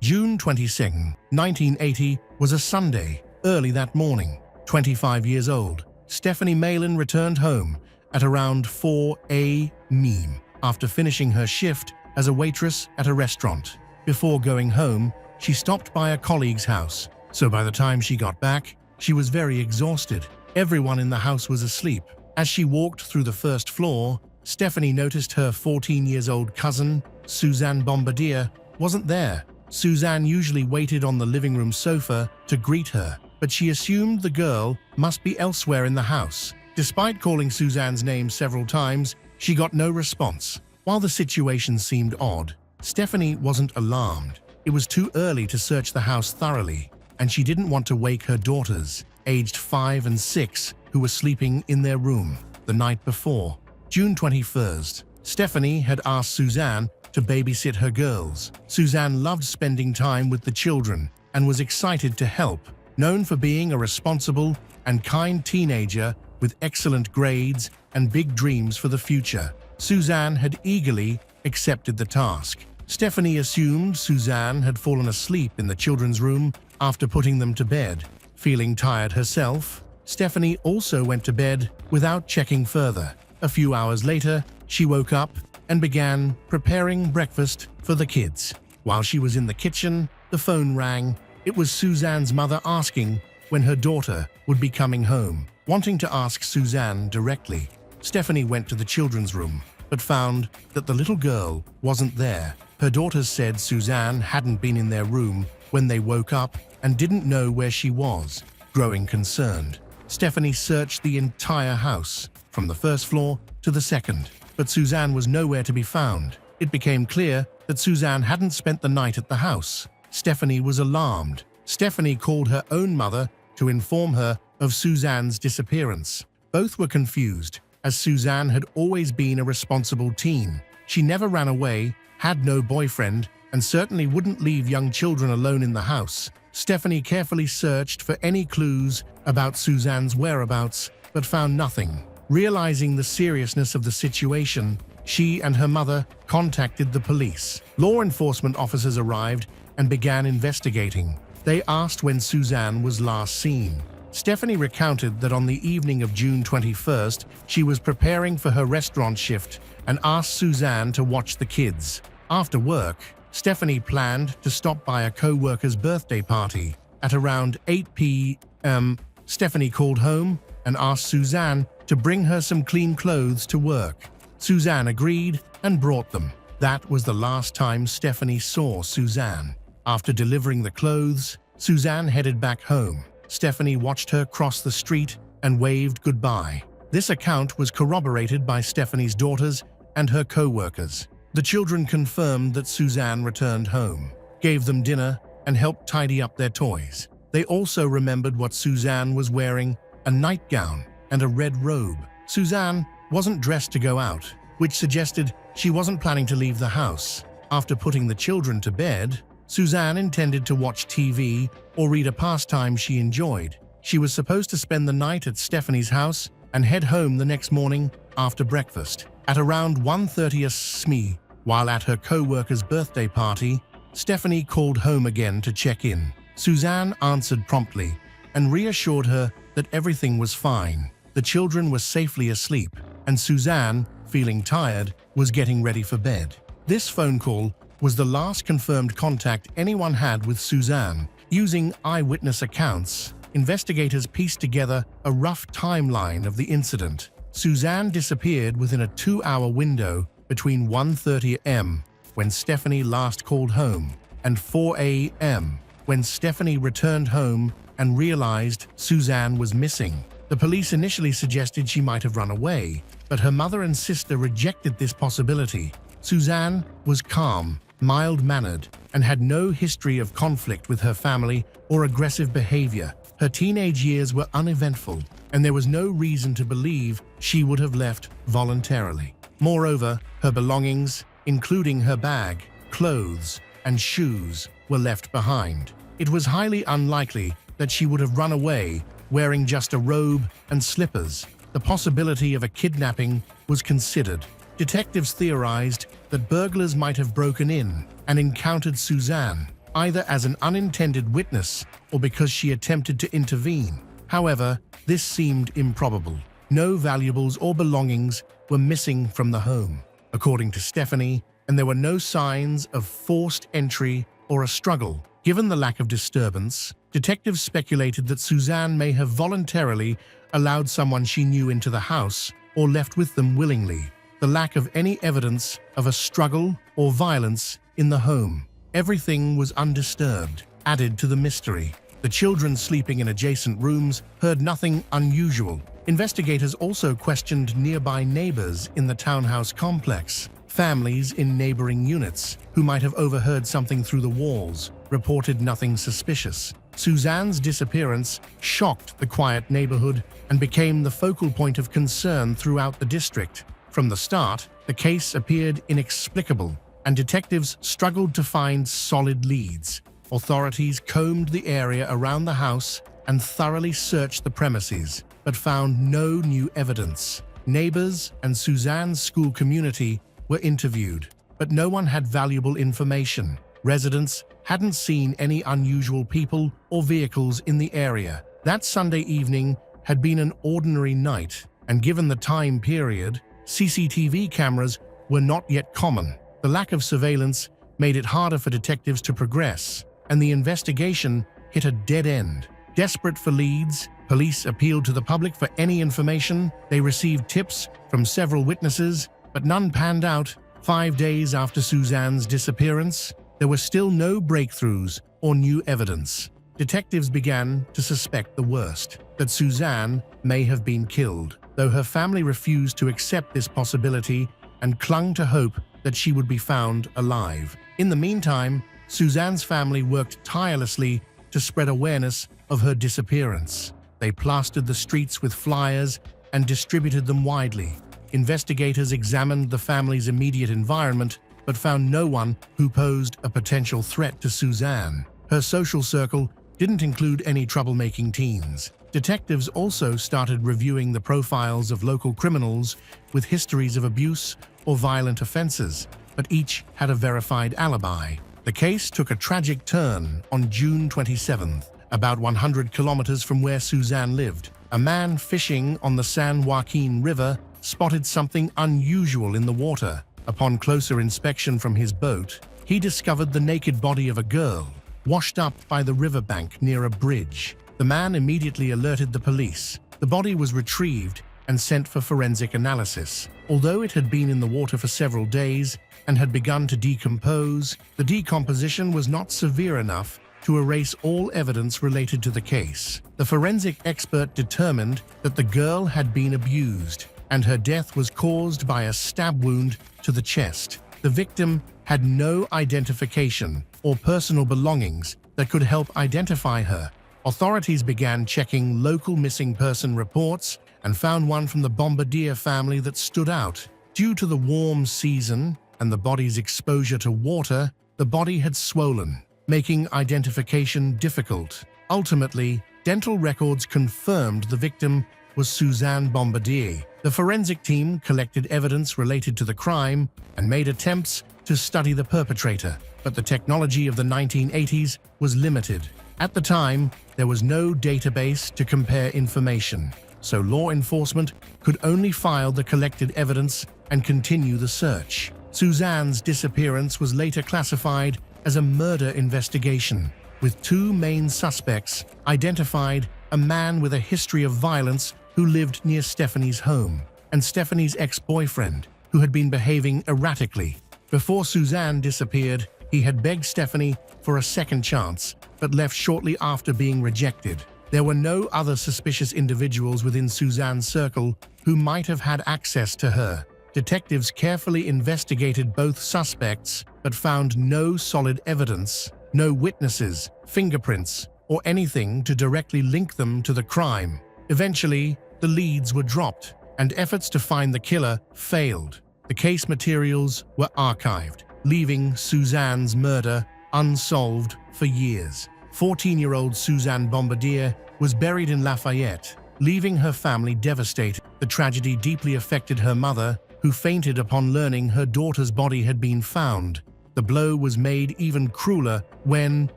June 22, 1980 was a Sunday. Early that morning, 25 years old, Stephanie Malin returned home at around 4 a.m. after finishing her shift as a waitress at a restaurant. Before going home, she stopped by a colleague's house, so by the time she got back, she was very exhausted. Everyone in the house was asleep. As she walked through the first floor, Stephanie noticed her 14-year-old cousin, Suzanne Bombardier, wasn't there. Suzanne usually waited on the living room sofa to greet her, but she assumed the girl must be elsewhere in the house. Despite calling Suzanne's name several times, she got no response. While the situation seemed odd, Stephanie wasn't alarmed. It was too early to search the house thoroughly, and she didn't want to wake her daughters, aged 5 and 6, who were sleeping in their room the night before. June 21st, Stephanie had asked Suzanne to babysit her girls. Suzanne loved spending time with the children and was excited to help. Known for being a responsible and kind teenager with excellent grades and big dreams for the future, Suzanne had eagerly accepted the task. Stephanie assumed Suzanne had fallen asleep in the children's room after putting them to bed. Feeling tired herself, Stephanie also went to bed without checking further. A few hours later, she woke up and began preparing breakfast for the kids. While she was in the kitchen, the phone rang. It was Suzanne's mother asking when her daughter would be coming home. Wanting to ask Suzanne directly, Stephanie went to the children's room, but found that the little girl wasn't there. Her daughters said Suzanne hadn't been in their room when they woke up and didn't know where she was. Growing concerned, Stephanie searched the entire house, from the first floor to the second, but Suzanne was nowhere to be found. It became clear that Suzanne hadn't spent the night at the house. Stephanie was alarmed. Stephanie called her own mother to inform her of Suzanne's disappearance. Both were confused, as Suzanne had always been a responsible teen. She never ran away, had no boyfriend, and certainly wouldn't leave young children alone in the house. Stephanie carefully searched for any clues about Suzanne's whereabouts, but found nothing. Realizing the seriousness of the situation, she and her mother contacted the police. Law enforcement officers arrived and began investigating. They asked when Suzanne was last seen. Stephanie recounted that on the evening of June 21st, she was preparing for her restaurant shift and asked Suzanne to watch the kids. After work, Stephanie planned to stop by a co-worker's birthday party. At around 8 p.m., Stephanie called home and asked Suzanne to bring her some clean clothes to work. Suzanne agreed and brought them. That was the last time Stephanie saw Suzanne. After delivering the clothes, Suzanne headed back home. Stephanie watched her cross the street and waved goodbye. This account was corroborated by Stephanie's daughters and her co-workers. The children confirmed that Suzanne returned home, gave them dinner, and helped tidy up their toys. They also remembered what Suzanne was wearing: a nightgown and a red robe. Suzanne wasn't dressed to go out, which suggested she wasn't planning to leave the house. After putting the children to bed, Suzanne intended to watch TV or read a pastime she enjoyed. She was supposed to spend the night at Stephanie's house and head home the next morning after breakfast. At around 1:30 a.m., while at her co-worker's birthday party, Stephanie called home again to check in. Suzanne answered promptly and reassured her that everything was fine. The children were safely asleep, and Suzanne, feeling tired, was getting ready for bed. This phone call was the last confirmed contact anyone had with Suzanne. Using eyewitness accounts, investigators pieced together a rough timeline of the incident. Suzanne disappeared within a 2-hour window between 1:30 a.m., when Stephanie last called home, and 4 a.m., when Stephanie returned home and realized Suzanne was missing. The police initially suggested she might have run away, but her mother and sister rejected this possibility. Suzanne was calm, mild-mannered, and had no history of conflict with her family or aggressive behavior. Her teenage years were uneventful, and there was no reason to believe she would have left voluntarily. Moreover, her belongings, including her bag, clothes, and shoes, were left behind. It was highly unlikely that she would have run away wearing just a robe and slippers. The possibility of a kidnapping was considered. Detectives theorized that burglars might have broken in and encountered Suzanne. either as an unintended witness or because she attempted to intervene. However, this seemed improbable. No valuables or belongings were missing from the home, according to Stephanie, and there were no signs of forced entry or a struggle. Given the lack of disturbance, detectives speculated that Suzanne may have voluntarily allowed someone she knew into the house or left with them willingly. The lack of any evidence of a struggle or violence in the home. Everything was undisturbed, added to the mystery. The children sleeping in adjacent rooms heard nothing unusual. Investigators also questioned nearby neighbors in the townhouse complex. Families in neighboring units, who might have overheard something through the walls, reported nothing suspicious. Suzanne's disappearance shocked the quiet neighborhood and became the focal point of concern throughout the district. From the start, the case appeared inexplicable, and detectives struggled to find solid leads. Authorities combed the area around the house and thoroughly searched the premises, but found no new evidence. Neighbors and Suzanne's school community were interviewed, but no one had valuable information. Residents hadn't seen any unusual people or vehicles in the area. That Sunday evening had been an ordinary night, and given the time period, CCTV cameras were not yet common. The lack of surveillance made it harder for detectives to progress, and the investigation hit a dead end. Desperate for leads, police appealed to the public for any information. They received tips from several witnesses, but none panned out. 5 days after Suzanne's disappearance, there were still no breakthroughs or new evidence. Detectives began to suspect the worst, that Suzanne may have been killed, though her family refused to accept this possibility and clung to hope that she would be found alive. In the meantime, Suzanne's family worked tirelessly to spread awareness of her disappearance. They plastered the streets with flyers and distributed them widely. Investigators examined the family's immediate environment, but found no one who posed a potential threat to Suzanne. Her social circle didn't include any troublemaking teens. Detectives also started reviewing the profiles of local criminals with histories of abuse or violent offenses, but each had a verified alibi. The case took a tragic turn on June 27th, about 100 kilometers from where Suzanne lived. A man fishing on the San Joaquin River spotted something unusual in the water. Upon closer inspection from his boat, he discovered the naked body of a girl, washed up by the riverbank near a bridge. The man immediately alerted the police. The body was retrieved and sent for forensic analysis. Although it had been in the water for several days and had begun to decompose, the decomposition was not severe enough to erase all evidence related to the case. The forensic expert determined that the girl had been abused, and her death was caused by a stab wound to the chest. The victim had no identification or personal belongings that could help identify her. Authorities began checking local missing person reports and found one from the Bombardier family that stood out. Due to the warm season and the body's exposure to water, the body had swollen, making identification difficult. Ultimately, dental records confirmed the victim was Suzanne Bombardier. The forensic team collected evidence related to the crime and made attempts to study the perpetrator, but the technology of the 1980s was limited. At the time, there was no database to compare information, so law enforcement could only file the collected evidence and continue the search. Suzanne's disappearance was later classified as a murder investigation, with two main suspects identified: a man with a history of violence who lived near Stephanie's home, and Stephanie's ex-boyfriend, who had been behaving erratically. Before Suzanne disappeared, he had begged Stephanie for a second chance, but left shortly after being rejected. There were no other suspicious individuals within Suzanne's circle who might have had access to her. Detectives carefully investigated both suspects, but found no solid evidence, no witnesses, fingerprints, or anything to directly link them to the crime. Eventually, the leads were dropped, and efforts to find the killer failed. The case materials were archived, leaving Suzanne's murder unsolved for years. 14-year-old Suzanne Bombardier was buried in Lafayette, leaving her family devastated. The tragedy deeply affected her mother, who fainted upon learning her daughter's body had been found. The blow was made even crueler when,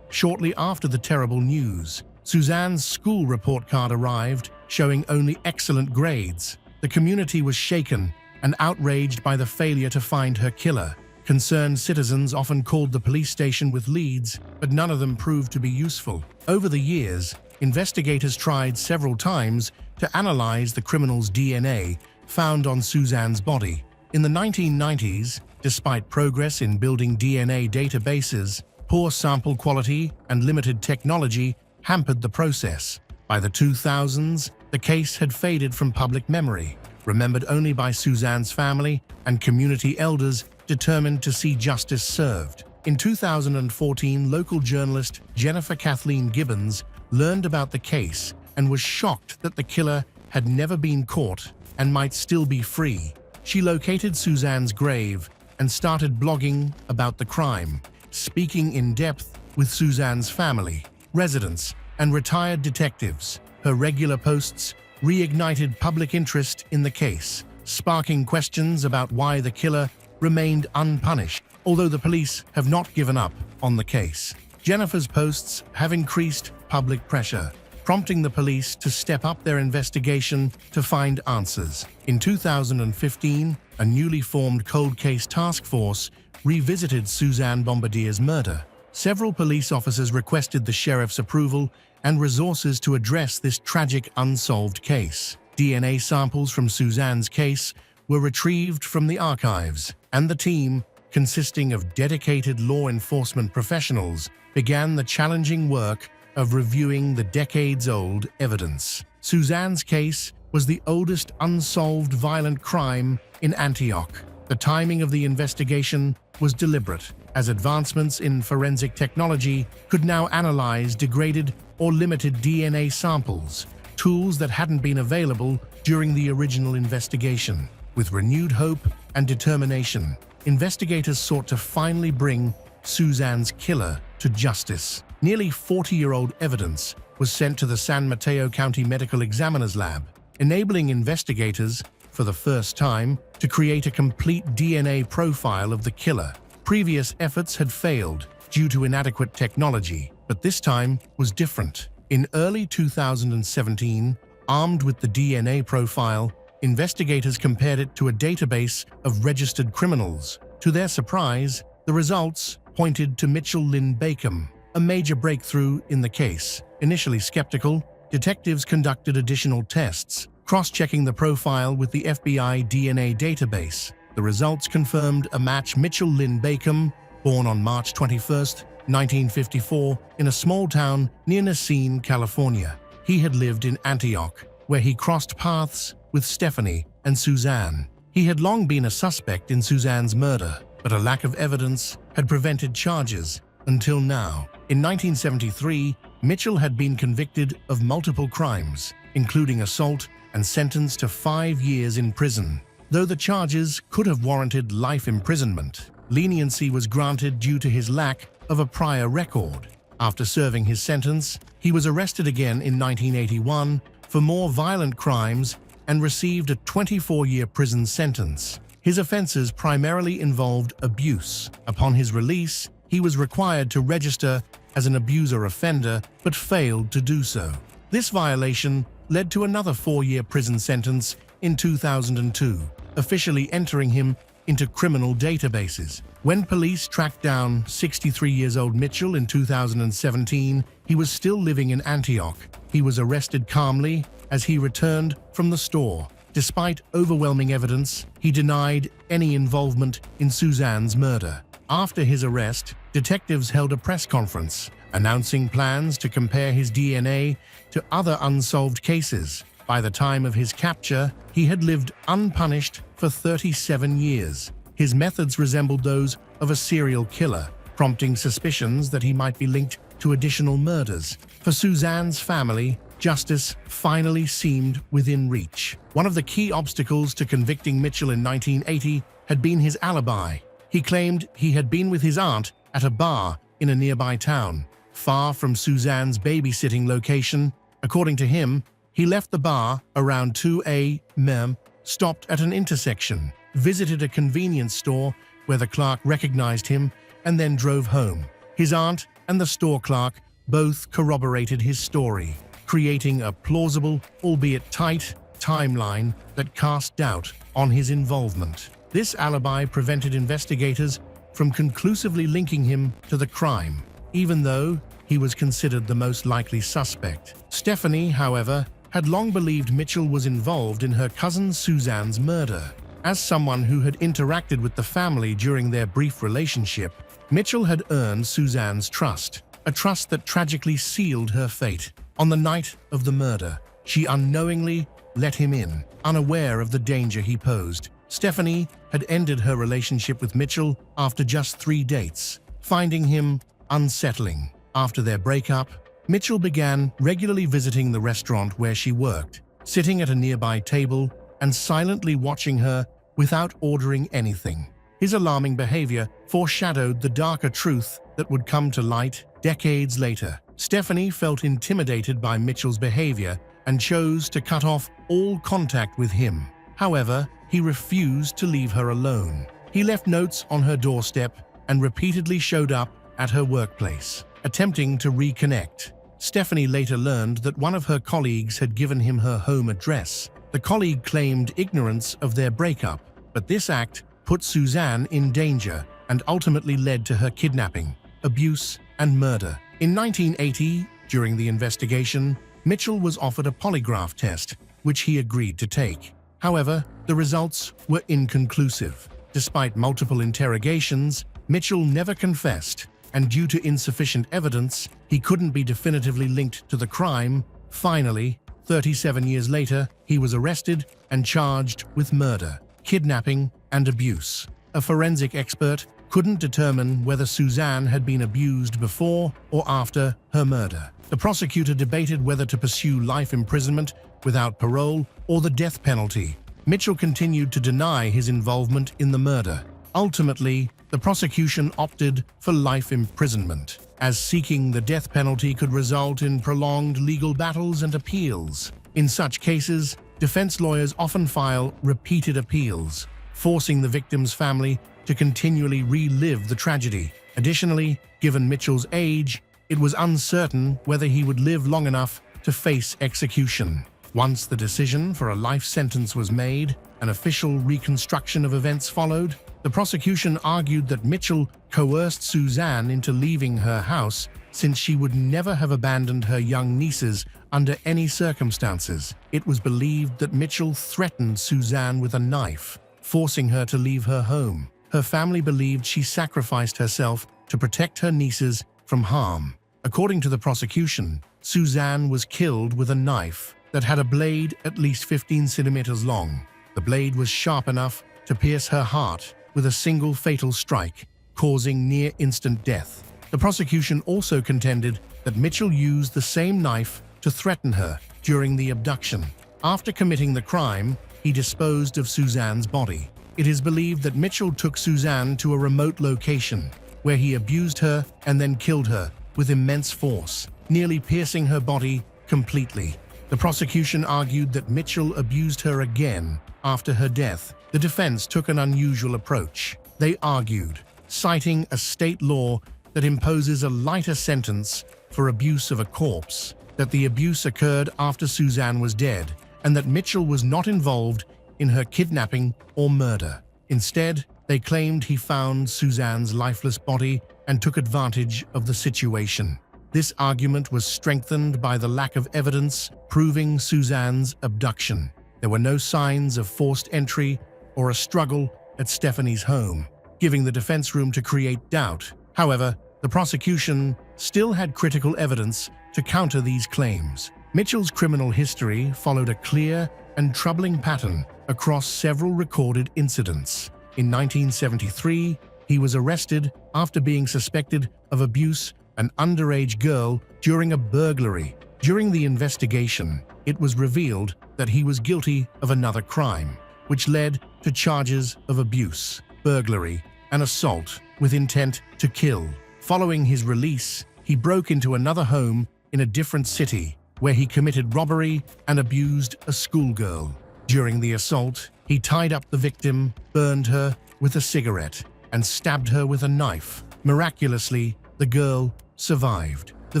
shortly after the terrible news, Suzanne's school report card arrived, showing only excellent grades. The community was shaken and outraged by the failure to find her killer. Concerned citizens often called the police station with leads, but none of them proved to be useful. Over the years, investigators tried several times to analyze the criminal's DNA found on Suzanne's body. In the 1990s, despite progress in building DNA databases, poor sample quality and limited technology hampered the process. By the 2000s, the case had faded from public memory, remembered only by Suzanne's family and community elders determined to see justice served. In 2014, local journalist Jennifer Kathleen Gibbons learned about the case and was shocked that the killer had never been caught and might still be free. She located Suzanne's grave and started blogging about the crime, speaking in depth with Suzanne's family, residents, and retired detectives. Her regular posts reignited public interest in the case, sparking questions about why the killer remained unpunished. Although the police have not given up on the case, Jennifer's posts have increased public pressure, prompting the police to step up their investigation to find answers. In 2015, a newly formed cold case task force revisited Suzanne Bombardier's murder. Several police officers requested the sheriff's approval and resources to address this tragic unsolved case. DNA samples from Suzanne's case were retrieved from the archives, and the team, consisting of dedicated law enforcement professionals, began the challenging work of reviewing the decades-old evidence. Suzanne's case was the oldest unsolved violent crime in Antioch. The timing of the investigation was deliberate, as advancements in forensic technology could now analyze degraded or limited DNA samples, tools that hadn't been available during the original investigation. With renewed hope and determination, investigators sought to finally bring Suzanne's killer to justice. Nearly 40-year-old evidence was sent to the San Mateo County Medical Examiner's Lab, enabling investigators, for the first time, to create a complete DNA profile of the killer. Previous efforts had failed due to inadequate technology, but this time was different. In early 2017, armed with the DNA profile, investigators compared it to a database of registered criminals. To their surprise, the results pointed to Mitchell Lynn Bacon, a major breakthrough in the case. Initially skeptical, detectives conducted additional tests, cross-checking the profile with the FBI DNA database. The results confirmed a match. Mitchell Lynn Bacon, born on March 21, 1954, in a small town near Racine, California. He had lived in Antioch, where he crossed paths with Stephanie and Suzanne. He had long been a suspect in Suzanne's murder, but a lack of evidence had prevented charges until now. In 1973, Mitchell had been convicted of multiple crimes, including assault, and sentenced to 5 years in prison. Though the charges could have warranted life imprisonment, leniency was granted due to his lack of a prior record. After serving his sentence, he was arrested again in 1981 for more violent crimes and received a 24-year prison sentence. His offenses primarily involved abuse. Upon his release, he was required to register as an abuser offender, but failed to do so. This violation led to another 4-year prison sentence in 2002, officially entering him into criminal databases. When police tracked down 63-year-old Mitchell in 2017, he was still living in Antioch. He was arrested calmly as he returned from the store. Despite overwhelming evidence, he denied any involvement in Suzanne's murder. After his arrest, detectives held a press conference, announcing plans to compare his DNA to other unsolved cases. By the time of his capture, he had lived unpunished for 37 years. His methods resembled those of a serial killer, prompting suspicions that he might be linked to additional murders. For Suzanne's family, justice finally seemed within reach. One of the key obstacles to convicting Mitchell in 1980 had been his alibi. He claimed he had been with his aunt at a bar in a nearby town, far from Suzanne's babysitting location. According to him, he left the bar around 2 a.m., stopped at an intersection, visited a convenience store where the clerk recognized him, and then drove home. His aunt and the store clerk both corroborated his story, creating a plausible, albeit tight, timeline that cast doubt on his involvement. This alibi prevented investigators from conclusively linking him to the crime, even though he was considered the most likely suspect. Stephanie, however, had long believed Mitchell was involved in her cousin Suzanne's murder. As someone who had interacted with the family during their brief relationship, Mitchell had earned Suzanne's trust, a trust that tragically sealed her fate. On the night of the murder, she unknowingly let him in, unaware of the danger he posed. Stephanie had ended her relationship with Mitchell after just 3 dates, finding him unsettling. After their breakup, Mitchell began regularly visiting the restaurant where she worked, sitting at a nearby table and silently watching her without ordering anything. His alarming behavior foreshadowed the darker truth that would come to light decades later. Stephanie felt intimidated by Mitchell's behavior and chose to cut off all contact with him. However, he refused to leave her alone. He left notes on her doorstep and repeatedly showed up at her workplace, attempting to reconnect. Stephanie later learned that one of her colleagues had given him her home address. The colleague claimed ignorance of their breakup, but this act put Suzanne in danger and ultimately led to her kidnapping, abuse, and murder. In 1980, during the investigation, Mitchell was offered a polygraph test, which he agreed to take. However, the results were inconclusive. Despite multiple interrogations, Mitchell never confessed, and due to insufficient evidence, he couldn't be definitively linked to the crime. Finally, 37 years later, he was arrested and charged with murder, kidnapping, and abuse. A forensic expert couldn't determine whether Suzanne had been abused before or after her murder. The prosecutor debated whether to pursue life imprisonment without parole or the death penalty. Mitchell continued to deny his involvement in the murder. Ultimately, the prosecution opted for life imprisonment, as seeking the death penalty could result in prolonged legal battles and appeals. In such cases, defense lawyers often file repeated appeals, forcing the victim's family to continually relive the tragedy. Additionally, given Mitchell's age, it was uncertain whether he would live long enough to face execution. Once the decision for a life sentence was made, an official reconstruction of events followed. The prosecution argued that Mitchell coerced Suzanne into leaving her house since she would never have abandoned her young nieces under any circumstances. It was believed that Mitchell threatened Suzanne with a knife, forcing her to leave her home. Her family believed she sacrificed herself to protect her nieces from harm. According to the prosecution, Suzanne was killed with a knife that had a blade at least 15 centimeters long. The blade was sharp enough to pierce her heart with a single fatal strike, causing near-instant death. The prosecution also contended that Mitchell used the same knife to threaten her during the abduction. After committing the crime, he disposed of Suzanne's body. It is believed that Mitchell took Suzanne to a remote location, where he abused her and then killed her with immense force, nearly piercing her body completely. The prosecution argued that Mitchell abused her again after her death. The defense took an unusual approach. They argued, citing a state law that imposes a lighter sentence for abuse of a corpse, that the abuse occurred after Suzanne was dead, and that Mitchell was not involved in her kidnapping or murder. Instead, they claimed he found Suzanne's lifeless body and took advantage of the situation. This argument was strengthened by the lack of evidence proving Suzanne's abduction. There were no signs of forced entry or a struggle at Stephanie's home, giving the defense room to create doubt. However, the prosecution still had critical evidence to counter these claims. Mitchell's criminal history followed a clear and troubling pattern across several recorded incidents. In 1973, he was arrested after being suspected of abuse an underage girl during a burglary. During the investigation, it was revealed that he was guilty of another crime, which led to charges of abuse, burglary, and assault with intent to kill. Following his release, he broke into another home in a different city, where he committed robbery and abused a schoolgirl. During the assault, he tied up the victim, burned her with a cigarette, and stabbed her with a knife. Miraculously, the girl survived. The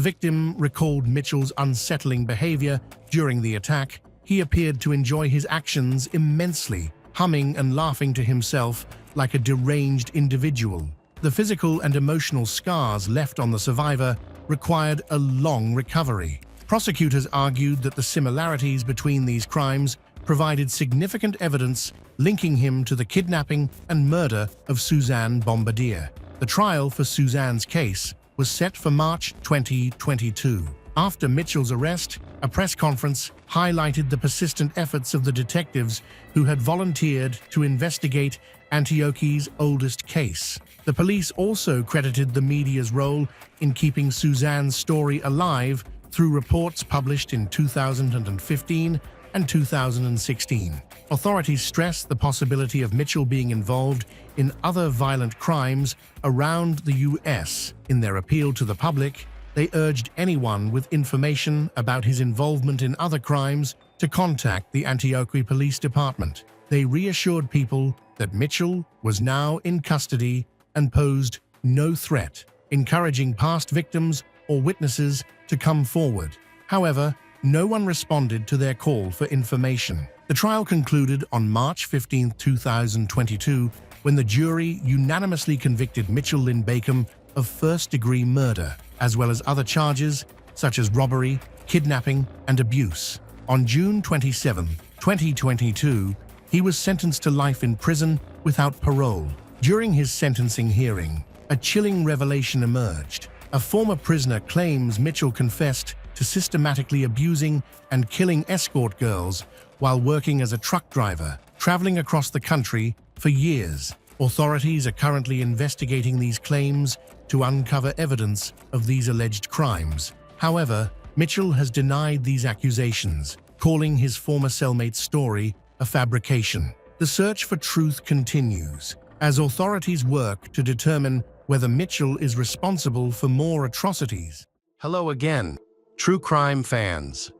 victim recalled Mitchell's unsettling behavior during the attack. He appeared to enjoy his actions immensely, humming and laughing to himself like a deranged individual. The physical and emotional scars left on the survivor required a long recovery. Prosecutors argued that the similarities between these crimes provided significant evidence linking him to the kidnapping and murder of Suzanne Bombardier. The trial for Suzanne's case was set for March 2022. After Mitchell's arrest, a press conference highlighted the persistent efforts of the detectives who had volunteered to investigate Antioche's oldest case. The police also credited the media's role in keeping Suzanne's story alive through reports published in 2015 and 2016. Authorities stressed the possibility of Mitchell being involved in other violent crimes around the U.S. In their appeal to the public, they urged anyone with information about his involvement in other crimes to contact the Antioche Police Department. They reassured people that Mitchell was now in custody and posed no threat, encouraging past victims or witnesses to come forward. However, no one responded to their call for information. The trial concluded on March 15, 2022, when the jury unanimously convicted Mitchell Lynn-Bacon of first-degree murder, as well as other charges such as robbery, kidnapping, and abuse. On June 27, 2022, he was sentenced to life in prison without parole. During his sentencing hearing, a chilling revelation emerged. A former prisoner claims Mitchell confessed to systematically abusing and killing escort girls while working as a truck driver, traveling across the country for years. Authorities are currently investigating these claims to uncover evidence of these alleged crimes. However, Mitchell has denied these accusations, calling his former cellmate's story a fabrication. The search for truth continues as authorities work to determine whether Mitchell is responsible for more atrocities. Hello again, true crime fans.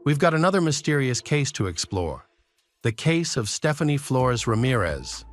We've got another mysterious case to explore. The case of Stephanie Flores Ramirez.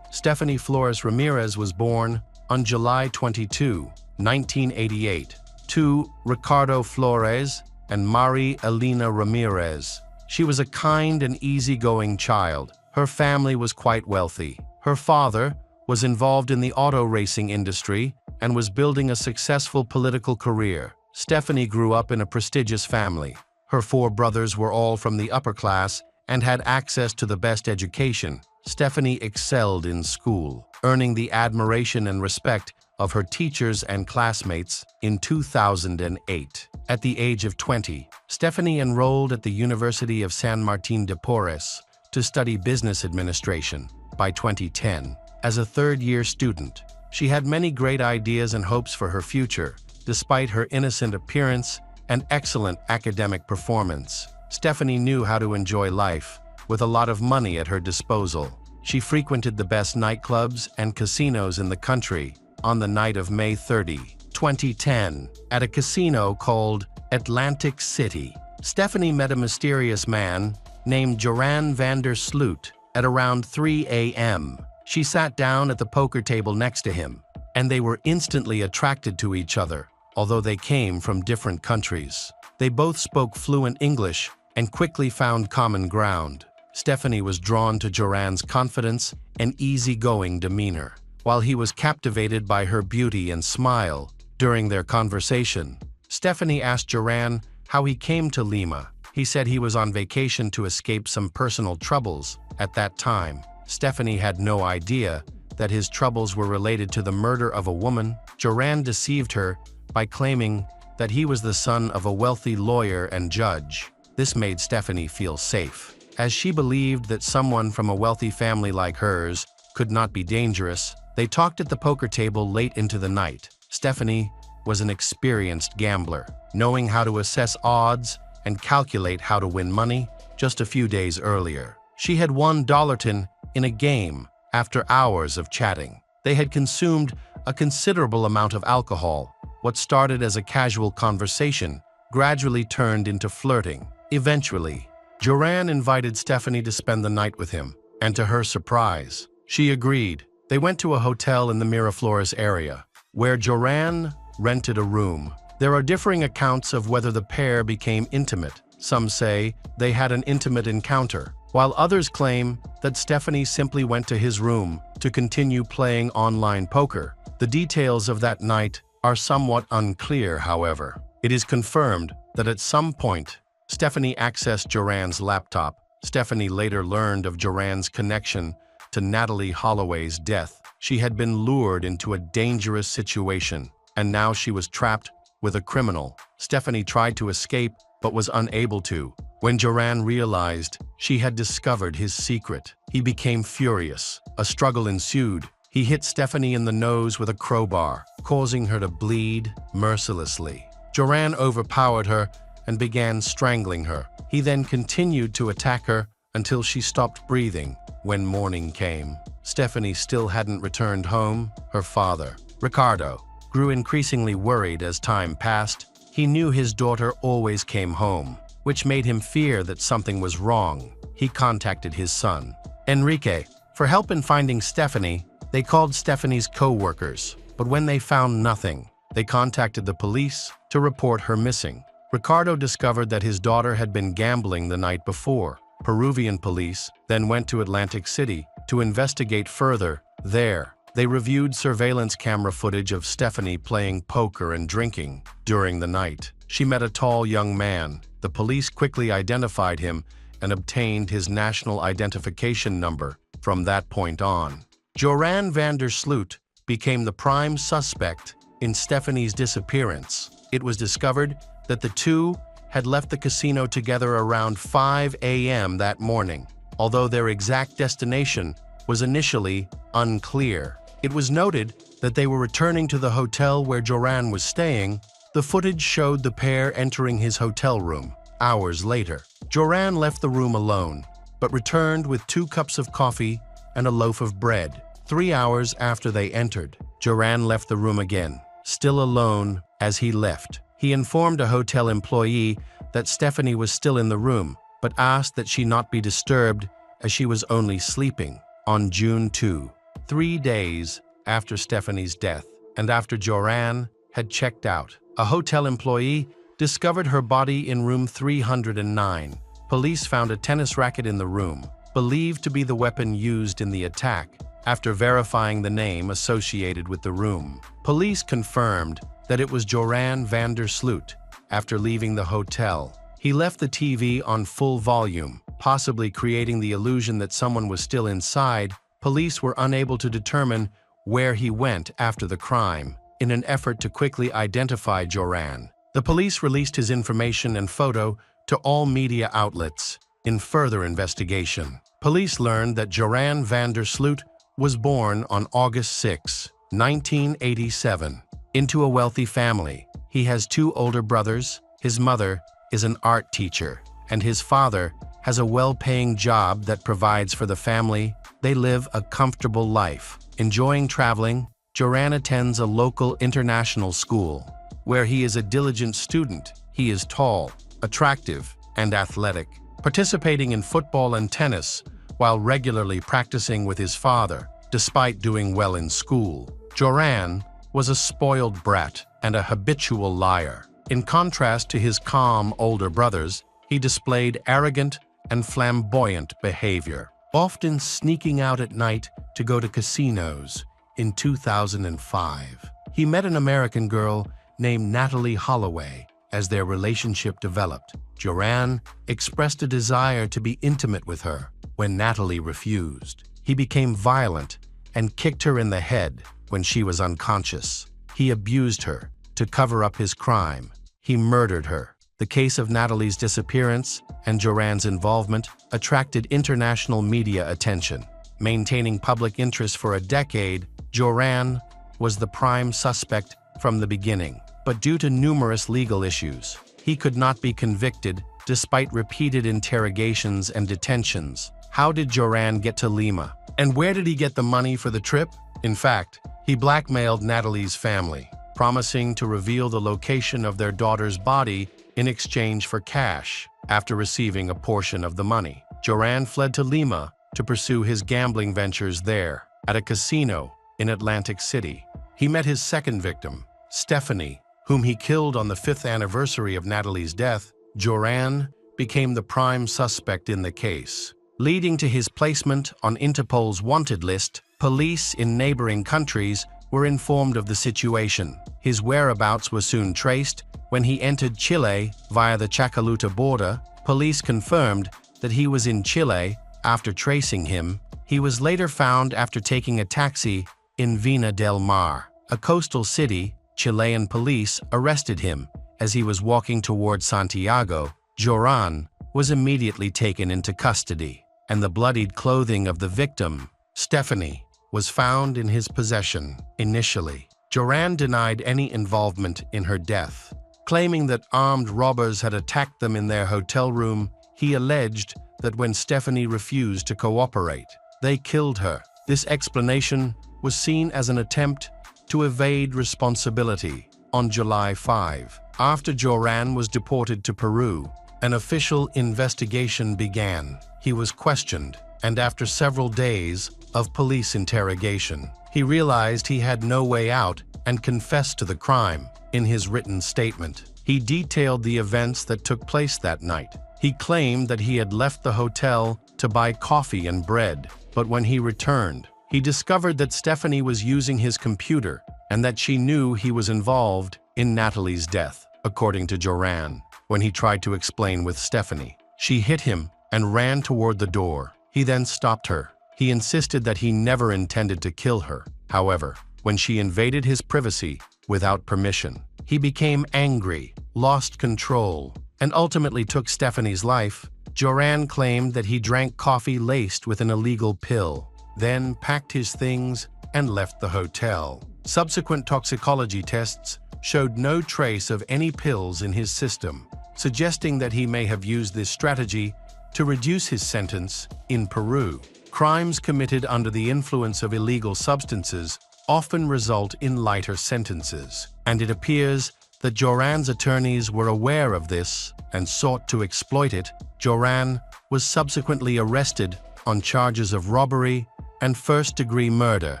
Stephanie Flores Ramirez was born on July 22, 1988, to Ricardo Flores and Mari Elena Ramirez. She was a kind and easygoing child. Her family was quite wealthy. Her father was involved in the auto racing industry and was building a successful political career. Stephanie grew up in a prestigious family. Her 4 brothers were all from the upper class and had access to the best education. Stephanie excelled in school, earning the admiration and respect of her teachers and classmates. In 2008, at the age of 20, Stephanie enrolled at the University of San Martin de Porres to study business administration. By 2010, as a third-year student, she had many great ideas and hopes for her future. Despite her innocent appearance and excellent academic performance, Stephanie knew how to enjoy life. With a lot of money at her disposal, she frequented the best nightclubs and casinos in the country. On the night of May 30, 2010, at a casino called Atlantic City, Stephanie met a mysterious man named Joran van der Sloot at around 3 a.m. She sat down at the poker table next to him, and they were instantly attracted to each other, although they came from different countries. They both spoke fluent English and quickly found common ground. Stephanie was drawn to Joran's confidence and easygoing demeanor, while he was captivated by her beauty and smile. During their conversation, Stephanie asked Joran how he came to Lima. He said he was on vacation to escape some personal troubles. At that time, Stephanie had no idea that his troubles were related to the murder of a woman. Joran deceived her by claiming that he was the son of a wealthy lawyer and judge. This made Stephanie feel safe, as she believed that someone from a wealthy family like hers could not be dangerous. They talked at the poker table late into the night. Stephanie was an experienced gambler, knowing how to assess odds and calculate how to win money. Just a few days earlier, she had won $10 in a game after hours of chatting. They had consumed a considerable amount of alcohol. What started as a casual conversation gradually turned into flirting. Eventually, Joran invited Stephanie to spend the night with him, and to her surprise, she agreed. They went to a hotel in the Miraflores area, where Joran rented a room. There are differing accounts of whether the pair became intimate. Some say they had an intimate encounter, while others claim that Stephanie simply went to his room to continue playing online poker. The details of that night are somewhat unclear, however. It is confirmed that at some point, Stephanie accessed Joran's laptop. Stephanie later learned of Joran's connection to Natalie Holloway's death. She had been lured into a dangerous situation, and now she was trapped with a criminal. Stephanie tried to escape, but was unable to. When Joran realized she had discovered his secret, he became furious. A struggle ensued. He hit Stephanie in the nose with a crowbar, causing her to bleed mercilessly. Joran overpowered her and began strangling her. He then continued to attack her until she stopped breathing. When morning came, Stephanie still hadn't returned home. Her father, Ricardo, grew increasingly worried as time passed. He knew his daughter always came home, which made him fear that something was wrong. He contacted his son, Enrique, for help in finding Stephanie. They called Stephanie's co-workers, but when they found nothing, they contacted the police to report her missing. Ricardo discovered that his daughter had been gambling the night before. Peruvian police then went to Atlantic City to investigate further. There, they reviewed surveillance camera footage of Stephanie playing poker and drinking during the night. She met a tall young man. The police quickly identified him and obtained his national identification number. From that point on, Joran van der Sloot became the prime suspect in Stephanie's disappearance. It was discovered that the two had left the casino together around 5 a.m. that morning, although their exact destination was initially unclear. It was noted that they were returning to the hotel where Joran was staying. The footage showed the pair entering his hotel room. Hours later, Joran left the room alone, but returned with 2 cups of coffee and a loaf of bread. 3 hours after they entered, Joran left the room again, still alone. As he left, he informed a hotel employee that Stephanie was still in the room, but asked that she not be disturbed as she was only sleeping. On June 2, 3 days after Stephanie's death, and after Joran had checked out, a hotel employee discovered her body in room 309. Police found a tennis racket in the room, believed to be the weapon used in the attack. After verifying the name associated with the room, police confirmed that it was Joran van der Sloot. After leaving the hotel, he left the TV on full volume, possibly creating the illusion that someone was still inside. Police were unable to determine where he went after the crime. In an effort to quickly identify Joran, the police released his information and photo to all media outlets. In further investigation, police learned that Joran van der Sloot was born on August 6, 1987, into a wealthy family. He has 2 older brothers. His mother is an art teacher, and his father has a well-paying job that provides for the family. They live a comfortable life. Enjoying traveling, Joran attends a local international school, where he is a diligent student. He is tall, attractive, and athletic, participating in football and tennis while regularly practicing with his father. Despite doing well in school, Joran was a spoiled brat and a habitual liar. In contrast to his calm older brothers, he displayed arrogant and flamboyant behavior, often sneaking out at night to go to casinos. In 2005, he met an American girl named Natalie Holloway. As their relationship developed, Joran expressed a desire to be intimate with her. When Natalie refused, he became violent and kicked her in the head when she was unconscious. He abused her to cover up his crime. He murdered her. The case of Natalie's disappearance and Joran's involvement attracted international media attention. Maintaining public interest for a decade, Joran was the prime suspect from the beginning. But due to numerous legal issues, he could not be convicted despite repeated interrogations and detentions. How did Joran get to Lima? And where did he get the money for the trip? In fact, he blackmailed Natalie's family, promising to reveal the location of their daughter's body in exchange for cash. After receiving a portion of the money, Joran fled to Lima to pursue his gambling ventures there. At a casino in Atlantic City, he met his second victim, Stephanie, whom he killed on the 5th anniversary of Natalie's death. Joran became the prime suspect in the case, leading to his placement on Interpol's wanted list. Police in neighboring countries were informed of the situation. His whereabouts were soon traced when he entered Chile via the Chacaluta border. Police confirmed that he was in Chile. After tracing him, he was later found after taking a taxi in Vina del Mar, a coastal city. Chilean police arrested him as he was walking toward Santiago. Joran was immediately taken into custody, and the bloodied clothing of the victim, Stephanie, was found in his possession. Initially, Joran denied any involvement in her death, claiming that armed robbers had attacked them in their hotel room. He alleged that when Stephanie refused to cooperate, they killed her. This explanation was seen as an attempt to evade responsibility. On July 5, after Joran was deported to Peru, an official investigation began. He was questioned, and after several days of police interrogation, he realized he had no way out and confessed to the crime. In his written statement, he detailed the events that took place that night. He claimed that he had left the hotel to buy coffee and bread, but when he returned, he discovered that Stephanie was using his computer and that she knew he was involved in Natalie's death. According to Joran, when he tried to explain with Stephanie, she hit him and ran toward the door. He then stopped her. He insisted that he never intended to kill her. However, when she invaded his privacy without permission, he became angry, lost control, and ultimately took Stephanie's life. Joran claimed that he drank coffee laced with an illegal pill, then packed his things and left the hotel. Subsequent toxicology tests showed no trace of any pills in his system, suggesting that he may have used this strategy to reduce his sentence in Peru. Crimes committed under the influence of illegal substances often result in lighter sentences, and it appears that Joran's attorneys were aware of this and sought to exploit it. Joran was subsequently arrested on charges of robbery and first-degree murder.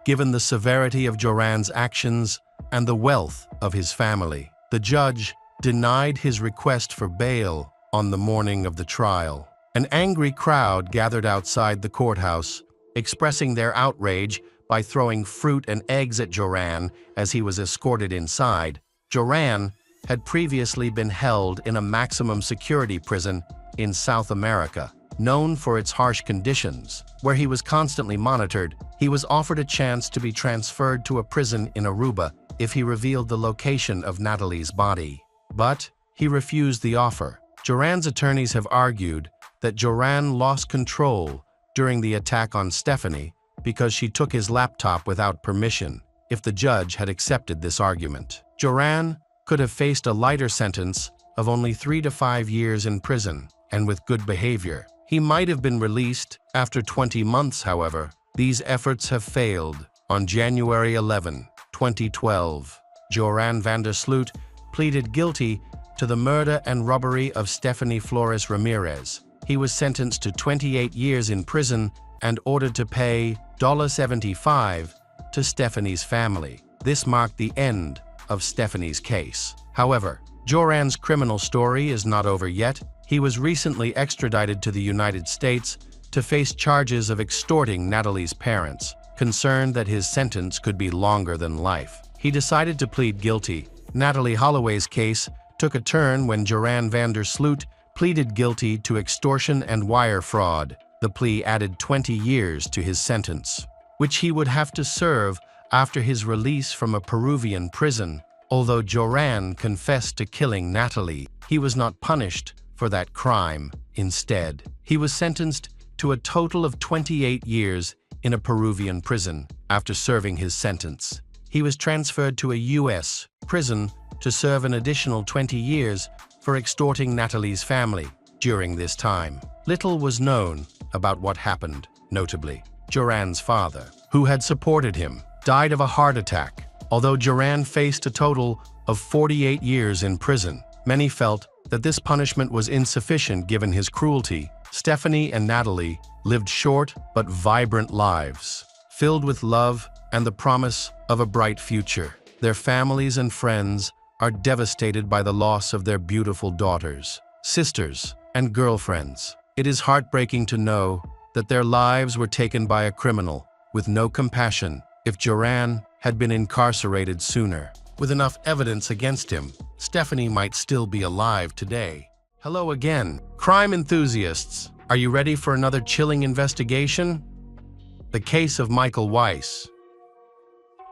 Given the severity of Joran's actions and the wealth of his family, the judge denied his request for bail on the morning of the trial. An angry crowd gathered outside the courthouse, expressing their outrage by throwing fruit and eggs at Joran as he was escorted inside. Joran had previously been held in a maximum security prison in South America, known for its harsh conditions, where he was constantly monitored. He was offered a chance to be transferred to a prison in Aruba if he revealed the location of Natalie's body, but he refused the offer. Joran's attorneys have argued that Joran lost control during the attack on Stephanie because she took his laptop without permission. If the judge had accepted this argument, Joran could have faced a lighter sentence of only 3 to 5 years in prison, and with good behavior, he might have been released after 20 months. However, these efforts have failed. On January 11, 2012, Joran van der Sloot pleaded guilty to the murder and robbery of Stephanie Flores Ramirez. He was sentenced to 28 years in prison and ordered to pay $75 to Stephanie's family. This marked the end of Stephanie's case. However, Joran's criminal story is not over yet. He was recently extradited to the United States to face charges of extorting Natalie's parents. Concerned that his sentence could be longer than life, he decided to plead guilty. Natalie Holloway's case took a turn when Joran van der Sloot pleaded guilty to extortion and wire fraud. The plea added 20 years to his sentence, which he would have to serve after his release from a Peruvian prison. Although Joran confessed to killing Natalie, he was not punished for that crime. Instead, he was sentenced to a total of 28 years in a Peruvian prison. After serving his sentence, he was transferred to a U.S. prison to serve an additional 20 years for extorting Natalie's family. During this time, little was known about what happened. Notably, Joran's father, who had supported him, died of a heart attack. Although Joran faced a total of 48 years in prison, many felt that this punishment was insufficient given his cruelty. Stephanie and Natalie lived short but vibrant lives, filled with love and the promise of a bright future. Their families and friends are devastated by the loss of their beautiful daughters, sisters, and girlfriends. It is heartbreaking to know that their lives were taken by a criminal with no compassion. If Joran had been incarcerated sooner, with enough evidence against him, Stephanie might still be alive today. Hello again, crime enthusiasts. Are you ready for another chilling investigation? The case of Michael Weiss.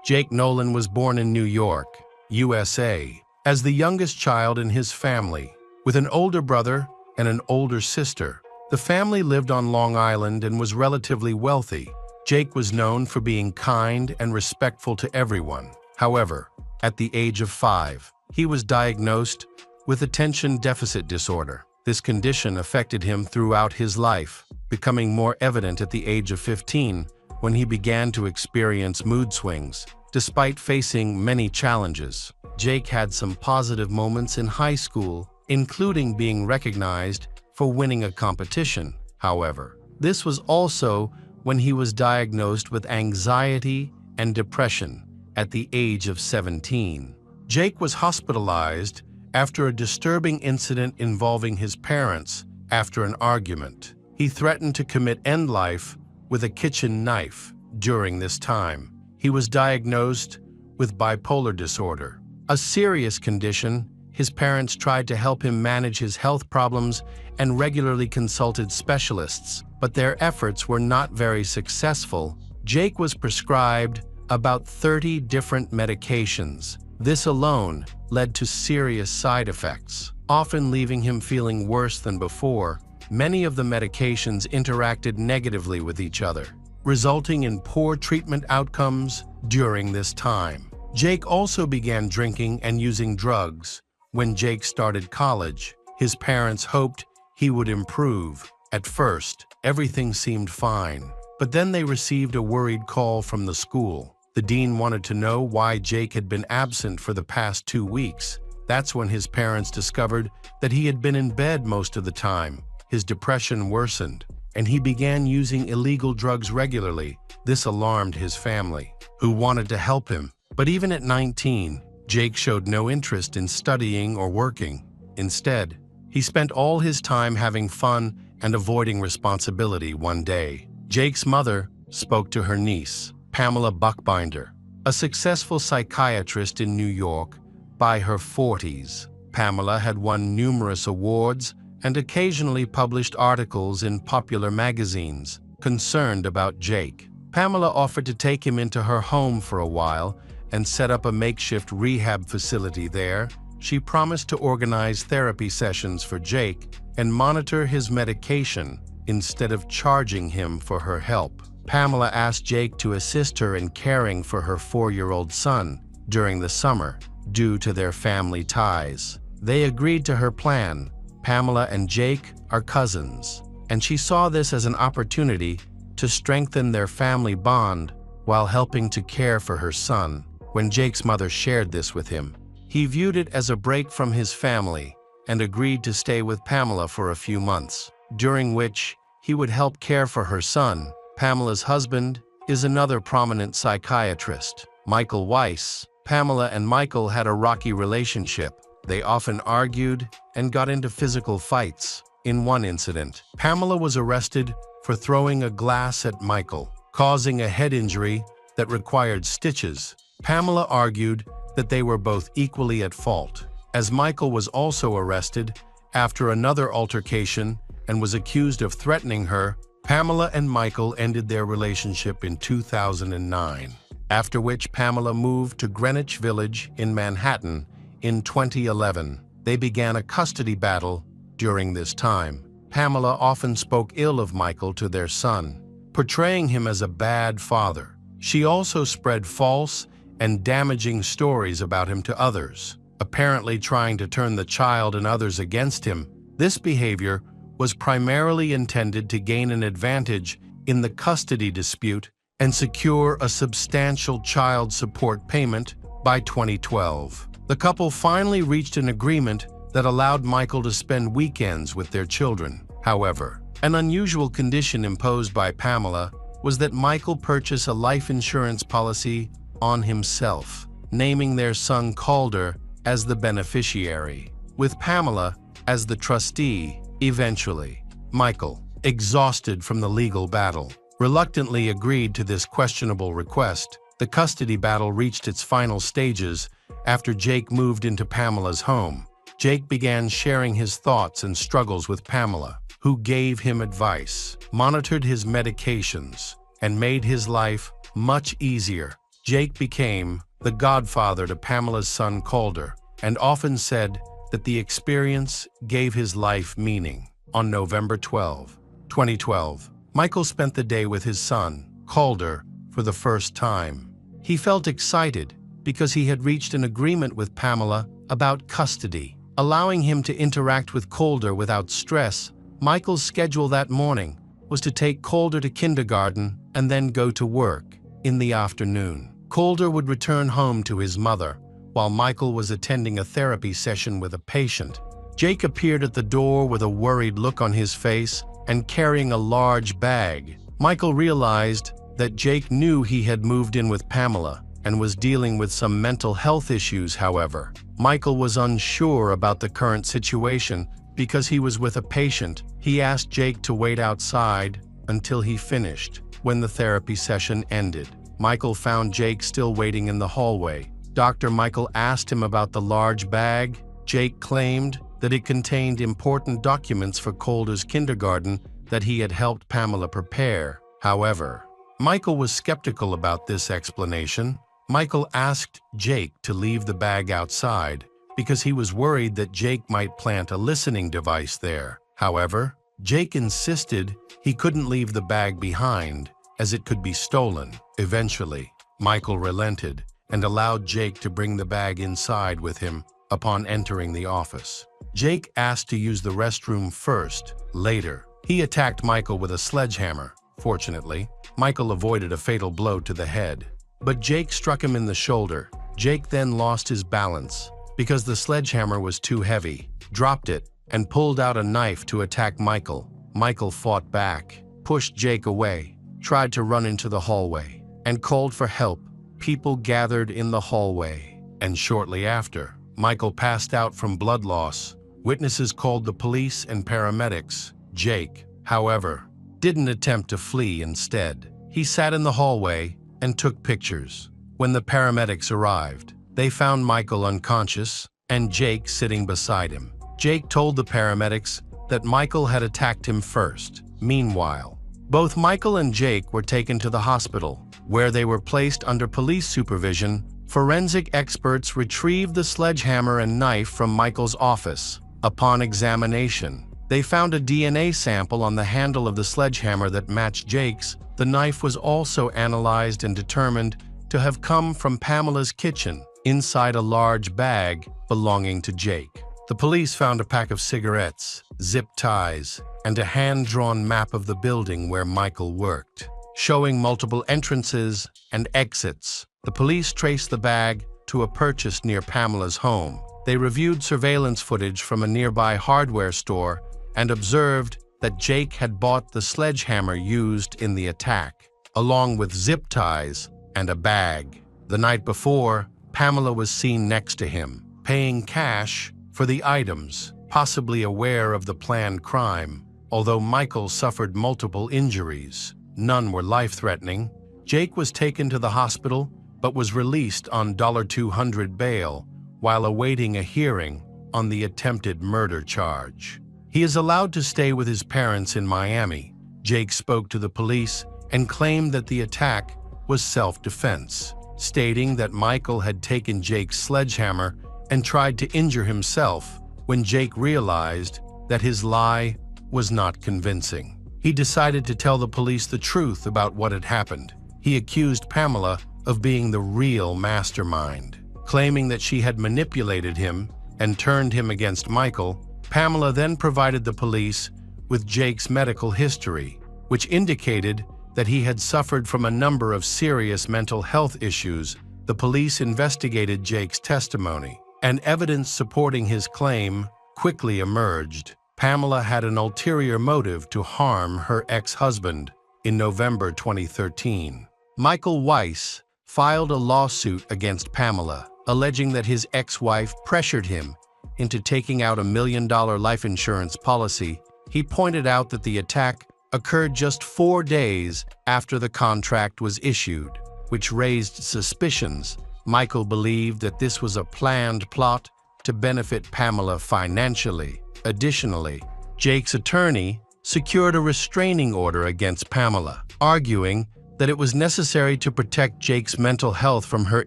Jake Nolan was born in New York, USA, as the youngest child in his family, with an older brother and an older sister. The family lived on Long Island and was relatively wealthy. Jake was known for being kind and respectful to everyone. However, at the age of 5, he was diagnosed with attention deficit disorder. This condition affected him throughout his life, becoming more evident at the age of 15 when he began to experience mood swings. Despite facing many challenges, Jake had some positive moments in high school, including being recognized for winning a competition. However, this was also when he was diagnosed with anxiety and depression at the age of 17. Jake was hospitalized after a disturbing incident involving his parents after an argument. He threatened to commit end life with a kitchen knife. During this time, he was diagnosed with bipolar disorder, a serious condition. His parents tried to help him manage his health problems and regularly consulted specialists, but their efforts were not very successful. Jake was prescribed about 30 different medications. This alone led to serious side effects, often leaving him feeling worse than before. Many of the medications interacted negatively with each other, resulting in poor treatment outcomes during this time. Jake also began drinking and using drugs. When Jake started college, his parents hoped he would improve. At first, everything seemed fine, but then they received a worried call from the school. The dean wanted to know why Jake had been absent for the past 2 weeks. That's when his parents discovered that he had been in bed most of the time. His depression worsened, and he began using illegal drugs regularly. This alarmed his family, who wanted to help him. But even at 19, Jake showed no interest in studying or working. Instead, he spent all his time having fun and avoiding responsibility. One day, Jake's mother spoke to her niece, Pamela Buckbinder, a successful psychiatrist in New York by her 40s. Pamela had won numerous awards and occasionally published articles in popular magazines. Concerned about Jake, Pamela offered to take him into her home for a while and set up a makeshift rehab facility there. She promised to organize therapy sessions for Jake and monitor his medication instead of charging him for her help. Pamela asked Jake to assist her in caring for her 4-year-old son during the summer due to their family ties. They agreed to her plan. Pamela and Jake are cousins, and she saw this as an opportunity to strengthen their family bond while helping to care for her son. When Jake's mother shared this with him, he viewed it as a break from his family and agreed to stay with Pamela for a few months, during which he would help care for her son. Pamela's husband is another prominent psychiatrist, Michael Weiss. Pamela and Michael had a rocky relationship. They often argued and got into physical fights. In one incident, Pamela was arrested for throwing a glass at Michael, causing a head injury that required stitches. Pamela argued that they were both equally at fault, as Michael was also arrested after another altercation and was accused of threatening her. Pamela and Michael ended their relationship in 2009, after which Pamela moved to Greenwich Village in Manhattan in 2011. They began a custody battle during this time. Pamela often spoke ill of Michael to their son, portraying him as a bad father. She also spread false and damaging stories about him to others, apparently trying to turn the child and others against him. This behavior was primarily intended to gain an advantage in the custody dispute and secure a substantial child support payment. By 2012, the couple finally reached an agreement that allowed Michael to spend weekends with their children. However, an unusual condition imposed by Pamela was that Michael purchase a life insurance policy on himself, naming their son Calder as the beneficiary, with Pamela as the trustee eventually. Michael, exhausted from the legal battle, reluctantly agreed to this questionable request. The custody battle reached its final stages after Jake moved into Pamela's home. Jake began sharing his thoughts and struggles with Pamela, who gave him advice, monitored his medications, and made his life much easier. Jake became the godfather to Pamela's son Calder, and often said that the experience gave his life meaning. On November 12, 2012, Michael spent the day with his son, Calder, for the first time. He felt excited because he had reached an agreement with Pamela about custody, allowing him to interact with Calder without stress. Michael's schedule that morning was to take Calder to kindergarten and then go to work in the afternoon. Calder would return home to his mother while Michael was attending a therapy session with a patient. Jake appeared at the door with a worried look on his face and carrying a large bag. Michael realized that Jake knew he had moved in with Pamela and was dealing with some mental health issues. However, Michael was unsure about the current situation because he was with a patient. He asked Jake to wait outside until he finished. When the therapy session ended, Michael found Jake still waiting in the hallway. Dr. Michael asked him about the large bag. Jake claimed that it contained important documents for Calder's kindergarten that he had helped Pamela prepare. However, Michael was skeptical about this explanation. Michael asked Jake to leave the bag outside because he was worried that Jake might plant a listening device there. However, Jake insisted he couldn't leave the bag behind as it could be stolen. Eventually, Michael relented and allowed Jake to bring the bag inside with him upon entering the office. Jake asked to use the restroom first. Later, he attacked Michael with a sledgehammer. Fortunately, Michael avoided a fatal blow to the head, but Jake struck him in the shoulder. Jake then lost his balance because the sledgehammer was too heavy, dropped it, and pulled out a knife to attack Michael. Michael fought back, pushed Jake away, tried to run into the hallway, and called for help. People gathered in the hallway, and shortly after, Michael passed out from blood loss. Witnesses called the police and paramedics. Jake, however, didn't attempt to flee. Instead, he sat in the hallway and took pictures. When the paramedics arrived, they found Michael unconscious and Jake sitting beside him. Jake told the paramedics that Michael had attacked him first. Meanwhile, both Michael and Jake were taken to the hospital, where they were placed under police supervision. Forensic experts retrieved the sledgehammer and knife from Michael's office. Upon examination, they found a DNA sample on the handle of the sledgehammer that matched Jake's. The knife was also analyzed and determined to have come from Pamela's kitchen inside a large bag belonging to Jake. The police found a pack of cigarettes, zip ties, and a hand-drawn map of the building where Michael worked, showing multiple entrances and exits. The police traced the bag to a purchase near Pamela's home. They reviewed surveillance footage from a nearby hardware store and observed that Jake had bought the sledgehammer used in the attack, along with zip ties and a bag. The night before, Pamela was seen next to him, paying cash for the items, possibly aware of the planned crime. Although Michael suffered multiple injuries, none were life-threatening. Jake was taken to the hospital but was released on $200 bail while awaiting a hearing on the attempted murder charge. He is allowed to stay with his parents in Miami. Jake spoke to the police and claimed that the attack was self-defense, stating that Michael had taken Jake's sledgehammer and tried to injure himself. When Jake realized that his lie was not convincing, he decided to tell the police the truth about what had happened. He accused Pamela of being the real mastermind, claiming that she had manipulated him and turned him against Michael. Pamela then provided the police with Jake's medical history, which indicated that he had suffered from a number of serious mental health issues. The police investigated Jake's testimony, and evidence supporting his claim quickly emerged. Pamela had an ulterior motive to harm her ex-husband. In November 2013, Michael Weiss filed a lawsuit against Pamela, alleging that his ex-wife pressured him into taking out a $1 million life insurance policy. He pointed out that the attack occurred just 4 days after the contract was issued, which raised suspicions. Michael believed that this was a planned plot to benefit Pamela financially. Additionally, Jake's attorney secured a restraining order against Pamela, arguing that it was necessary to protect Jake's mental health from her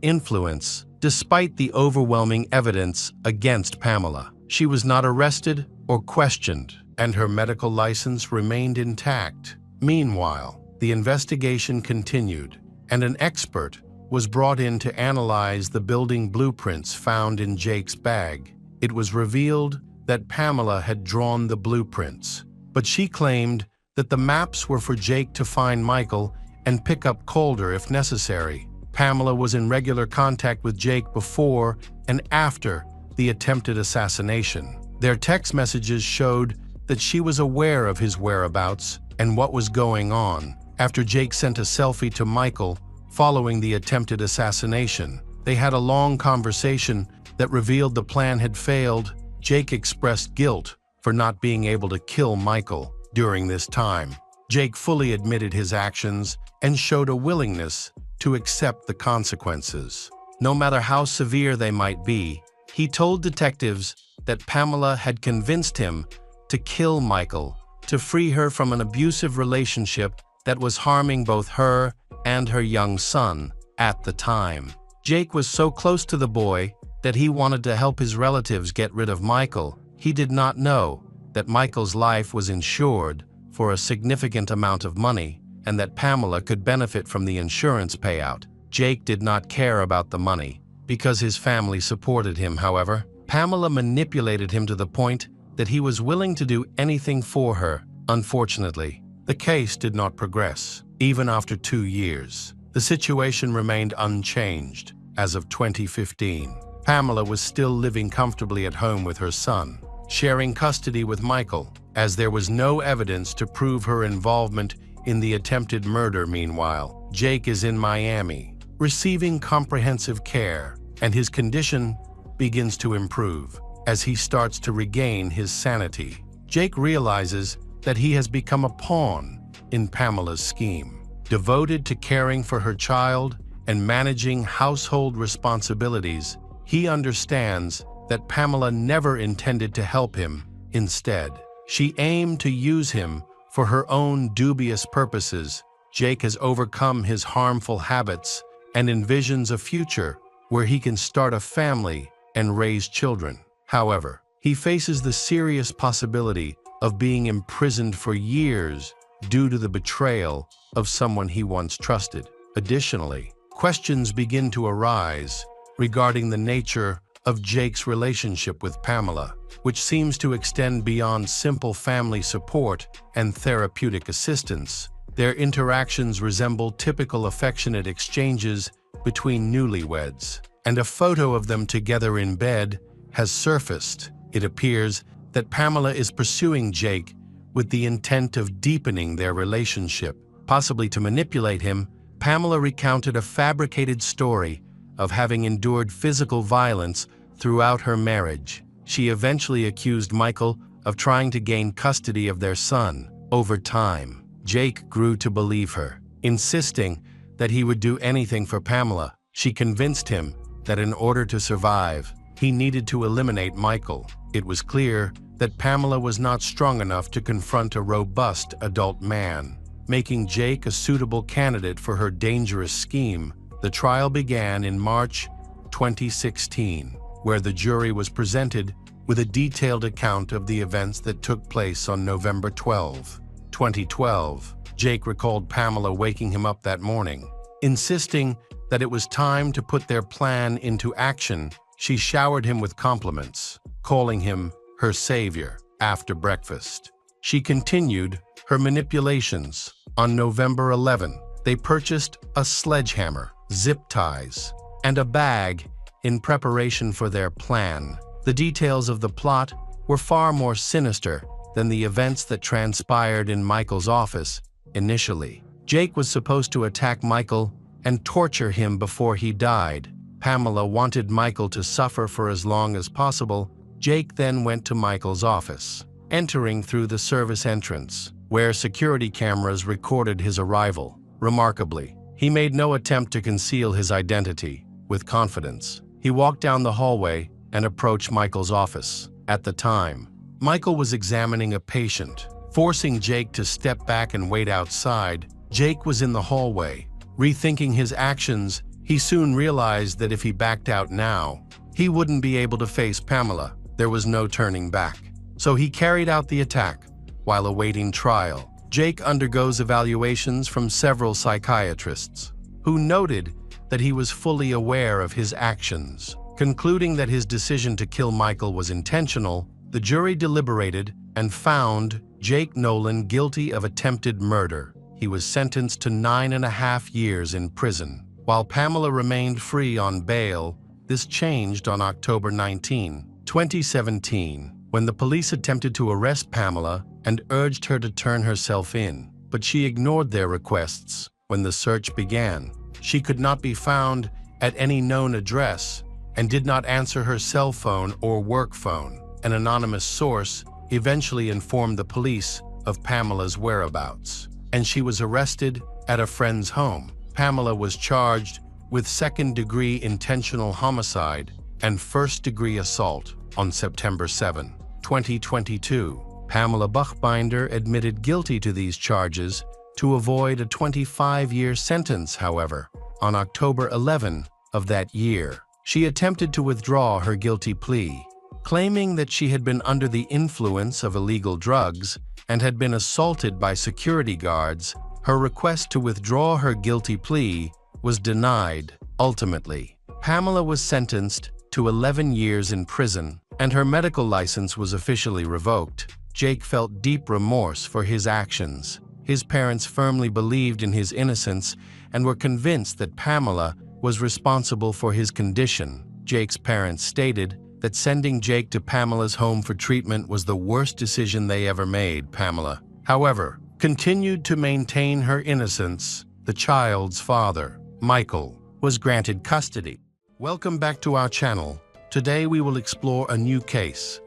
influence. Despite the overwhelming evidence against Pamela, she was not arrested or questioned, and her medical license remained intact. Meanwhile, the investigation continued, and an expert was brought in to analyze the building blueprints found in Jake's bag. It was revealed that Pamela had drawn the blueprints, but she claimed that the maps were for Jake to find Michael and pick up Calder if necessary. Pamela was in regular contact with Jake before and after the attempted assassination. Their text messages showed that she was aware of his whereabouts and what was going on. After Jake sent a selfie to Michael following the attempted assassination, they had a long conversation that revealed the plan had failed. Jake expressed guilt for not being able to kill Michael during this time. Jake fully admitted his actions and showed a willingness to accept the consequences, no matter how severe they might be. He told detectives that Pamela had convinced him to kill Michael to free her from an abusive relationship that was harming both her and her young son at the time. Jake was so close to the boy that he wanted to help his relatives get rid of Michael. He did not know that Michael's life was insured for a significant amount of money and that Pamela could benefit from the insurance payout. Jake did not care about the money because his family supported him. However, Pamela manipulated him to the point that he was willing to do anything for her. Unfortunately, the case did not progress. Even after 2 years, the situation remained unchanged. As of 2015, Pamela was still living comfortably at home with her son, sharing custody with Michael, as there was no evidence to prove her involvement in the attempted murder. Meanwhile, Jake is in Miami, receiving comprehensive care, and his condition begins to improve as he starts to regain his sanity. Jake realizes that he has become a pawn in Pamela's scheme. Devoted to caring for her child and managing household responsibilities, he understands that Pamela never intended to help him. Instead, she aimed to use him for her own dubious purposes. Jake has overcome his harmful habits and envisions a future where he can start a family and raise children. However, he faces the serious possibility of being imprisoned for years due to the betrayal of someone he once trusted. Additionally, questions begin to arise regarding the nature of Jake's relationship with Pamela, which seems to extend beyond simple family support and therapeutic assistance. Their interactions resemble typical affectionate exchanges between newlyweds, and a photo of them together in bed has surfaced. It appears that Pamela is pursuing Jake with the intent of deepening their relationship. Possibly to manipulate him, Pamela recounted a fabricated story of having endured physical violence throughout her marriage. She eventually accused Michael of trying to gain custody of their son. Over time, Jake grew to believe her, insisting that he would do anything for Pamela. She convinced him that in order to survive, he needed to eliminate Michael. It was clear that Pamela was not strong enough to confront a robust adult man, making Jake a suitable candidate for her dangerous scheme. The trial began in March 2016, where the jury was presented with a detailed account of the events that took place on November 12, 2012. Jake recalled Pamela waking him up that morning, insisting that it was time to put their plan into action. She showered him with compliments, calling him her savior. After breakfast, she continued her manipulations. On November 11, they purchased a sledgehammer, zip ties, and a bag in preparation for their plan. The details of the plot were far more sinister than the events that transpired in Michael's office. initially. Jake was supposed to attack Michael and torture him before he died. Pamela wanted Michael to suffer for as long as possible. Jake then went to Michael's office, entering through the service entrance, where security cameras recorded his arrival. Remarkably, he made no attempt to conceal his identity. With confidence, he walked down the hallway and approached Michael's office. At the time, Michael was examining a patient, forcing Jake to step back and wait outside. Jake was in the hallway. Rethinking his actions, he soon realized that if he backed out now, he wouldn't be able to face Pamela. There was no turning back. So he carried out the attack. While awaiting trial, Jake undergoes evaluations from several psychiatrists, who noted that he was fully aware of his actions. Concluding that his decision to kill Michael was intentional, the jury deliberated and found Jake Nolan guilty of attempted murder. He was sentenced to 9.5 years in prison, while Pamela remained free on bail. This changed on October 19, 2017, when the police attempted to arrest Pamela and urged her to turn herself in, but she ignored their requests. When the search began, she could not be found at any known address and did not answer her cell phone or work phone. An anonymous source eventually informed the police of Pamela's whereabouts, and she was arrested at a friend's home. Pamela was charged with second-degree intentional homicide and first-degree assault. On September 7, 2022, Pamela Buchbinder admitted guilty to these charges to avoid a 25-year sentence. However, on October 11 of that year, she attempted to withdraw her guilty plea, claiming that she had been under the influence of illegal drugs and had been assaulted by security guards. Her request to withdraw her guilty plea was denied. Ultimately, Pamela was sentenced to 11 years in prison, and her medical license was officially revoked. Jake felt deep remorse for his actions. His parents firmly believed in his innocence and were convinced that Pamela was responsible for his condition. Jake's parents stated that sending Jake to Pamela's home for treatment was the worst decision they ever made. Pamela, however, continued to maintain her innocence. The child's father, Michael, was granted custody. Welcome back to our channel. Today we will explore a new case.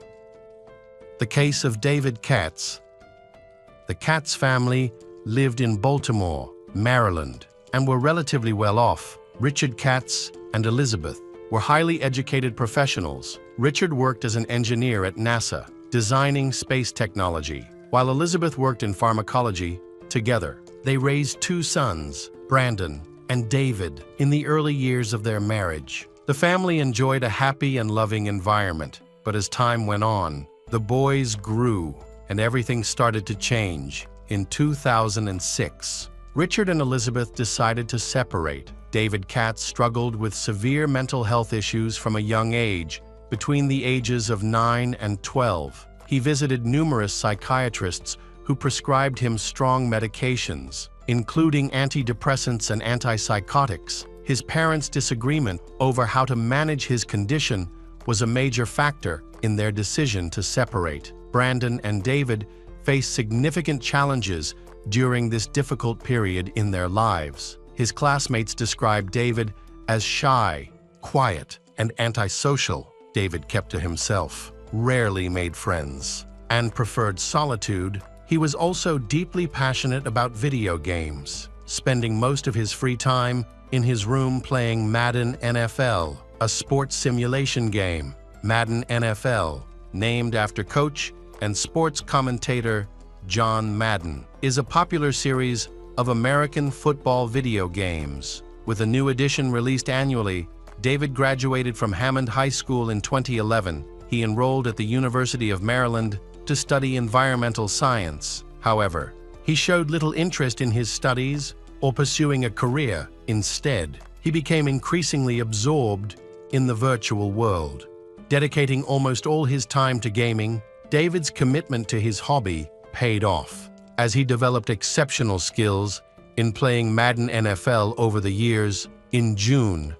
The case of David Katz. The Katz family lived in Baltimore, Maryland, and were relatively well off. Richard Katz and Elizabeth were highly educated professionals. Richard worked as an engineer at NASA, designing space technology, while Elizabeth worked in pharmacology. Together, they raised 2 sons, Brandon and David, in the early years of their marriage. The family enjoyed a happy and loving environment, but as time went on, the boys grew and everything started to change. In 2006, Richard and Elizabeth decided to separate. David Katz struggled with severe mental health issues from a young age. Between the ages of 9 and 12, he visited numerous psychiatrists who prescribed him strong medications, including antidepressants and antipsychotics. His parents' disagreement over how to manage his condition was a major factor in their decision to separate. Brandon and David faced significant challenges during this difficult period in their lives. His classmates described David as shy, quiet, and antisocial. David kept to himself, rarely made friends, and preferred solitude. He was also deeply passionate about video games, spending most of his free time in his room playing Madden NFL, a sports simulation game. Madden NFL, named after coach and sports commentator John Madden, is a popular series of American football video games. With a new edition released annually, David graduated from Hammond High School in 2011. He enrolled at the University of Maryland to study environmental science. However, he showed little interest in his studies or pursuing a career. Instead, he became increasingly absorbed in the virtual world. Dedicating almost all his time to gaming, David's commitment to his hobby paid off, as he developed exceptional skills in playing Madden NFL over the years. In June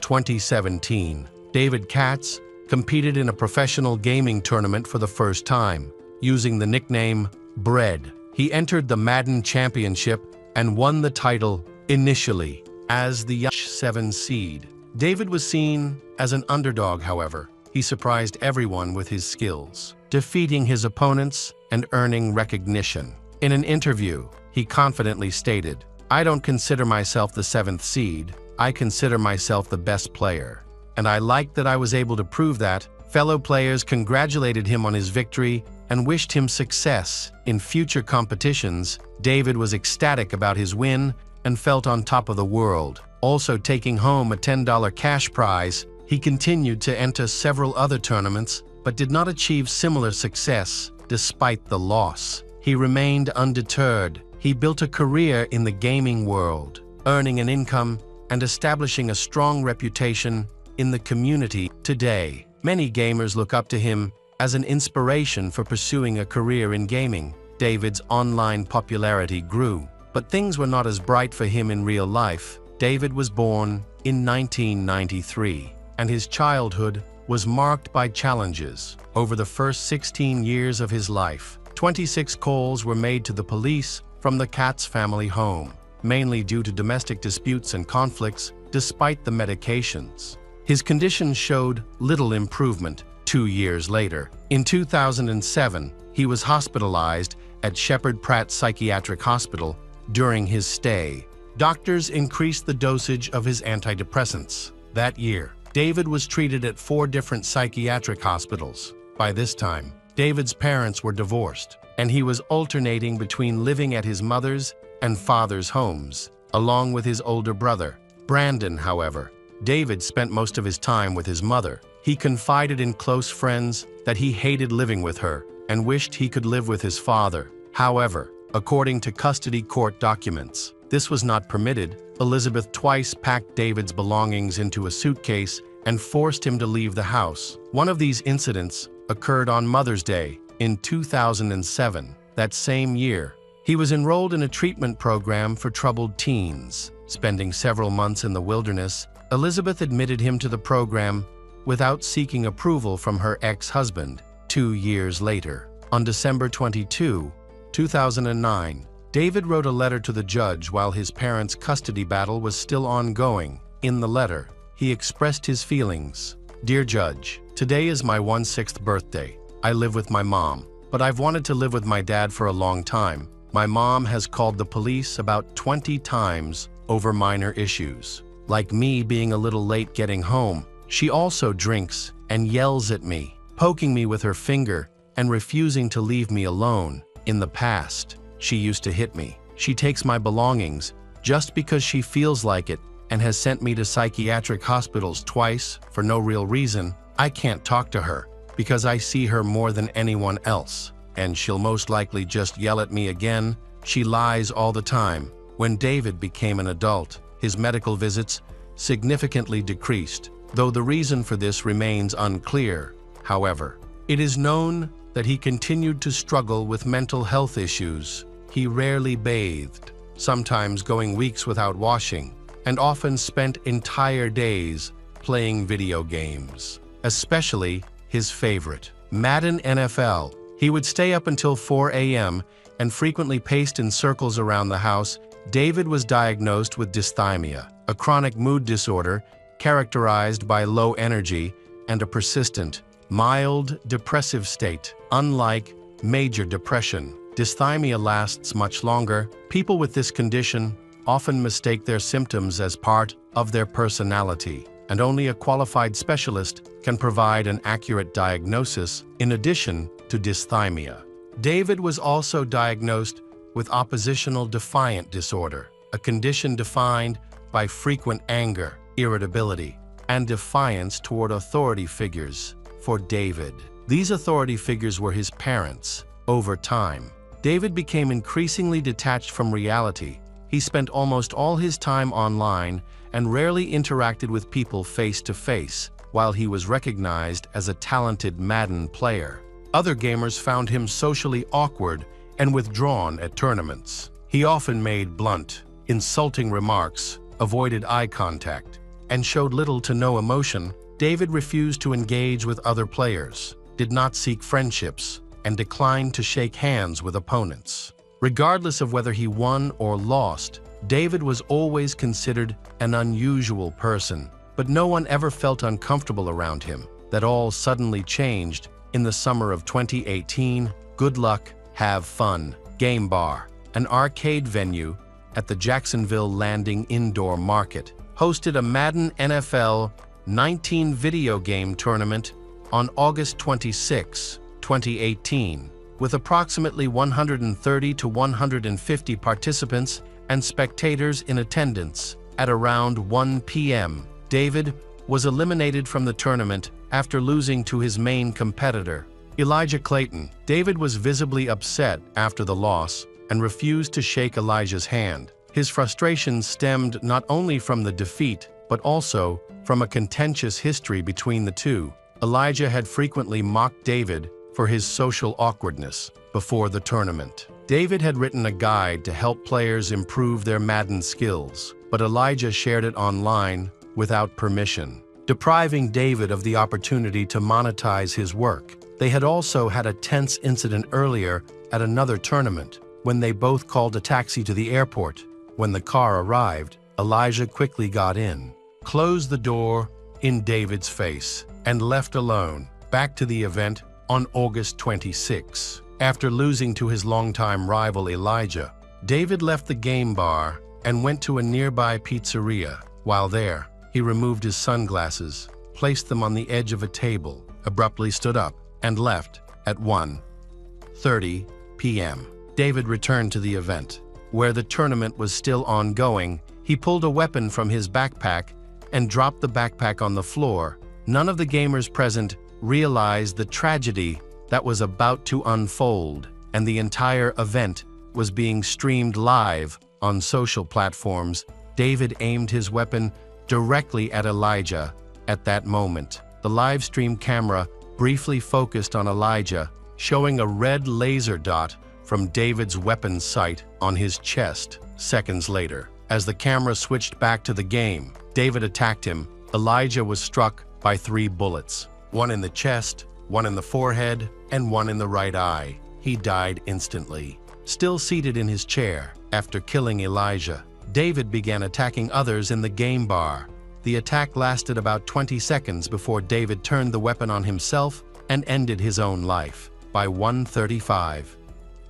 2017, David Katz competed in a professional gaming tournament for the first time, using the nickname Bread. He entered the Madden Championship and won the title initially as the 7 seed. David was seen as an underdog, however. He surprised everyone with his skills, defeating his opponents and earning recognition. In an interview, he confidently stated, "I don't consider myself the 7th seed. I consider myself the best player. And I like that I was able to prove that." Fellow players congratulated him on his victory and wished him success in future competitions. David was ecstatic about his win and felt on top of the world, also taking home a $10 cash prize. He continued to enter several other tournaments, but did not achieve similar success despite the loss. He remained undeterred. He built a career in the gaming world, earning an income and establishing a strong reputation in the community. Today, many gamers look up to him as an inspiration for pursuing a career in gaming. David's online popularity grew, but things were not as bright for him in real life. David was born in 1993, and his childhood was marked by challenges. Over the first 16 years of his life, 26 calls were made to the police from the Katz family home, mainly due to domestic disputes and conflicts. Despite the medications, his condition showed little improvement. 2 years later, in 2007, he was hospitalized at Shepherd Pratt Psychiatric Hospital. During his stay, doctors increased the dosage of his antidepressants. That year, David was treated at 4 different psychiatric hospitals. By this time, David's parents were divorced, and he was alternating between living at his mother's and father's homes, along with his older brother, Brandon. However, David spent most of his time with his mother. He confided in close friends that he hated living with her and wished he could live with his father. However, according to custody court documents, this was not permitted. Elizabeth twice packed David's belongings into a suitcase and forced him to leave the house. One of these incidents occurred on Mother's Day in 2007. That same year, he was enrolled in a treatment program for troubled teens. Spending several months in the wilderness, Elizabeth admitted him to the program without seeking approval from her ex-husband. 2 years later, on December 22, 2009, David wrote a letter to the judge while his parents' custody battle was still ongoing. In the letter, he expressed his feelings. "Dear Judge, today is my 16th birthday. I live with my mom, but I've wanted to live with my dad for a long time. My mom has called the police about 20 times over minor issues, like me being a little late getting home. She also drinks and yells at me, poking me with her finger and refusing to leave me alone. In the past, she used to hit me. She takes my belongings just because she feels like it and has sent me to psychiatric hospitals twice for no real reason. I can't talk to her because I see her more than anyone else, and she'll most likely just yell at me again. She lies all the time." When David became an adult, his medical visits significantly decreased, though the reason for this remains unclear. However, it is known that he continued to struggle with mental health issues. He rarely bathed, sometimes going weeks without washing, and often spent entire days playing video games, especially his favorite, Madden NFL. He would stay up until 4 a.m. and frequently paced in circles around the house. David was diagnosed with dysthymia, a chronic mood disorder characterized by low energy and a persistent, mild depressive state. Unlike major depression, dysthymia lasts much longer. People with this condition often mistake their symptoms as part of their personality, and only a qualified specialist can provide an accurate diagnosis. In addition to dysthymia, David was also diagnosed with oppositional defiant disorder, a condition defined by frequent anger, irritability, and defiance toward authority figures. For David, these authority figures were his parents. Over time, David became increasingly detached from reality. He spent almost all his time online and rarely interacted with people face to face. While he was recognized as a talented Madden player, other gamers found him socially awkward and withdrawn at tournaments. He often made blunt, insulting remarks, avoided eye contact, and showed little to no emotion. David refused to engage with other players, did not seek friendships, and declined to shake hands with opponents. Regardless of whether he won or lost, David was always considered an unusual person, but no one ever felt uncomfortable around him. That all suddenly changed in the summer of 2018. Good Luck, Have Fun Game Bar, an arcade venue at the Jacksonville Landing Indoor Market, hosted a Madden NFL 19 video game tournament on August 26, 2018, with approximately 130 to 150 participants and spectators in attendance. At around 1 p.m., David was eliminated from the tournament after losing to his main competitor, Elijah Clayton. David was visibly upset after the loss and refused to shake Elijah's hand. His frustration stemmed not only from the defeat, but also from a contentious history between the two. Elijah had frequently mocked David for his social awkwardness before the tournament. David had written a guide to help players improve their Madden skills, but Elijah shared it online without permission, depriving David of the opportunity to monetize his work. They had also had a tense incident earlier at another tournament when they both called a taxi to the airport. When the car arrived, Elijah quickly got in, closed the door in David's face, and left alone. Back to the event on August 26. After losing to his longtime rival Elijah, David left the game bar and went to a nearby pizzeria. While there, he removed his sunglasses, placed them on the edge of a table, abruptly stood up, and left at 1:30 p.m. David returned to the event. Where the tournament was still ongoing, he pulled a weapon from his backpack and dropped the backpack on the floor. None of the gamers present realized the tragedy that was about to unfold, and the entire event was being streamed live on social platforms. David aimed his weapon directly at Elijah at that moment. The live stream camera briefly focused on Elijah, showing a red laser dot from David's weapon sight on his chest. Seconds later, as the camera switched back to the game, David attacked him. Elijah was struck by 3 bullets, one in the chest, one in the forehead, and one in the right eye. He died instantly. Still seated in his chair after killing Elijah, David began attacking others in the game bar. The attack lasted about 20 seconds before David turned the weapon on himself and ended his own life. By 1:35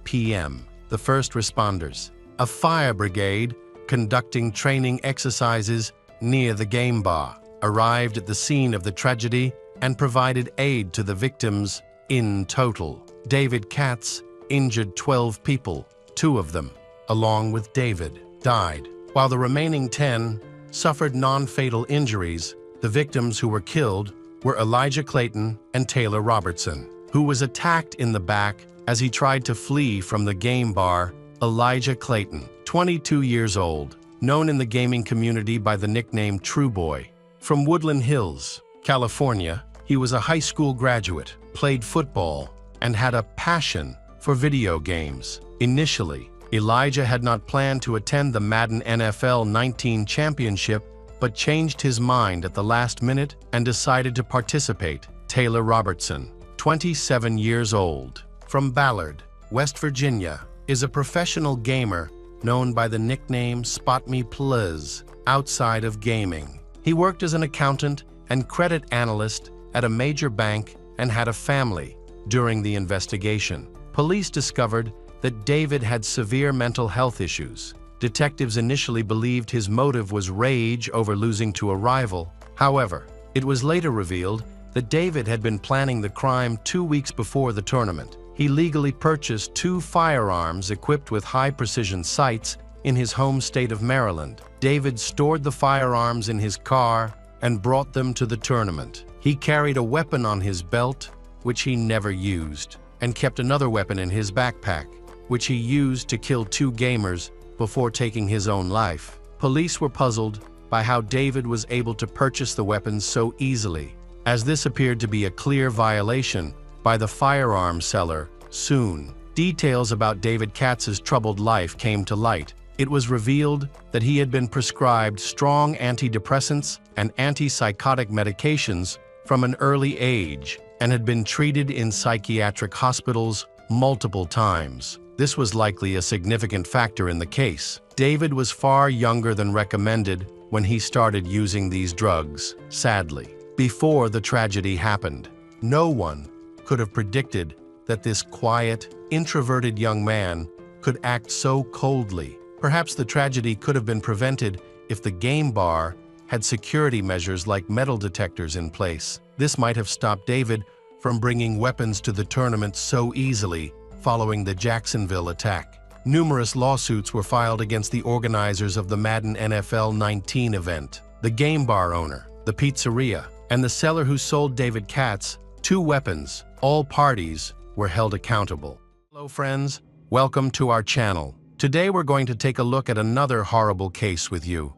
p.m., the first responders, a fire brigade conducting training exercises near the game bar, arrived at the scene of the tragedy and provided aid to the victims. In total, David Katz injured 12 people. 2 of them, along with David, died, while the remaining 10 suffered non-fatal injuries. The victims who were killed were Elijah Clayton and Taylor Robertson, who was attacked in the back as he tried to flee from the game bar. Elijah Clayton, 22 years old, known in the gaming community by the nickname True Boy. From Woodland Hills, California, he was a high school graduate, played football, and had a passion for video games. Initially, Elijah had not planned to attend the Madden NFL 19 championship, but changed his mind at the last minute and decided to participate. Taylor Robertson, 27 years old, from Ballard, West Virginia, is a professional gamer known by the nickname Spot Me Pliz outside of gaming. He worked as an accountant and credit analyst at a major bank and had a family. During the investigation, police discovered that David had severe mental health issues. Detectives initially believed his motive was rage over losing to a rival. However, it was later revealed that David had been planning the crime 2 weeks before the tournament. He legally purchased 2 firearms equipped with high-precision sights in his home state of Maryland. David stored the firearms in his car and brought them to the tournament. He carried a weapon on his belt, which he never used, and kept another weapon in his backpack, which he used to kill 2 gamers before taking his own life. Police were puzzled by how David was able to purchase the weapons so easily, as this appeared to be a clear violation by the firearm seller. Soon, details about David Katz's troubled life came to light. It was revealed that he had been prescribed strong antidepressants and antipsychotic medications from an early age and had been treated in psychiatric hospitals multiple times. This was likely a significant factor in the case. David was far younger than recommended when he started using these drugs, sadly. Before the tragedy happened, no one could have predicted that this quiet, introverted young man could act so coldly. Perhaps the tragedy could have been prevented if the game bar had security measures like metal detectors in place. This might have stopped David from bringing weapons to the tournament so easily following the Jacksonville attack. Numerous lawsuits were filed against the organizers of the Madden NFL 19 event, the game bar owner, the pizzeria, and the seller who sold David Katz 2 weapons. All parties were held accountable. Hello friends, welcome to our channel. Today we're going to take a look at another horrible case with you.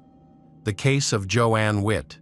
The case of Joanne Witt.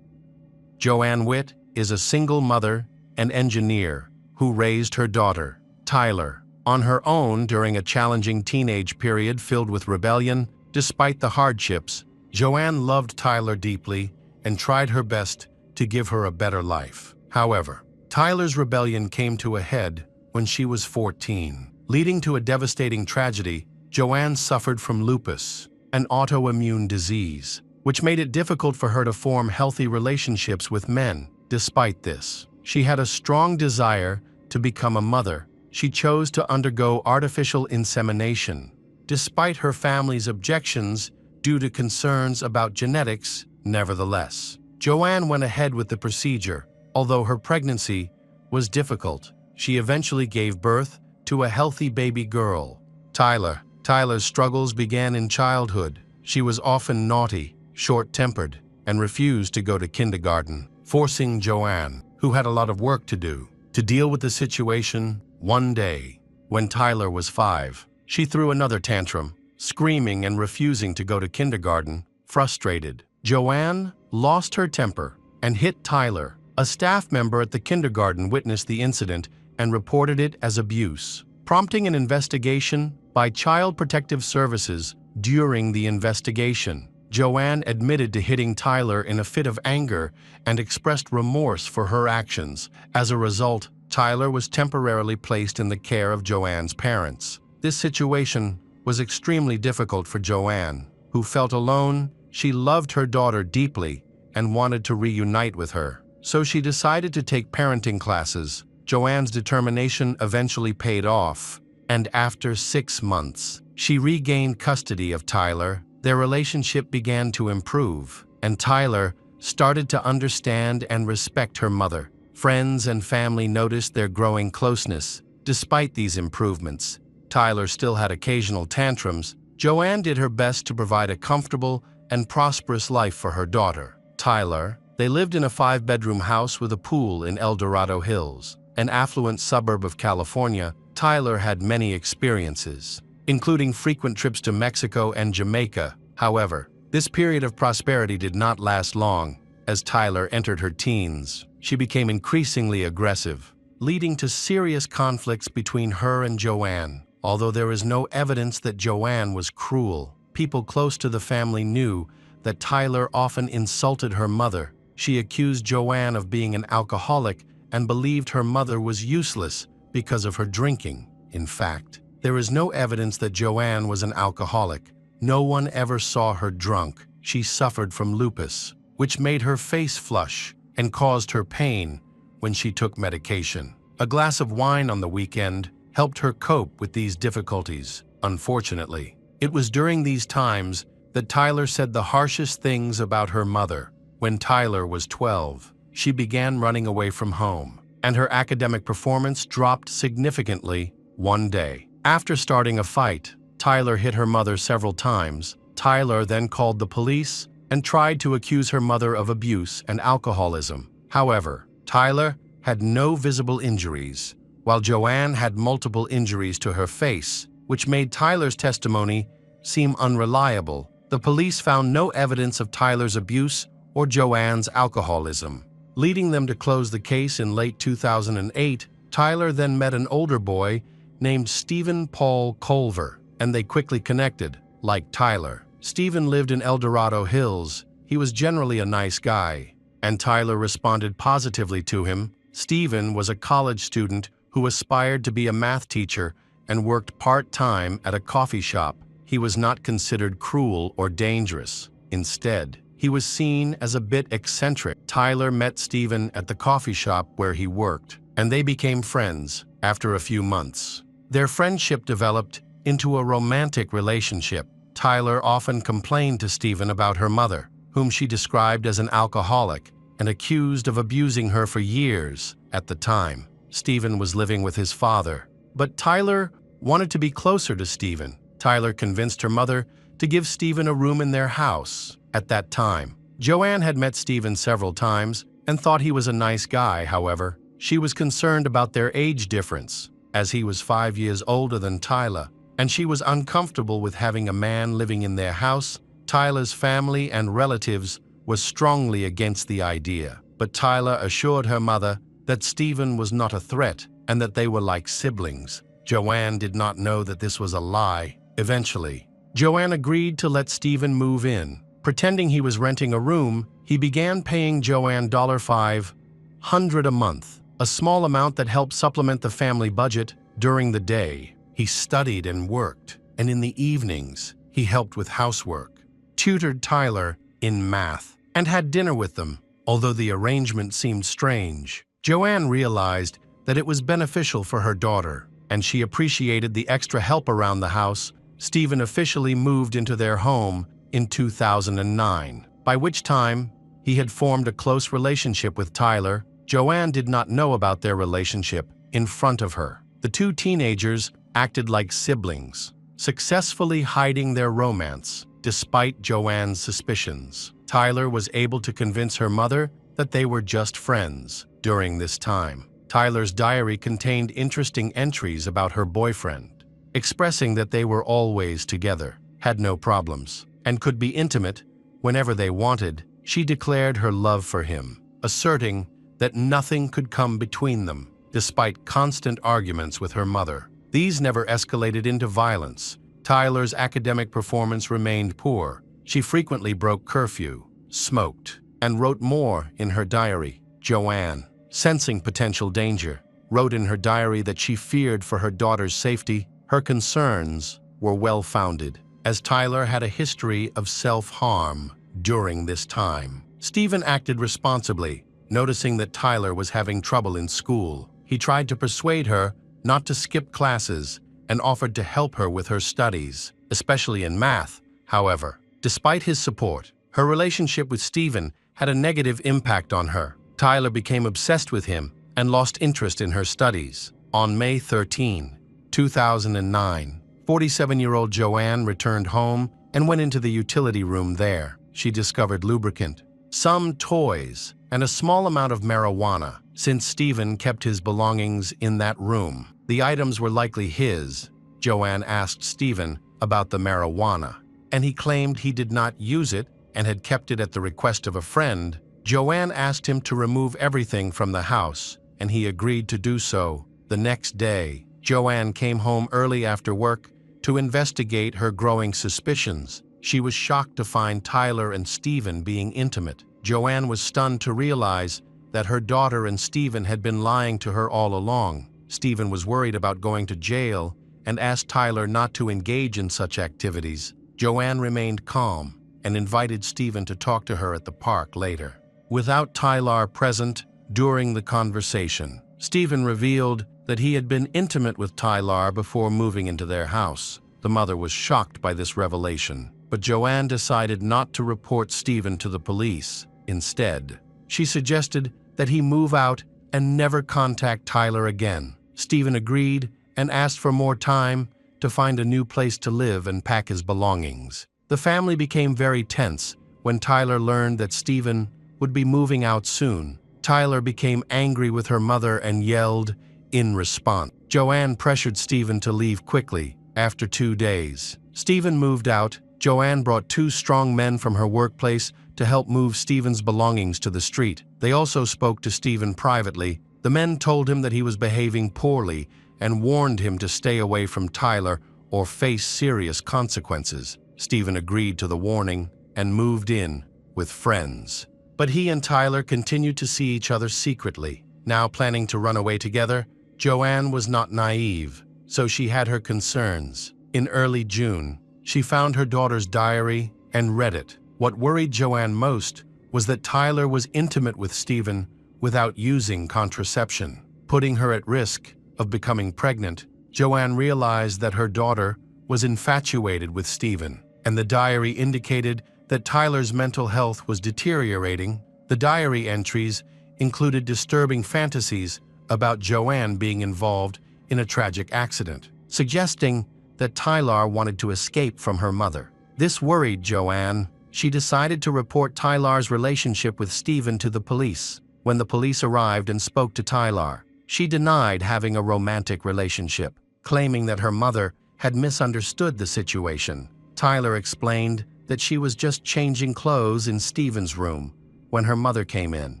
Joanne Witt is a single mother and engineer who raised her daughter, Tyler, on her own during a challenging teenage period filled with rebellion. Despite the hardships, Joanne loved Tyler deeply and tried her best to give her a better life. However, Tyler's rebellion came to a head when she was 14. Leading to a devastating tragedy, Joanne suffered from lupus, an autoimmune disease, which made it difficult for her to form healthy relationships with men. Despite this, she had a strong desire to become a mother. She chose to undergo artificial insemination. Despite her family's objections due to concerns about genetics, nevertheless, Joanne went ahead with the procedure. Although her pregnancy was difficult, she eventually gave birth to a healthy baby girl, Tyler. Tyler's struggles began in childhood. She was often naughty, short-tempered, and refused to go to kindergarten, forcing Joanne, who had a lot of work to do, to deal with the situation. One day, when Tyler was 5, she threw another tantrum, screaming and refusing to go to kindergarten. Frustrated, Joanne lost her temper and hit Tyler. A staff member at the kindergarten witnessed the incident and reported it as abuse, prompting an investigation by Child Protective Services. During the investigation, Joanne admitted to hitting Tyler in a fit of anger and expressed remorse for her actions. As a result, Tyler was temporarily placed in the care of Joanne's parents. This situation was extremely difficult for Joanne, who felt alone. She loved her daughter deeply and wanted to reunite with her. So she decided to take parenting classes. Joanne's determination eventually paid off, and after 6 months, she regained custody of Tyler. Their relationship began to improve, and Tyler started to understand and respect her mother. Friends and family noticed their growing closeness. Despite these improvements, Tyler still had occasional tantrums. Joanne did her best to provide a comfortable and prosperous life for her daughter, Tyler. They lived in a 5-bedroom house with a pool in El Dorado Hills, an affluent suburb of California. Tyler had many experiences, including frequent trips to Mexico and Jamaica. However, this period of prosperity did not last long. As Tyler entered her teens, she became increasingly aggressive, leading to serious conflicts between her and Joanne. Although there is no evidence that Joanne was cruel, people close to the family knew that Tyler often insulted her mother. She accused Joanne of being an alcoholic and believed her mother was useless because of her drinking. In fact, there is no evidence that Joanne was an alcoholic. No one ever saw her drunk. She suffered from lupus, which made her face flush and caused her pain when she took medication. A glass of wine on the weekend helped her cope with these difficulties. Unfortunately, it was during these times that Tyler said the harshest things about her mother. When Tyler was 12, she began running away from home, and her academic performance dropped significantly. One day, after starting a fight, Tyler hit her mother several times. Tyler then called the police and tried to accuse her mother of abuse and alcoholism. However, Tyler had no visible injuries, while Joanne had multiple injuries to her face, which made Tyler's testimony seem unreliable. The police found no evidence of Tyler's abuse or Joanne's alcoholism, leading them to close the case in late 2008. Tyler then met an older boy named Stephen Paul Culver, and they quickly connected. Like Tyler, Stephen lived in El Dorado Hills. He was generally a nice guy, and Tyler responded positively to him. Stephen was a college student who aspired to be a math teacher and worked part-time at a coffee shop. He was not considered cruel or dangerous. Instead, he was seen as a bit eccentric. Tyler met Stephen at the coffee shop where he worked, and they became friends after a few months. Their friendship developed into a romantic relationship. Tyler often complained to Stephen about her mother, whom she described as an alcoholic and accused of abusing her for years. At the time, Stephen was living with his father, but Tyler wanted to be closer to Stephen. Tyler convinced her mother to give Stephen a room in their house. At that time, Joanne had met Stephen several times and thought he was a nice guy. However, she was concerned about their age difference, as he was 5 years older than Tyler, and she was uncomfortable with having a man living in their house. Tyler's family and relatives were strongly against the idea, but Tyler assured her mother that Stephen was not a threat and that they were like siblings. Joanne did not know that this was a lie. Eventually, Joanne agreed to let Stephen move in. Pretending he was renting a room, he began paying Joanne $500 a month, a small amount that helped supplement the family budget. During the day, he studied and worked, and in the evenings, he helped with housework, tutored Tyler in math, and had dinner with them. Although the arrangement seemed strange, Joanne realized that it was beneficial for her daughter, and she appreciated the extra help around the house. Stephen officially moved into their home in 2009, by which time he had formed a close relationship with Tyler. Joanne did not know about their relationship in front of her. The two teenagers acted like siblings, successfully hiding their romance. Despite Joanne's suspicions, Tyler was able to convince her mother that they were just friends. During this time, Tyler's diary contained interesting entries about her boyfriend, expressing that they were always together, had no problems, and could be intimate whenever they wanted. She declared her love for him, asserting that nothing could come between them, despite constant arguments with her mother. These never escalated into violence. Tyler's academic performance remained poor. She frequently broke curfew, smoked, and wrote more in her diary. Joanne, sensing potential danger, wrote in her diary that she feared for her daughter's safety. Her concerns were well-founded, as Tyler had a history of self-harm during this time. Stephen acted responsibly, noticing that Tyler was having trouble in school. He tried to persuade her not to skip classes and offered to help her with her studies, especially in math. However, despite his support, her relationship with Stephen had a negative impact on her. Tyler became obsessed with him and lost interest in her studies. On May 13, 2009, 47-year-old Joanne returned home and went into the utility room. There, she discovered lubricant, some toys, and a small amount of marijuana. Since Stephen kept his belongings in that room, the items were likely his. Joanne asked Stephen about the marijuana, and he claimed he did not use it and had kept it at the request of a friend. Joanne asked him to remove everything from the house, and he agreed to do so. The next day, Joanne came home early after work to investigate her growing suspicions. She was shocked to find Tyler and Stephen being intimate. Joanne was stunned to realize that her daughter and Stephen had been lying to her all along. Stephen was worried about going to jail and asked Tyler not to engage in such activities. Joanne remained calm and invited Stephen to talk to her at the park later. Without Tyler present during the conversation, Stephen revealed that he had been intimate with Tyler before moving into their house. The mother was shocked by this revelation, but Joanne decided not to report Stephen to the police. Instead, she suggested that he move out and never contact Tyler again. Stephen agreed and asked for more time to find a new place to live and pack his belongings. The family became very tense when Tyler learned that Stephen would be moving out soon. Tyler became angry with her mother and yelled in response. Joanne pressured Stephen to leave quickly. After 2 days, Stephen moved out. Joanne brought 2 strong men from her workplace to help move Stephen's belongings to the street. They also spoke to Stephen privately. The men told him that he was behaving poorly and warned him to stay away from Tyler or face serious consequences. Stephen agreed to the warning and moved in with friends. But he and Tyler continued to see each other secretly. Now planning to run away together, Joanne was not naive. so she had her concerns. In early June, she found her daughter's diary and read it. What worried Joanne most was that Tyler was intimate with Stephen without using contraception. Putting her at risk of becoming pregnant, Joanne realized that her daughter was infatuated with Stephen, and the diary indicated that Tyler's mental health was deteriorating. The diary entries included disturbing fantasies about Joanne being involved in a tragic accident, suggesting that Tyler wanted to escape from her mother. This worried Joanne. She decided to report Tyler's relationship with Stephen to the police. When the police arrived and spoke to Tyler, she denied having a romantic relationship, claiming that her mother had misunderstood the situation. Tyler explained that she was just changing clothes in Stephen's room when her mother came in.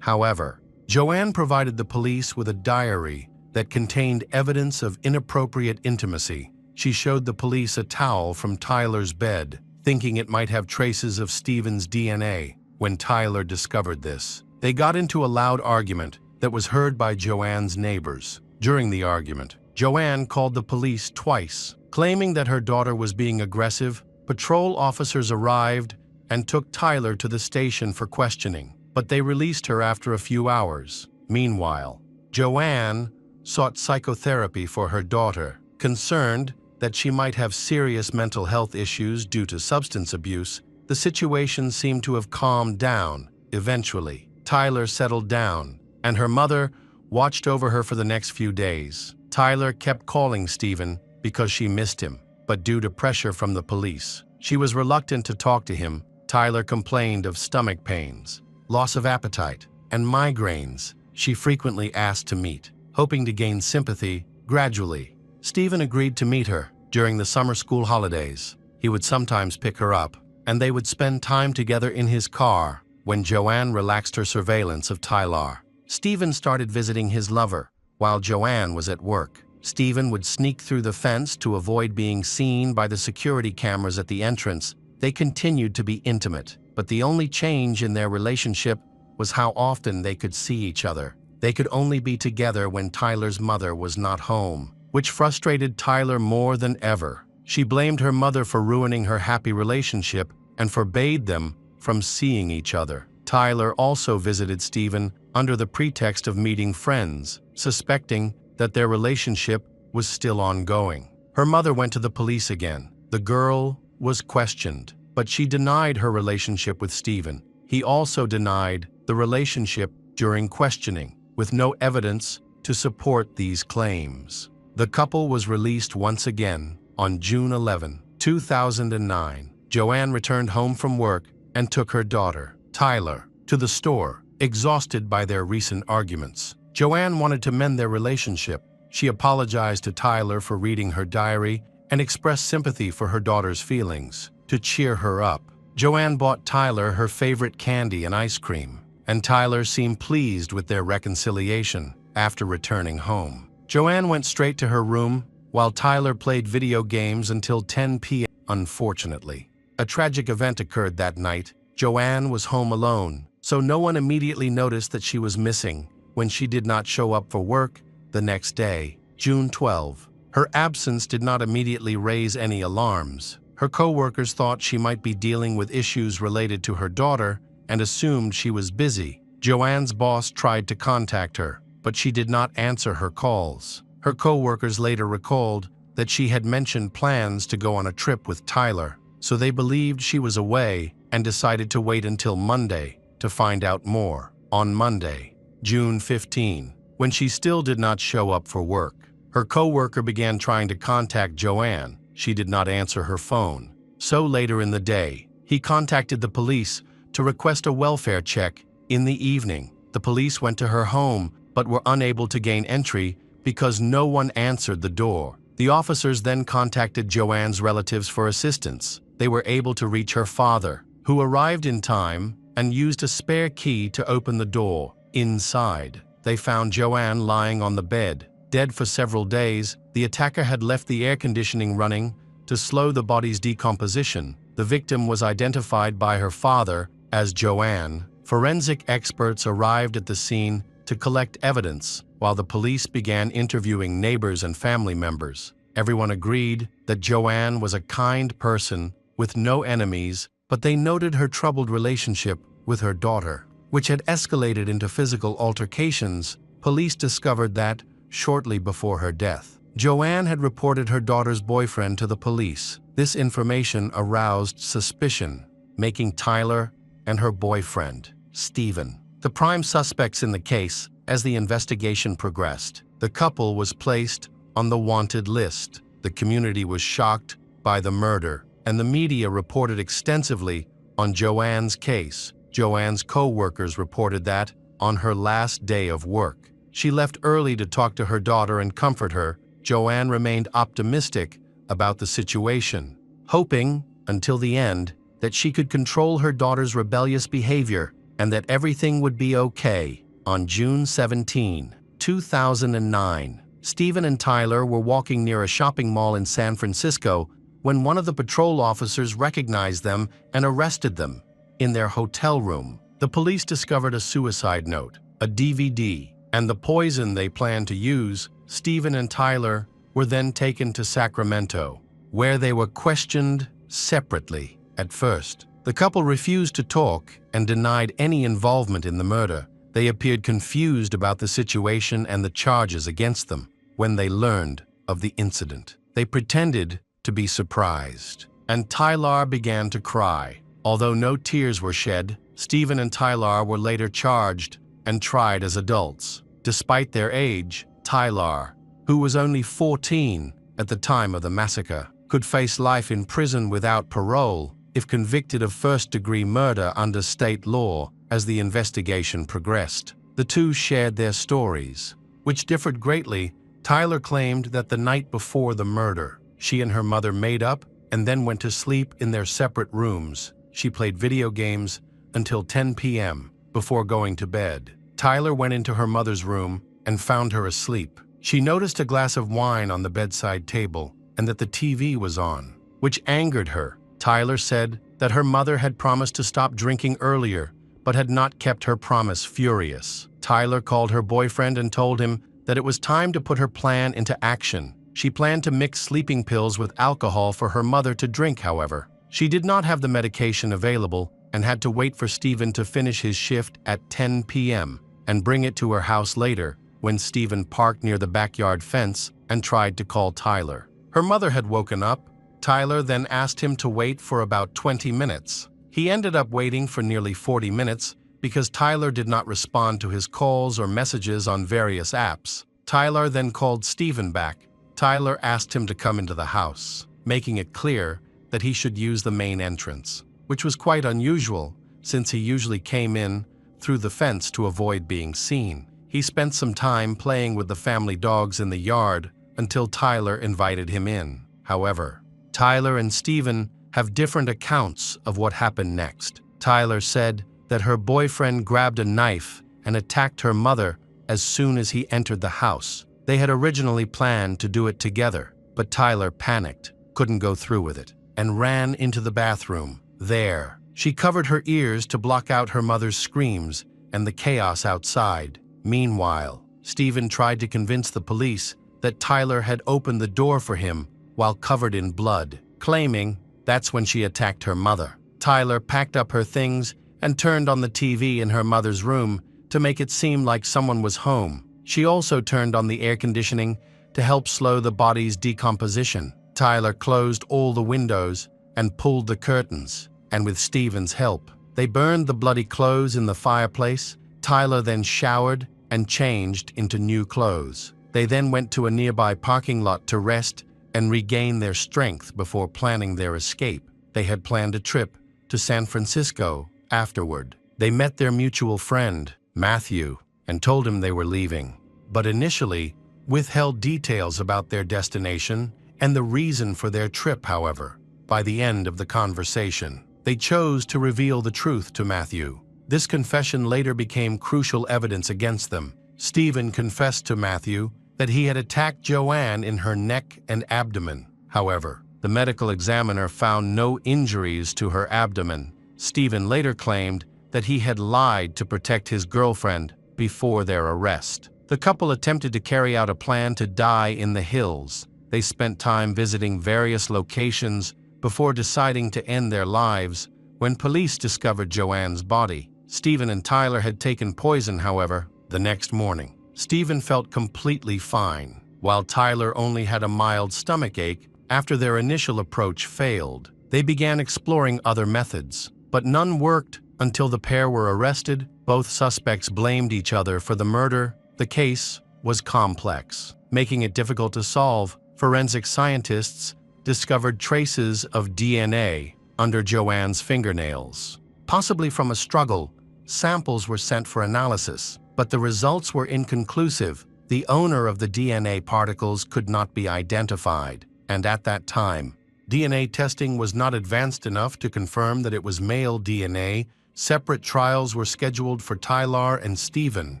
However, Joanne provided the police with a diary that contained evidence of inappropriate intimacy. She showed the police a towel from Tyler's bed, thinking it might have traces of Stephen's DNA. When Tyler discovered this, they got into a loud argument that was heard by Joanne's neighbors. During the argument, Joanne called the police twice, claiming that her daughter was being aggressive. Patrol officers arrived and took Tyler to the station for questioning, but they released her after a few hours. Meanwhile, Joanne sought psychotherapy for her daughter, concerned that she might have serious mental health issues due to substance abuse. The situation seemed to have calmed down. Eventually, Tyler settled down, and her mother watched over her for the next few days. Tyler kept calling Stephen because she missed him, but due to pressure from the police, she was reluctant to talk to him. Tyler complained of stomach pains, loss of appetite, and migraines. She frequently asked to meet, hoping to gain sympathy. Gradually, Stephen agreed to meet her during the summer school holidays. He would sometimes pick her up, and they would spend time together in his car. When Joanne relaxed her surveillance of Tyler, Stephen started visiting his lover while Joanne was at work. Stephen would sneak through the fence to avoid being seen by the security cameras at the entrance. They continued to be intimate, but the only change in their relationship was how often they could see each other. They could only be together when Tyler's mother was not home, which frustrated Tyler more than ever. She blamed her mother for ruining her happy relationship and forbade them from seeing each other. Tyler also visited Stephen under the pretext of meeting friends, suspecting that their relationship was still ongoing. Her mother went to the police again. The girl was questioned, but she denied her relationship with Stephen. He also denied the relationship during questioning, with no evidence to support these claims. The couple was released once again on June 11, 2009. Joanne returned home from work and took her daughter, Tyler, to the store, exhausted by their recent arguments. Joanne wanted to mend their relationship. She apologized to Tyler for reading her diary and expressed sympathy for her daughter's feelings. To cheer her up, Joanne bought Tyler her favorite candy and ice cream, and Tyler seemed pleased with their reconciliation. After returning home, Joanne went straight to her room while Tyler played video games until 10 p.m. Unfortunately, a tragic event occurred that night. Joanne was home alone, so no one immediately noticed that she was missing when she did not show up for work the next day, June 12. Her absence did not immediately raise any alarms. Her co-workers thought she might be dealing with issues related to her daughter and assumed she was busy. Joanne's boss tried to contact her, but she did not answer her calls. Her co-workers later recalled that she had mentioned plans to go on a trip with Tyler, so they believed she was away and decided to wait until Monday to find out more. On Monday, June 15, when she still did not show up for work, her co-worker began trying to contact Joanne. She did not answer her phone. So later in the day, he contacted the police to request a welfare check. In the evening, the police went to her home but were unable to gain entry because no one answered the door. The officers then contacted Joanne's relatives for assistance. They were able to reach her father, who arrived in time and used a spare key to open the door. Inside, they found Joanne lying on the bed, dead for several days. The attacker had left the air conditioning running to slow the body's decomposition. The victim was identified by her father as Joanne. Forensic experts arrived at the scene to collect evidence, while the police began interviewing neighbors and family members. Everyone agreed that Joanne was a kind person with no enemies, but they noted her troubled relationship with her daughter, which had escalated into physical altercations. Police discovered that, shortly before her death, Joanne had reported her daughter's boyfriend to the police. This information aroused suspicion, making Tyler and her boyfriend, Stephen, the prime suspects in the case. As the investigation progressed, the couple was placed on the wanted list. The community was shocked by the murder, and the media reported extensively on Joanne's case. Joanne's co-workers reported that, on her last day of work, she left early to talk to her daughter and comfort her. Joanne remained optimistic about the situation, hoping, until the end, that she could control her daughter's rebellious behavior and that everything would be okay. On June 17, 2009, Stephen and Tyler were walking near a shopping mall in San Francisco when one of the patrol officers recognized them and arrested them. In their hotel room, the police discovered a suicide note, a DVD, and the poison they planned to use. Stephen and Tyler were then taken to Sacramento, where they were questioned separately. At first, the couple refused to talk and denied any involvement in the murder. They appeared confused about the situation and the charges against them. When they learned of the incident, they pretended to be surprised, and Tyler began to cry. Although no tears were shed, Stephen and Tyler were later charged and tried as adults. Despite their age, Tyler, who was only 14 at the time of the massacre, could face life in prison without parole if convicted of first-degree murder under state law. As the investigation progressed, the two shared their stories, which differed greatly. Tyler claimed that the night before the murder, she and her mother made up and then went to sleep in their separate rooms. She played video games until 10 p.m. before going to bed. Tyler went into her mother's room and found her asleep. She noticed a glass of wine on the bedside table and that the TV was on, which angered her. Tyler said that her mother had promised to stop drinking earlier, but had not kept her promise. Furious, Tyler called her boyfriend and told him that it was time to put her plan into action. She planned to mix sleeping pills with alcohol for her mother to drink. However, she did not have the medication available and had to wait for Stephen to finish his shift at 10 p.m. and bring it to her house later. When Stephen parked near the backyard fence and tried to call Tyler, her mother had woken up. Tyler then asked him to wait for about 20 minutes. He ended up waiting for nearly 40 minutes because Tyler did not respond to his calls or messages on various apps. Tyler then called Stephen back. Tyler asked him to come into the house, making it clear that he should use the main entrance, which was quite unusual since he usually came in through the fence to avoid being seen. He spent some time playing with the family dogs in the yard until Tyler invited him in. However, Tyler and Stephen have different accounts of what happened next. Tyler said that her boyfriend grabbed a knife and attacked her mother as soon as he entered the house. They had originally planned to do it together, but Tyler panicked, couldn't go through with it, and ran into the bathroom. There, she covered her ears to block out her mother's screams and the chaos outside. Meanwhile, Stephen tried to convince the police that Tyler had opened the door for him while covered in blood, claiming that's when she attacked her mother. Tyler packed up her things and turned on the TV in her mother's room to make it seem like someone was home. She also turned on the air conditioning to help slow the body's decomposition. Tyler closed all the windows and pulled the curtains, and with Stephen's help, they burned the bloody clothes in the fireplace. Tyler then showered and changed into new clothes. They then went to a nearby parking lot to rest and regain their strength before planning their escape. They had planned a trip to San Francisco afterward. They met their mutual friend, Matthew, and told him they were leaving, but initially withheld details about their destination and the reason for their trip. However, by the end of the conversation, they chose to reveal the truth to Matthew. This confession later became crucial evidence against them. Stephen confessed to Matthew that he had attacked Joanne in her neck and abdomen. However, the medical examiner found no injuries to her abdomen. Stephen later claimed that he had lied to protect his girlfriend before their arrest. The couple attempted to carry out a plan to die in the hills. They spent time visiting various locations before deciding to end their lives when police discovered Joanne's body. Stephen and Tyler had taken poison, however, the next morning. Stephen felt completely fine, while Tyler only had a mild stomachache after their initial approach failed. They began exploring other methods, but none worked until the pair were arrested. Both suspects blamed each other for the murder. The case was complex, making it difficult to solve. Forensic scientists discovered traces of DNA under Joanne's fingernails. Possibly from a struggle, samples were sent for analysis, but the results were inconclusive. The owner of the DNA particles could not be identified, and at that time, DNA testing was not advanced enough to confirm that it was male DNA. Separate trials were scheduled for Tyler and Stephen,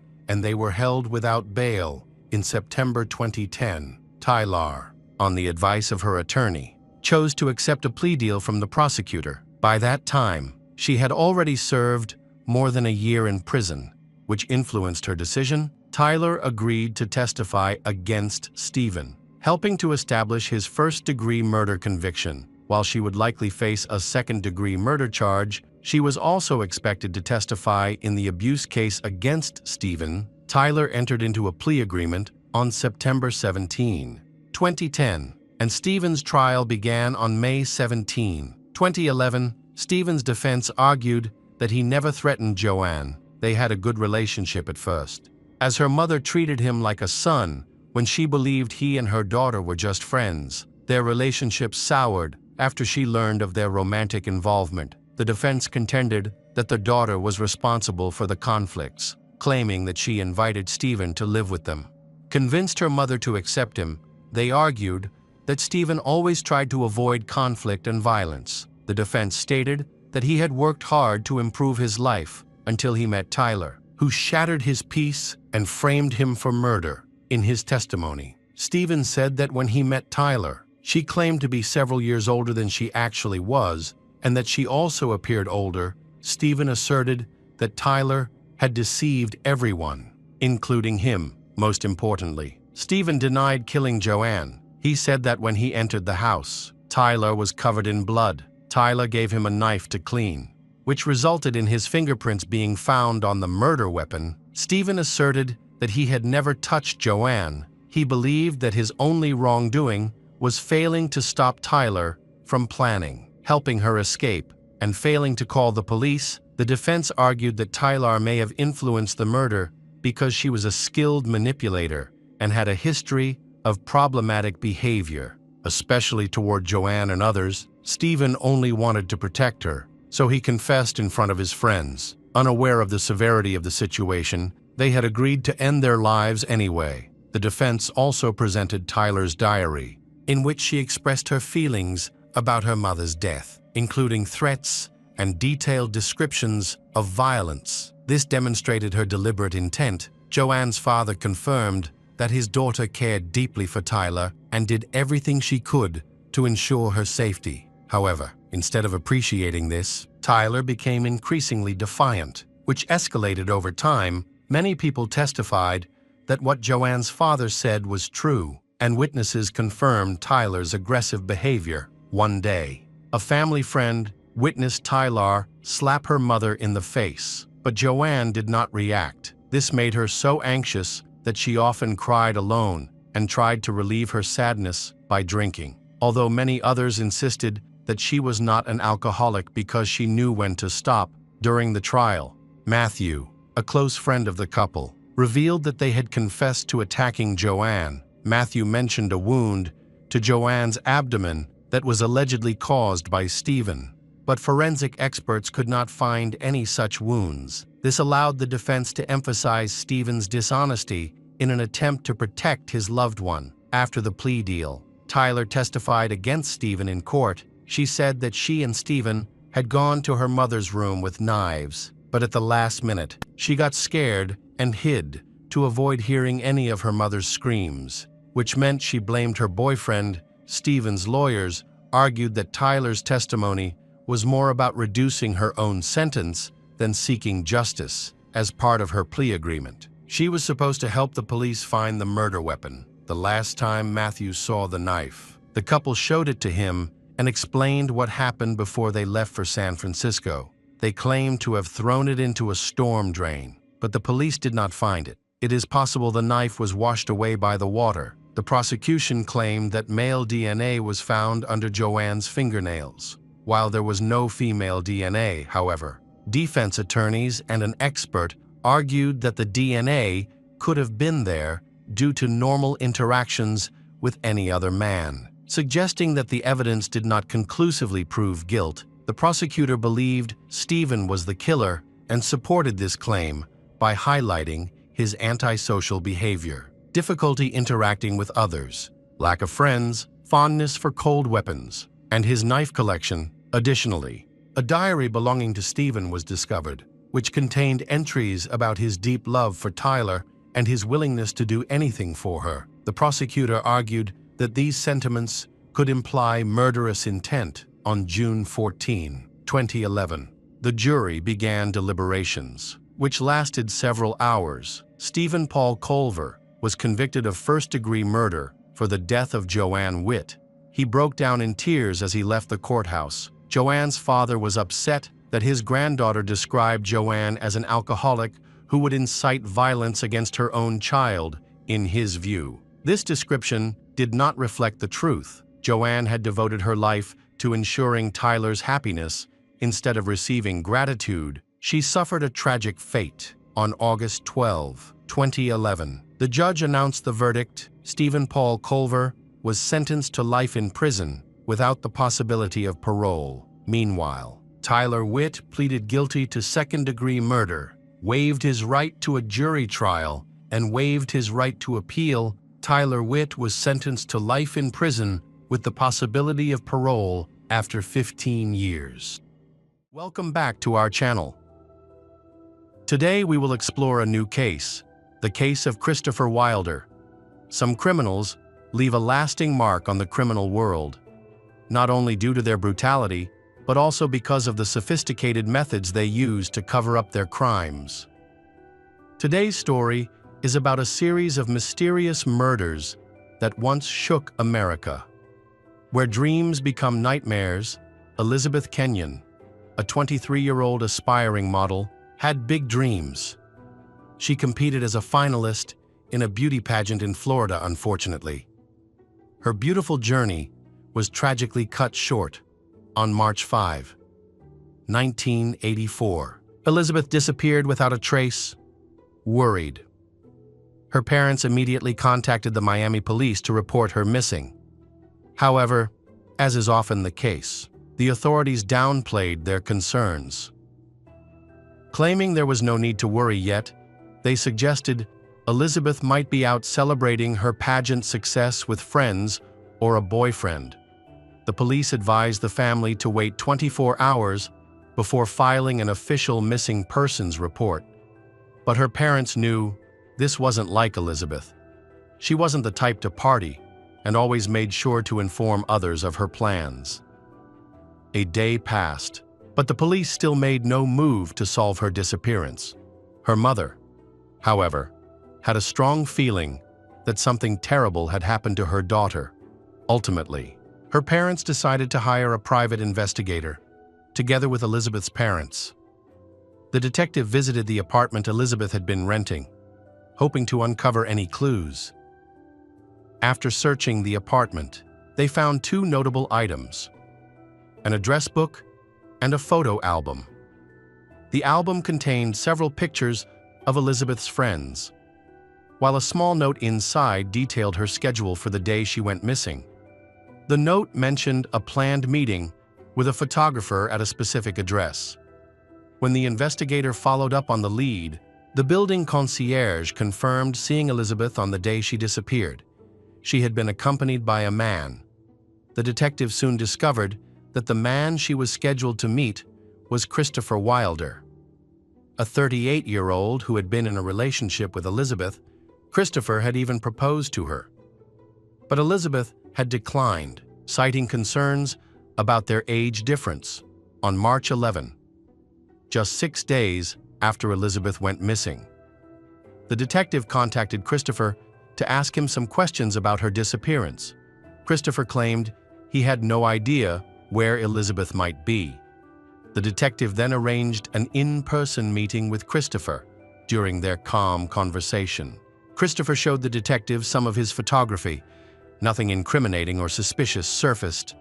and they were held without bail in September 2010. Tyler, on the advice of her attorney, chose to accept a plea deal from the prosecutor. By that time, she had already served more than a year in prison, which influenced her decision. Tyler agreed to testify against Stephen, helping to establish his first-degree murder conviction. While she would likely face a second-degree murder charge, she was also expected to testify in the abuse case against Stephen. Tyler entered into a plea agreement on September 17, 2010, and Stephen's trial began on May 17, 2011. Stephen's defense argued that he never threatened Joanne. They had a good relationship at first, as her mother treated him like a son when she believed he and her daughter were just friends. Their relationship soured after she learned of their romantic involvement. The defense contended that the daughter was responsible for the conflicts, claiming that she invited Stephen to live with them. Convinced her mother to accept him, they argued that Stephen always tried to avoid conflict and violence. The defense stated that he had worked hard to improve his life until he met Tyler, who shattered his peace and framed him for murder. In his testimony, Stephen said that when he met Tyler, she claimed to be several years older than she actually was, and that she also appeared older. Stephen asserted that Tyler had deceived everyone, including him. Most importantly, Stephen denied killing Joanne. He said that when he entered the house, Tyler was covered in blood. Tyler gave him a knife to clean, which resulted in his fingerprints being found on the murder weapon. Stephen asserted that he had never touched Joanne. He believed that his only wrongdoing was failing to stop Tyler from planning, helping her escape, and failing to call the police. The defense argued that Tyler may have influenced the murder because she was a skilled manipulator and had a history of problematic behavior, especially toward Joanne and others. Stephen only wanted to protect her, so he confessed in front of his friends. Unaware of the severity of the situation, they had agreed to end their lives anyway. The defense also presented Tyler's diary, in which she expressed her feelings about her mother's death, including threats and detailed descriptions of violence. This demonstrated her deliberate intent. Joanne's father confirmed that his daughter cared deeply for Tyler and did everything she could to ensure her safety. However, instead of appreciating this, Tyler became increasingly defiant, which escalated over time. Many people testified that what Joanne's father said was true, and witnesses confirmed Tyler's aggressive behavior. One day, a family friend witnessed Tyler slap her mother in the face, but Joanne did not react. This made her so anxious that she often cried alone and tried to relieve her sadness by drinking. Although many others insisted that she was not an alcoholic because she knew when to stop. During the trial, Matthew, a close friend of the couple, revealed that they had confessed to attacking Joanne. Matthew mentioned a wound to Joanne's abdomen that was allegedly caused by Stephen, but forensic experts could not find any such wounds. This allowed the defense to emphasize Stephen's dishonesty in an attempt to protect his loved one. After the plea deal, Tyler testified against Stephen in court. She said that she and Stephen had gone to her mother's room with knives, but at the last minute, she got scared and hid to avoid hearing any of her mother's screams, which meant she blamed her boyfriend. Stephen's lawyers argued that Tyler's testimony was more about reducing her own sentence than seeking justice. As part of her plea agreement, she was supposed to help the police find the murder weapon. the last time Matthew saw the knife. The couple showed it to him and explained what happened before they left for San Francisco. They claimed to have thrown it into a storm drain, but the police did not find it. It is possible the knife was washed away by the water. The prosecution claimed that male DNA was found under Joanne's fingernails, while there was no female DNA, however. Defense attorneys and an expert argued that the DNA could have been there due to normal interactions with any other man. Suggesting that the evidence did not conclusively prove guilt, the prosecutor believed Stephen was the killer and supported this claim by highlighting his antisocial behavior, difficulty interacting with others, lack of friends, fondness for cold weapons, and his knife collection. Additionally, a diary belonging to Stephen was discovered, which contained entries about his deep love for Tyler and his willingness to do anything for her. The prosecutor argued that these sentiments could imply murderous intent. On June 14, 2011, the jury began deliberations, which lasted several hours. Stephen Paul Culver was convicted of first-degree murder for the death of Joanne Witt. He broke down in tears as he left the courthouse. Joanne's father was upset that his granddaughter described Joanne as an alcoholic who would incite violence against her own child, in his view. This description did not reflect the truth. Joanne had devoted her life to ensuring Tyler's happiness instead of receiving gratitude. She suffered a tragic fate. On August 12, 2011, the judge announced the verdict. Stephen Paul Culver was sentenced to life in prison without the possibility of parole. Meanwhile, Tyler Witt pleaded guilty to second-degree murder, waived his right to a jury trial, and waived his right to appeal. Tyler Witt was sentenced to life in prison with the possibility of parole after 15 years. Welcome back to our channel. Today we will explore a new case, the case of Christopher Wilder. Some criminals leave a lasting mark on the criminal world, not only due to their brutality, but also because of the sophisticated methods they use to cover up their crimes. Today's story is about a series of mysterious murders that once shook America. Where dreams become nightmares, Elizabeth Kenyon, a 23-year-old aspiring model, had big dreams. She competed as a finalist in a beauty pageant in Florida, unfortunately. Her beautiful journey was tragically cut short on March 5, 1984. Elizabeth disappeared without a trace, worried. Her parents immediately contacted the Miami police to report her missing. However, as is often the case, the authorities downplayed their concerns. Claiming there was no need to worry yet, they suggested Elizabeth might be out celebrating her pageant success with friends or a boyfriend. The police advised the family to wait 24 hours before filing an official missing persons report. But her parents knew this wasn't like Elizabeth. She wasn't the type to party and always made sure to inform others of her plans. A day passed, but the police still made no move to solve her disappearance. Her mother, however, had a strong feeling that something terrible had happened to her daughter. Ultimately, her parents decided to hire a private investigator, together with Elizabeth's parents. The detective visited the apartment Elizabeth had been renting, hoping to uncover any clues. After searching the apartment, they found two notable items: an address book and a photo album. The album contained several pictures of Elizabeth's friends, while a small note inside detailed her schedule for the day she went missing. The note mentioned a planned meeting with a photographer at a specific address. When the investigator followed up on the lead, the building concierge confirmed seeing Elizabeth on the day she disappeared. She had been accompanied by a man. The detective soon discovered that the man she was scheduled to meet was Christopher Wilder, a 38-year-old who had been in a relationship with Elizabeth. Christopher had even proposed to her. But Elizabeth had declined, citing concerns about their age difference. On March 11, just 6 days after Elizabeth went missing, the detective contacted Christopher to ask him some questions about her disappearance. Christopher claimed he had no idea where Elizabeth might be. The detective then arranged an in-person meeting with Christopher. During their calm conversation, Christopher showed the detective some of his photography. Nothing incriminating or suspicious surfaced,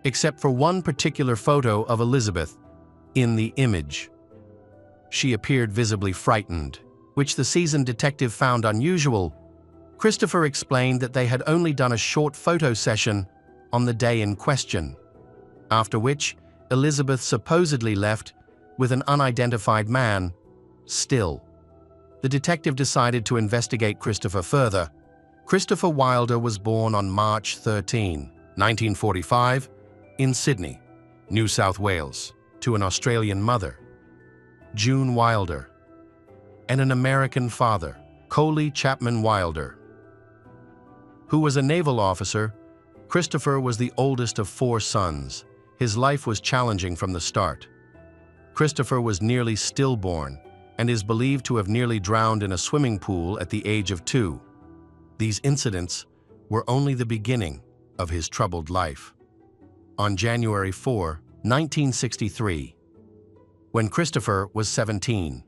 except for one particular photo of Elizabeth. In the image, she appeared visibly frightened, which the seasoned detective found unusual. Christopher explained that they had only done a short photo session on the day in question, after which Elizabeth supposedly left with an unidentified man. Still, the detective decided to investigate Christopher further. Christopher Wilder was born on March 13, 1945, in Sydney, New South Wales, to an Australian mother, June Wilder, and an American father, Coley Chapman Wilder, who was a naval officer. Christopher was the oldest of 4 sons. His life was challenging from the start. Christopher was nearly stillborn and is believed to have nearly drowned in a swimming pool at the age of 2. These incidents were only the beginning of his troubled life. On January 4, 1963, when Christopher was 17,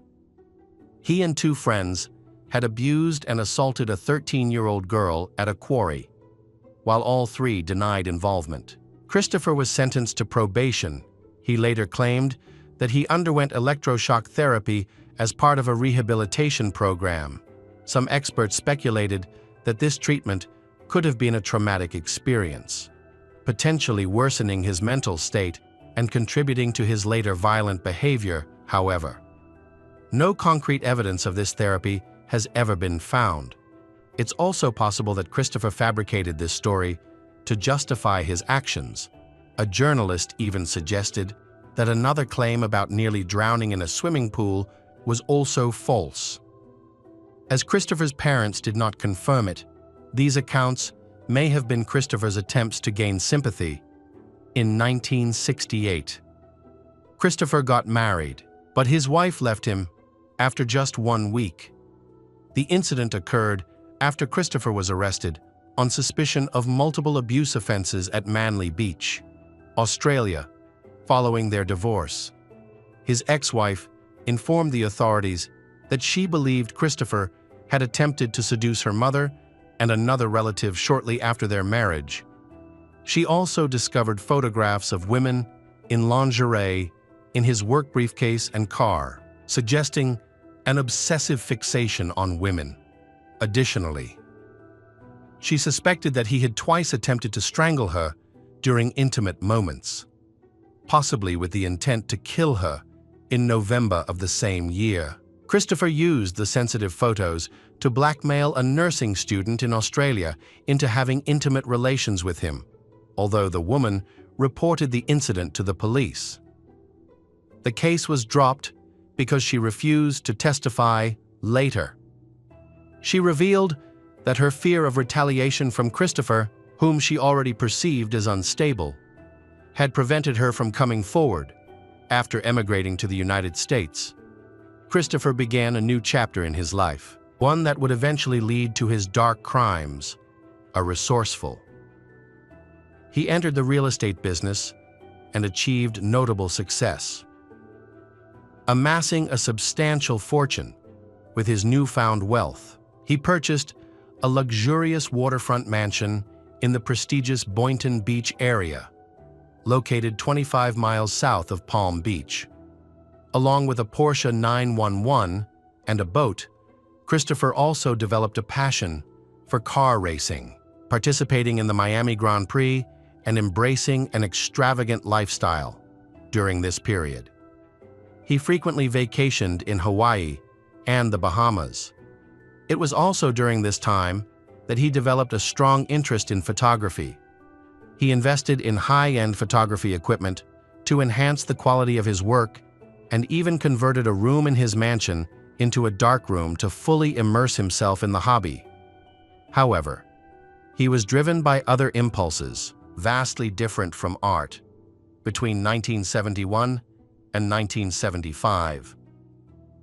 he and 2 friends had abused and assaulted a 13-year-old girl at a quarry, while all 3 denied involvement. Christopher was sentenced to probation. He later claimed that he underwent electroshock therapy as part of a rehabilitation program. Some experts speculated that this treatment could have been a traumatic experience, potentially worsening his mental state and contributing to his later violent behavior. However, no concrete evidence of this therapy has ever been found. It's also possible that Christopher fabricated this story to justify his actions. A journalist even suggested that another claim about nearly drowning in a swimming pool was also false. As Christopher's parents did not confirm it, these accounts may have been Christopher's attempts to gain sympathy. In 1968, Christopher got married, but his wife left him after just 1 week. The incident occurred after Christopher was arrested on suspicion of multiple abuse offenses at Manly Beach, Australia, following their divorce. His ex-wife informed the authorities that she believed Christopher had attempted to seduce her mother and another relative shortly after their marriage. She also discovered photographs of women in lingerie in his work briefcase and car, suggesting an obsessive fixation on women. Additionally, she suspected that he had twice attempted to strangle her during intimate moments, possibly with the intent to kill her in November of the same year. Christopher used the sensitive photos to blackmail a nursing student in Australia into having intimate relations with him, although the woman reported the incident to the police. The case was dropped because she refused to testify later. She revealed that her fear of retaliation from Christopher, whom she already perceived as unstable, had prevented her from coming forward. After emigrating to the United States, Christopher began a new chapter in his life, one that would eventually lead to his dark crimes. A resourceful, he entered the real estate business and achieved notable success, amassing a substantial fortune. With his newfound wealth, he purchased a luxurious waterfront mansion in the prestigious Boynton Beach area, located 25 miles south of Palm Beach. Along with a Porsche 911 and a boat, Christopher also developed a passion for car racing, participating in the Miami Grand Prix and embracing an extravagant lifestyle. During this period, he frequently vacationed in Hawaii and the Bahamas. It was also during this time that he developed a strong interest in photography. He invested in high-end photography equipment to enhance the quality of his work and even converted a room in his mansion into a darkroom to fully immerse himself in the hobby. However, he was driven by other impulses, vastly different from art. Between 1971 and 1975,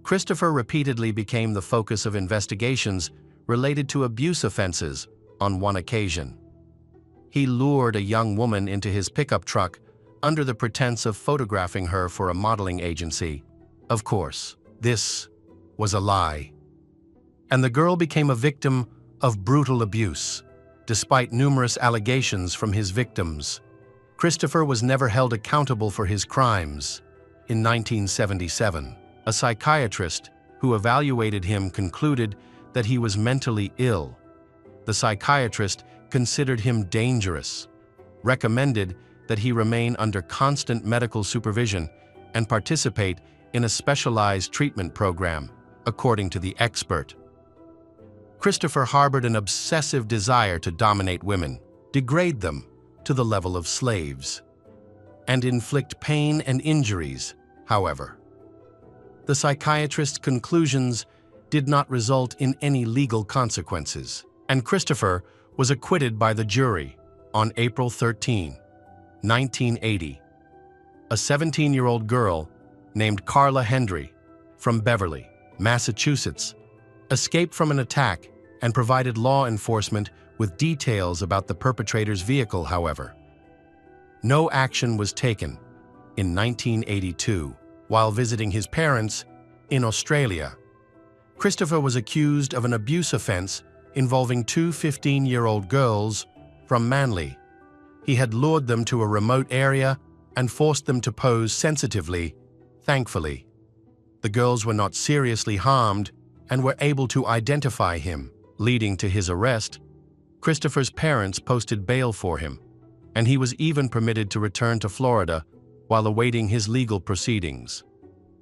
Christopher repeatedly became the focus of investigations related to abuse offenses on one occasion. He lured a young woman into his pickup truck under the pretense of photographing her for a modeling agency. Of course, this was a lie. And the girl became a victim of brutal abuse, despite numerous allegations from his victims. Christopher was never held accountable for his crimes. In 1977, a psychiatrist who evaluated him concluded that he was mentally ill. The psychiatrist considered him dangerous, recommended that he remain under constant medical supervision and participate in a specialized treatment program, according to the expert. Christopher harbored an obsessive desire to dominate women, degrade them to the level of slaves, and inflict pain and injuries, however. The psychiatrist's conclusions did not result in any legal consequences, and Christopher was acquitted by the jury on April 13, 1980. A 17-year-old girl named Carla Hendry from Beverly, Massachusetts, escaped from an attack and provided law enforcement with details about the perpetrator's vehicle, however. No action was taken in 1982 while visiting his parents in Australia. Christopher was accused of an abuse offense involving two 15-year-old girls from Manly. He had lured them to a remote area and forced them to pose sensitively. Thankfully, the girls were not seriously harmed and were able to identify him, leading to his arrest. Christopher's parents posted bail for him, and he was even permitted to return to Florida while awaiting his legal proceedings,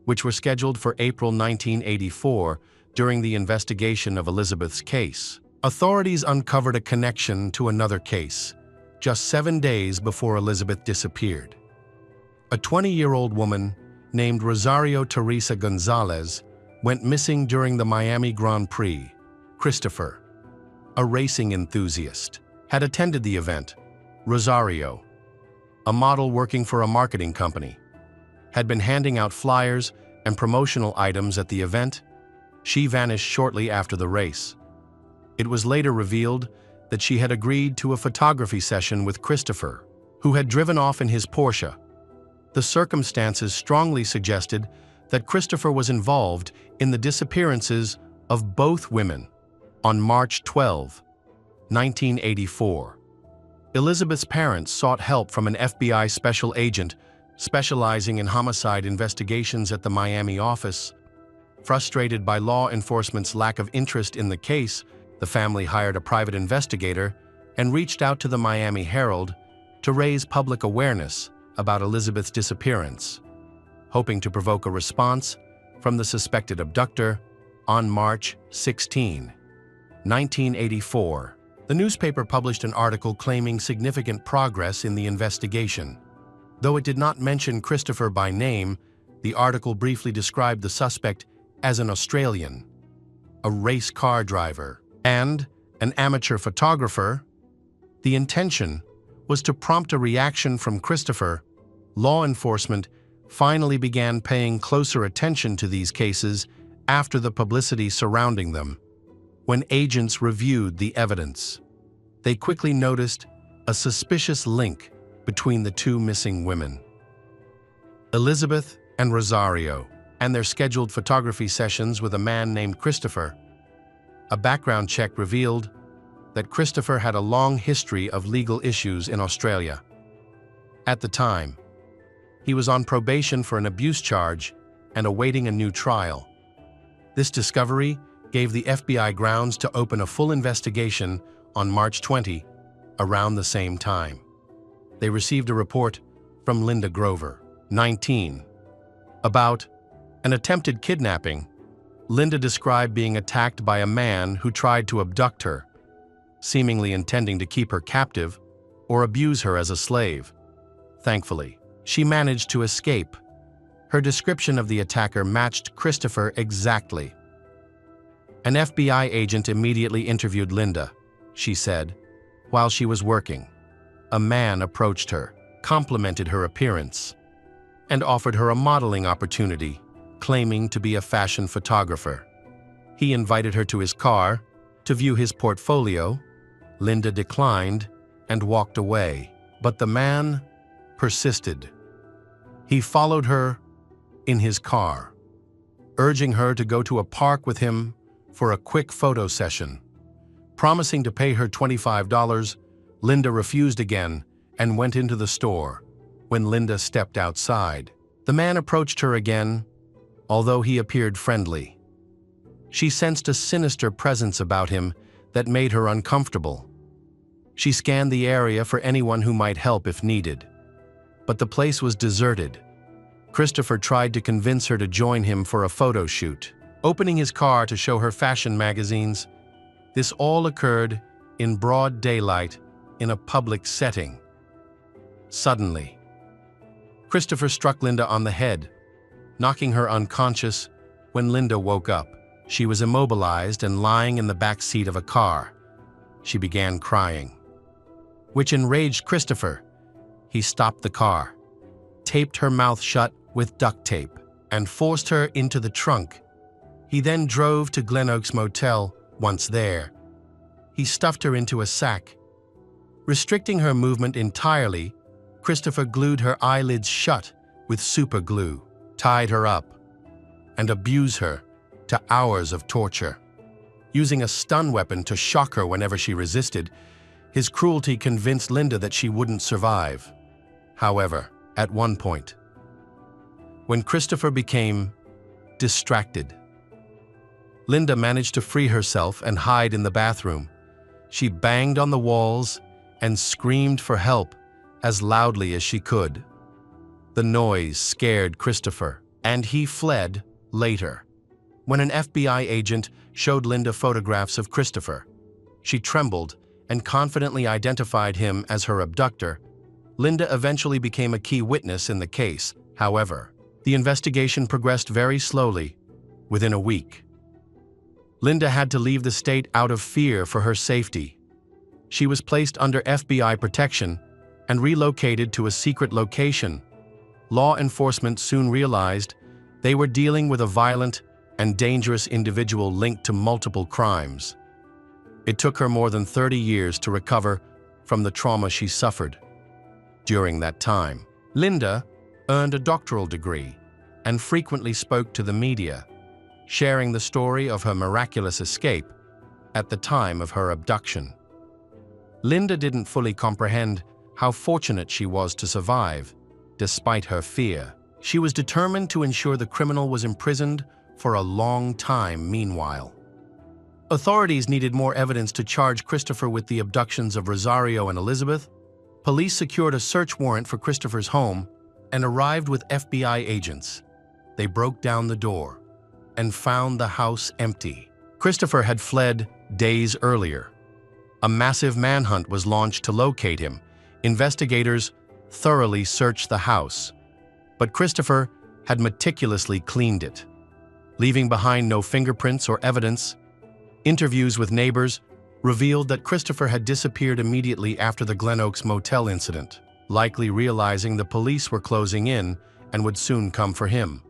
which were scheduled for April 1984 during the investigation of Elizabeth's case. Authorities uncovered a connection to another case, just 7 days before Elizabeth disappeared. A 20-year-old woman named Rosario Teresa Gonzalez went missing during the Miami Grand Prix. Christopher, a racing enthusiast, had attended the event. Rosario, a model working for a marketing company, had been handing out flyers and promotional items at the event. She vanished shortly after the race. It was later revealed that she had agreed to a photography session with Christopher, who had driven off in his Porsche. The circumstances strongly suggested that Christopher was involved in the disappearances of both women. On March 12, 1984, Elizabeth's parents sought help from an FBI special agent specializing in homicide investigations at the Miami office. Frustrated by law enforcement's lack of interest in the case, the family hired a private investigator and reached out to the Miami Herald to raise public awareness about Elizabeth's disappearance, hoping to provoke a response from the suspected abductor. On March 16, 1984, the newspaper published an article claiming significant progress in the investigation. Though it did not mention Christopher by name, the article briefly described the suspect as an Australian, a race car driver, and an amateur photographer. The intention was to prompt a reaction from Christopher. Law enforcement finally began paying closer attention to these cases after the publicity surrounding them. When agents reviewed the evidence, they quickly noticed a suspicious link between the two missing women, Elizabeth and Rosario, and their scheduled photography sessions with a man named Christopher. A background check revealed that Christopher had a long history of legal issues in Australia. At the time, he was on probation for an abuse charge and awaiting a new trial. This discovery gave the FBI grounds to open a full investigation on March 20, around the same time. They received a report from Linda Grover, 19, about an attempted kidnapping. Linda described being attacked by a man who tried to abduct her, seemingly intending to keep her captive or abuse her as a slave. Thankfully, she managed to escape. Her description of the attacker matched Christopher exactly. An FBI agent immediately interviewed Linda. She said, while she was working, a man approached her, complimented her appearance, and offered her a modeling opportunity, claiming to be a fashion photographer. He invited her to his car to view his portfolio. Linda declined and walked away, but the man persisted. He followed her in his car, urging her to go to a park with him for a quick photo session. Promising to pay her $25, Linda refused again and went into the store. When Linda stepped outside, the man approached her again, although he appeared friendly. She sensed a sinister presence about him that made her uncomfortable. She scanned the area for anyone who might help if needed, but the place was deserted. Christopher tried to convince her to join him for a photo shoot, opening his car to show her fashion magazines. This all occurred in broad daylight in a public setting. Suddenly, Christopher struck Linda on the head, knocking her unconscious. When Linda woke up, she was immobilized and lying in the back seat of a car. She began crying, which enraged Christopher. He stopped the car, taped her mouth shut with duct tape, and forced her into the trunk. He then drove to Glen Oaks Motel. Once there, he stuffed her into a sack. Restricting her movement entirely, Christopher glued her eyelids shut with super glue, tied her up, and abused her to hours of torture. Using a stun weapon to shock her whenever she resisted, his cruelty convinced Linda that she wouldn't survive. However, at one point, when Christopher became distracted, Linda managed to free herself and hide in the bathroom. She banged on the walls and screamed for help as loudly as she could. The noise scared Christopher, and he fled later. When an FBI agent showed Linda photographs of Christopher, she trembled and confidently identified him as her abductor. Linda eventually became a key witness in the case. However, the investigation progressed very slowly. Within a week, Linda had to leave the state out of fear for her safety. She was placed under FBI protection and relocated to a secret location. Law enforcement soon realized they were dealing with a violent and dangerous individual linked to multiple crimes. It took her more than 30 years to recover from the trauma she suffered. During that time, Linda earned a doctoral degree and frequently spoke to the media, sharing the story of her miraculous escape at the time of her abduction. Linda didn't fully comprehend how fortunate she was to survive, despite her fear. She was determined to ensure the criminal was imprisoned for a long time. Meanwhile, authorities needed more evidence to charge Christopher with the abductions of Rosario and Elizabeth. Police secured a search warrant for Christopher's home and arrived with FBI agents. They broke down the door and found the house empty. Christopher had fled days earlier. A massive manhunt was launched to locate him. Investigators thoroughly searched the house, but Christopher had meticulously cleaned it, leaving behind no fingerprints or evidence. Interviews with neighbors revealed that Christopher had disappeared immediately after the Glen Oaks Motel incident, likely realizing the police were closing in and would soon come for him.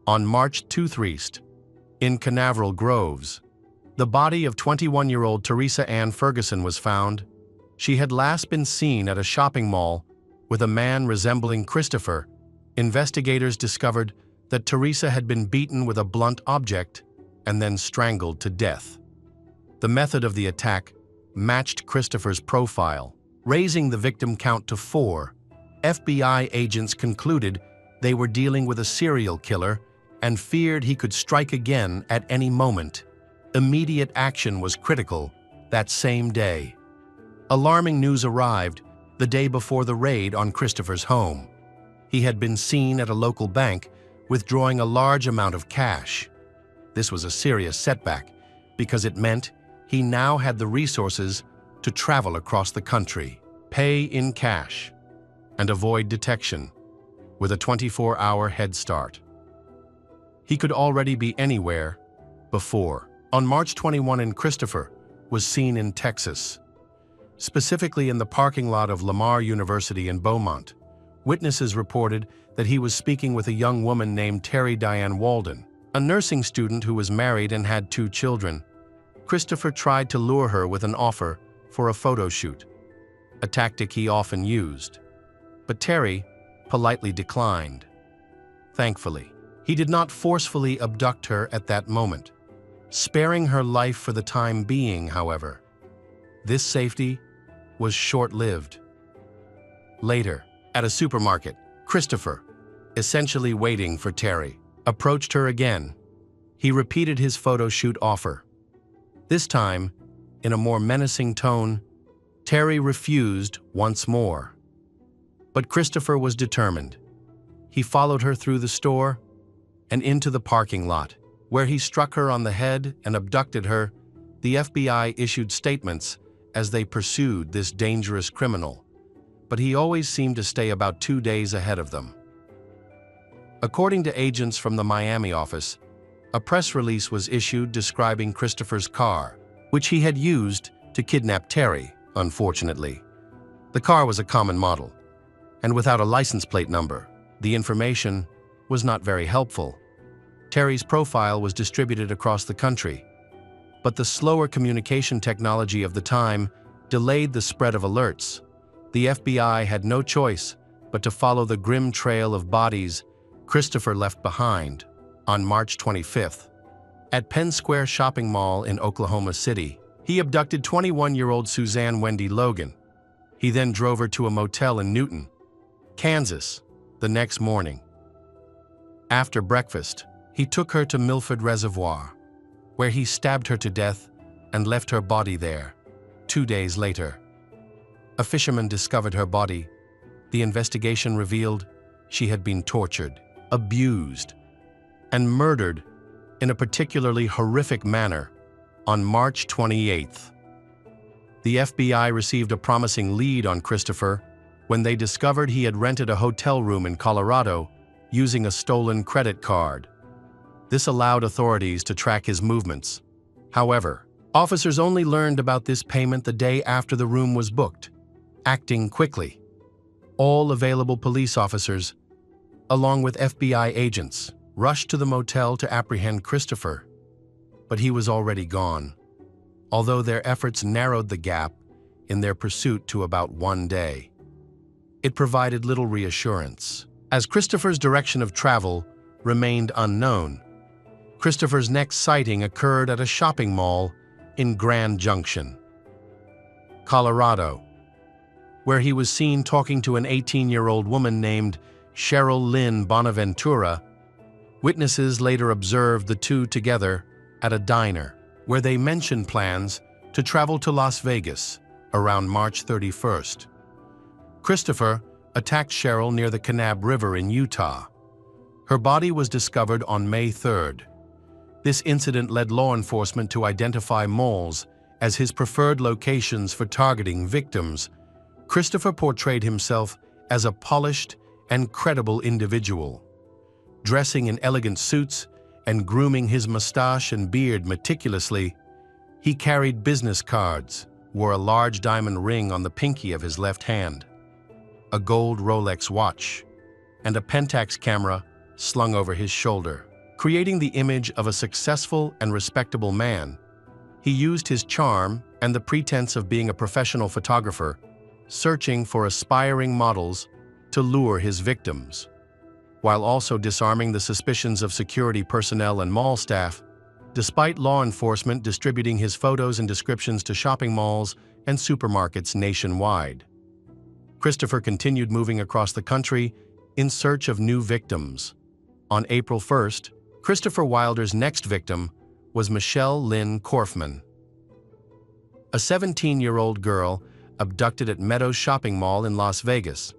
On March 23rd, in Canaveral Groves, the body of 21-year-old Teresa Ann Ferguson was found. She had last been seen at a shopping mall with a man resembling Christopher. Investigators discovered that Teresa had been beaten with a blunt object and then strangled to death. The method of the attack matched Christopher's profile, raising the victim count to 4. FBI agents concluded they were dealing with a serial killer and feared he could strike again at any moment. Immediate action was critical that same day. Alarming news arrived the day before the raid on Christopher's home. He had been seen at a local bank withdrawing a large amount of cash. This was a serious setback because it meant he now had the resources to travel across the country, pay in cash, and avoid detection with a 24-hour head start. He could already be anywhere before. On March 21, Christopher was seen in Texas, specifically in the parking lot of Lamar University in Beaumont. Witnesses reported that he was speaking with a young woman named Terry Diane Walden, a nursing student who was married and had 2 children. Christopher tried to lure her with an offer for a photo shoot, a tactic he often used. But Terry politely declined. Thankfully, he did not forcefully abduct her at that moment, sparing her life for the time being, however. This safety was short-lived. Later, at a supermarket, Christopher, essentially waiting for Terry, approached her again. He repeated his photo shoot offer. This time, in a more menacing tone, Terry refused once more. But Christopher was determined. He followed her through the store and into the parking lot, where he struck her on the head and abducted her. The FBI issued statements as they pursued this dangerous criminal, but he always seemed to stay about 2 days ahead of them. According to agents from the Miami office, a press release was issued describing Christopher's car, which he had used to kidnap Terry, unfortunately. The car was a common model, and without a license plate number, the information was not very helpful. Terry's profile was distributed across the country, but the slower communication technology of the time delayed the spread of alerts. The FBI had no choice but to follow the grim trail of bodies Christopher left behind on March 25th. At Penn Square Shopping Mall in Oklahoma City, he abducted 21-year-old Suzanne Wendy Logan. He then drove her to a motel in Newton, Kansas, the next morning. After breakfast, he took her to Milford Reservoir, where he stabbed her to death and left her body there. 2 days later, a fisherman discovered her body. The investigation revealed she had been tortured, abused, and murdered in a particularly horrific manner on March 28th. The FBI received a promising lead on Christopher when they discovered he had rented a hotel room in Colorado using a stolen credit card. This allowed authorities to track his movements. However, officers only learned about this payment the day after the room was booked. Acting quickly, all available police officers, along with FBI agents, rushed to the motel to apprehend Christopher, but he was already gone, although their efforts narrowed the gap in their pursuit to about 1 day. It provided little reassurance, as Christopher's direction of travel remained unknown. Christopher's next sighting occurred at a shopping mall in Grand Junction, Colorado, where he was seen talking to an 18-year-old woman named Cheryl Lynn Bonaventura. Witnesses later observed the two together at a diner, where they mentioned plans to travel to Las Vegas around March 31st. Christopher attacked Cheryl near the Kanab River in Utah. Her body was discovered on May 3rd. This incident led law enforcement to identify malls as his preferred locations for targeting victims. Christopher portrayed himself as a polished and credible individual, dressing in elegant suits and grooming his mustache and beard meticulously. He carried business cards, wore a large diamond ring on the pinky of his left hand, a gold Rolex watch, and a Pentax camera slung over his shoulder. Creating the image of a successful and respectable man, he used his charm and the pretense of being a professional photographer, searching for aspiring models to lure his victims, while also disarming the suspicions of security personnel and mall staff. Despite law enforcement distributing his photos and descriptions to shopping malls and supermarkets nationwide, Christopher continued moving across the country in search of new victims. On April 1st, Christopher Wilder's next victim was Michelle Lynn Korfman, a 17-year-old girl abducted at Meadows Shopping Mall in Las Vegas.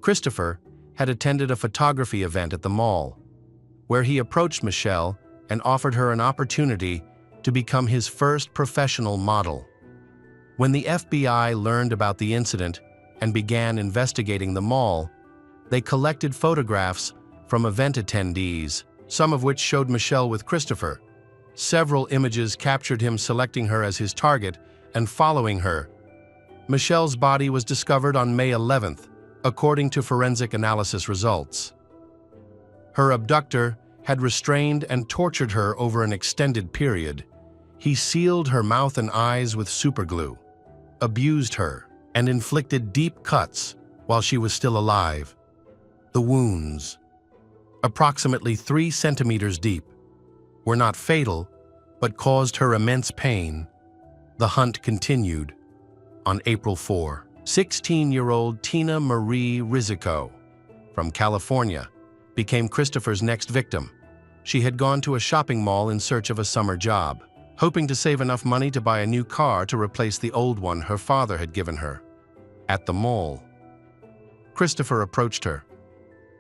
Christopher had attended a photography event at the mall, where he approached Michelle and offered her an opportunity to become his first professional model. When the FBI learned about the incident and began investigating the mall, they collected photographs from event attendees, some of which showed Michelle with Christopher. Several images captured him selecting her as his target and following her. Michelle's body was discovered on May 11th, according to forensic analysis results. Her abductor had restrained and tortured her over an extended period. He sealed her mouth and eyes with superglue, abused her, and inflicted deep cuts while she was still alive. The wounds, approximately 3 centimeters deep, were not fatal, but caused her immense pain. The hunt continued. On April 4, 16-year-old Tina Marie Rizzico from California became Christopher's next victim. She had gone to a shopping mall in search of a summer job, hoping to save enough money to buy a new car to replace the old one her father had given her. At the mall, Christopher approached her,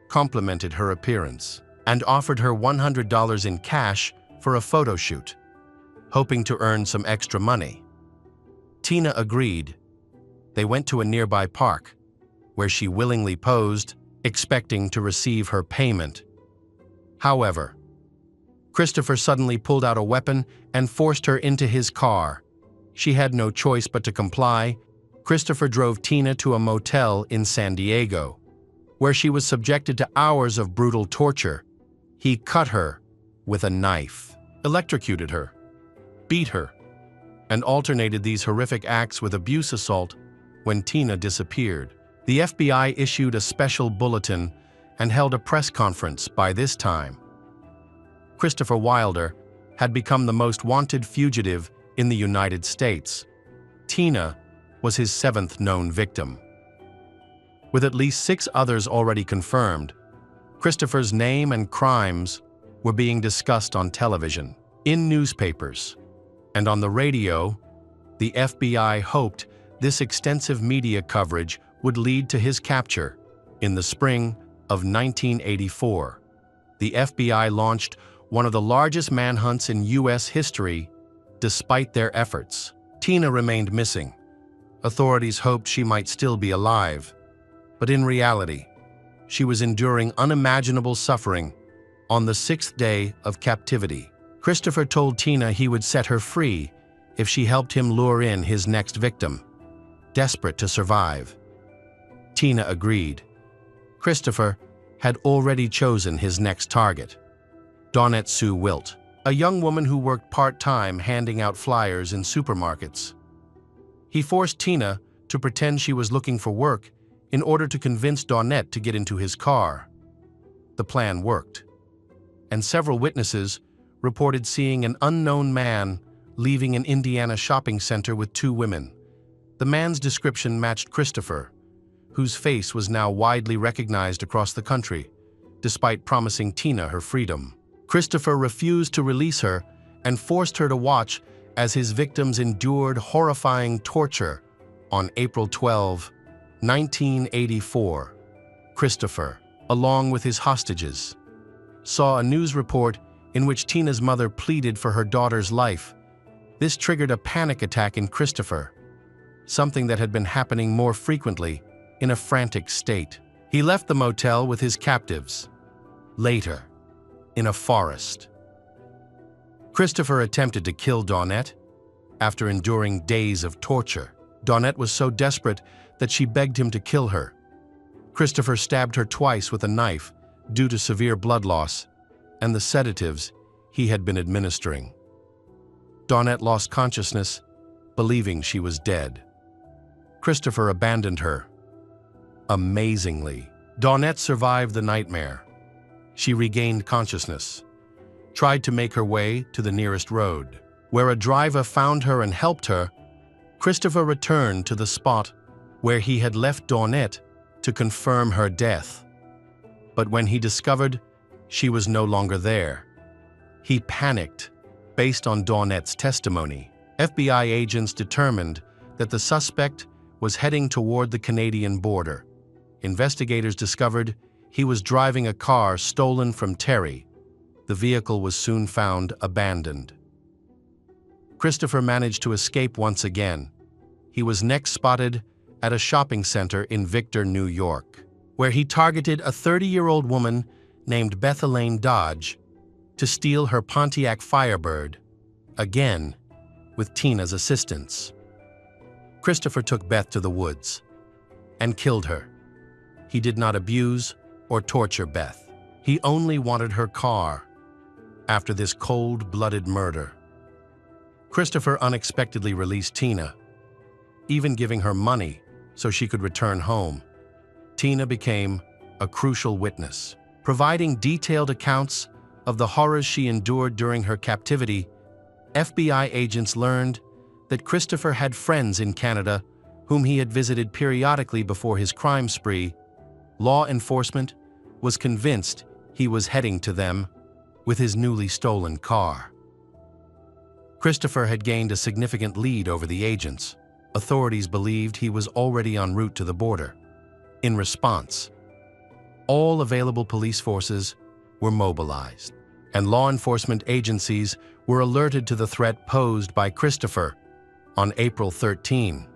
complimented her appearance, and offered her $100 in cash for a photo shoot, hoping to earn some extra money. Tina agreed. They went to a nearby park, where she willingly posed, expecting to receive her payment. However, Christopher suddenly pulled out a weapon and forced her into his car. She had no choice but to comply. Christopher drove Tina to a motel in San Diego, where she was subjected to hours of brutal torture. He cut her with a knife, electrocuted her, beat her, and alternated these horrific acts with abuse assault when Tina disappeared. The FBI issued a special bulletin and held a press conference. By this time, Christopher Wilder had become the most wanted fugitive in the United States. Tina was his 7th known victim. With at least 6 others already confirmed, Christopher's name and crimes were being discussed on television, in newspapers, and on the radio. The FBI hoped this extensive media coverage would lead to his capture. In the spring of 1984, the FBI launched one of the largest manhunts in U.S. history. Despite their efforts, Tina remained missing. Authorities hoped she might still be alive, but in reality, she was enduring unimaginable suffering. On the 6th day of captivity, Christopher told Tina he would set her free if she helped him lure in his next victim. Desperate to survive, Tina agreed. Christopher had already chosen his next target, Dawnette Sue Wilt, a young woman who worked part-time handing out flyers in supermarkets. He forced Tina to pretend she was looking for work in order to convince Dawnette to get into his car. The plan worked, and several witnesses reported seeing an unknown man leaving an Indiana shopping center with 2 women. The man's description matched Christopher, whose face was now widely recognized across the country, despite promising Tina her freedom. Christopher refused to release her and forced her to watch as his victims endured horrifying torture. On April 12, 1984, Christopher, along with his hostages, saw a news report in which Tina's mother pleaded for her daughter's life. This triggered a panic attack in Christopher, something that had been happening more frequently. In a frantic state, he left the motel with his captives. Later, in a forest, Christopher attempted to kill Dawnette. After enduring days of torture, Dawnette was so desperate that she begged him to kill her. Christopher stabbed her twice with a knife due to severe blood loss and the sedatives he had been administering. Dawnette lost consciousness, believing she was dead. Christopher abandoned her. Amazingly, Dawnette survived the nightmare. She regained consciousness, tried to make her way to the nearest road, where a driver found her and helped her. Christopher returned to the spot where he had left Dawnette to confirm her death. But when he discovered she was no longer there, he panicked. Based on Dawnette's testimony, FBI agents determined that the suspect was heading toward the Canadian border. Investigators discovered he was driving a car stolen from Terry. The vehicle was soon found abandoned. Christopher managed to escape once again. He was next spotted at a shopping center in Victor, New York, where he targeted a 30-year-old woman named Beth Elaine Dodge to steal her Pontiac Firebird, again with Tina's assistance. Christopher took Beth to the woods and killed her. He did not abuse or torture Beth. He only wanted her car. After this cold-blooded murder, Christopher unexpectedly released Tina, even giving her money so she could return home. Tina became a crucial witness, providing detailed accounts of the horrors she endured during her captivity. FBI agents learned that Christopher had friends in Canada whom he had visited periodically before his crime spree. Law enforcement was convinced he was heading to them with his newly stolen car. Christopher had gained a significant lead over the agents. Authorities believed he was already en route to the border. In response, all available police forces were mobilized, and law enforcement agencies were alerted to the threat posed by Christopher. On April 13,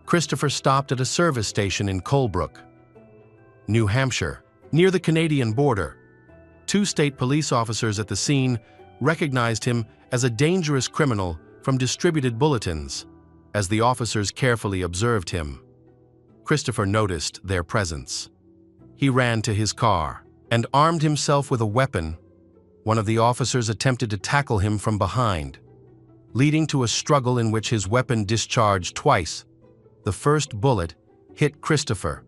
Christopher stopped at a service station in Colebrook, New Hampshire, near the Canadian border. Two state police officers at the scene recognized him as a dangerous criminal from distributed bulletins. As the officers carefully observed him, Christopher noticed their presence. He ran to his car and armed himself with a weapon. One of the officers attempted to tackle him from behind, leading to a struggle in which his weapon discharged twice. The first bullet hit Christopher,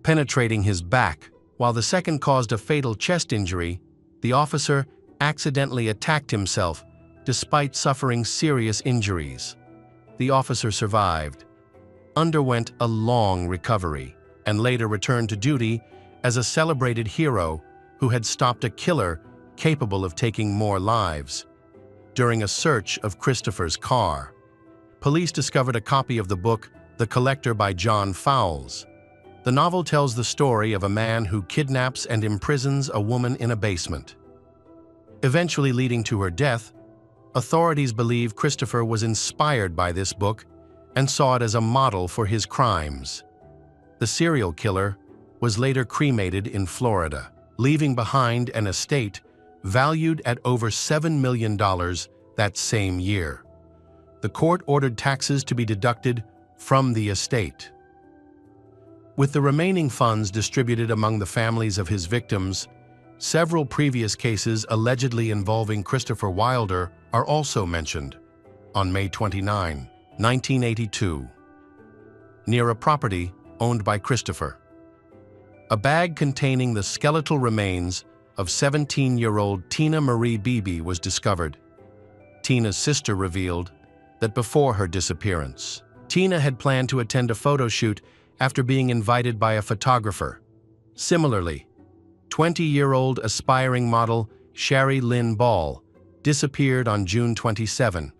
penetrating his back, while the second caused a fatal chest injury. The officer accidentally attacked himself despite suffering serious injuries. The officer survived, underwent a long recovery, and later returned to duty as a celebrated hero who had stopped a killer capable of taking more lives. During a search of Christopher's car, police discovered a copy of the book The Collector by John Fowles. The novel tells the story of a man who kidnaps and imprisons a woman in a basement. Eventually leading to her death, authorities believe Christopher was inspired by this book and saw it as a model for his crimes. The serial killer was later cremated in Florida, leaving behind an estate valued at over $7 million that same year. The court ordered taxes to be deducted from the estate, with the remaining funds distributed among the families of his victims. Several previous cases allegedly involving Christopher Wilder are also mentioned. On May 29, 1982, near a property owned by Christopher, a bag containing the skeletal remains of 17-year-old Tina Marie Beebe was discovered. Tina's sister revealed that before her disappearance, Tina had planned to attend a photo shoot after being invited by a photographer. Similarly, 20-year-old aspiring model Sherry Lynn Ball disappeared on June 27,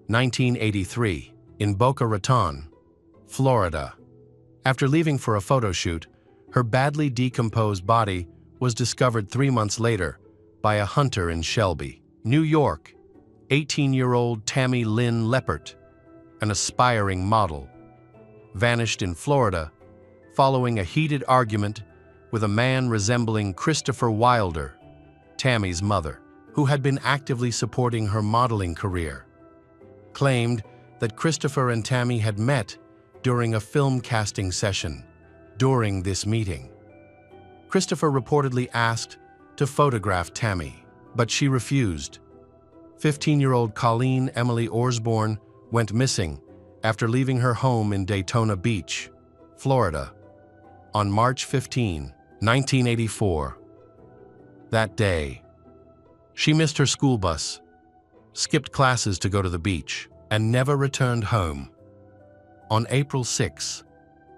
1983, in Boca Raton, Florida. After leaving for a photo shoot, her badly decomposed body was discovered 3 months later by a hunter in Shelby, New York. 18-year-old Tammy Lynn Leppert, an aspiring model, vanished in Florida following a heated argument with a man resembling Christopher Wilder, Tammy's mother, who had been actively supporting her modeling career, claimed that Christopher and Tammy had met during a film casting session. During this meeting, Christopher reportedly asked to photograph Tammy, but she refused. 15-year-old Colleen Emily Osborne went missing after leaving her home in Daytona Beach, Florida, on March 15, 1984. That day, she missed her school bus, skipped classes to go to the beach, and never returned home. On April 6,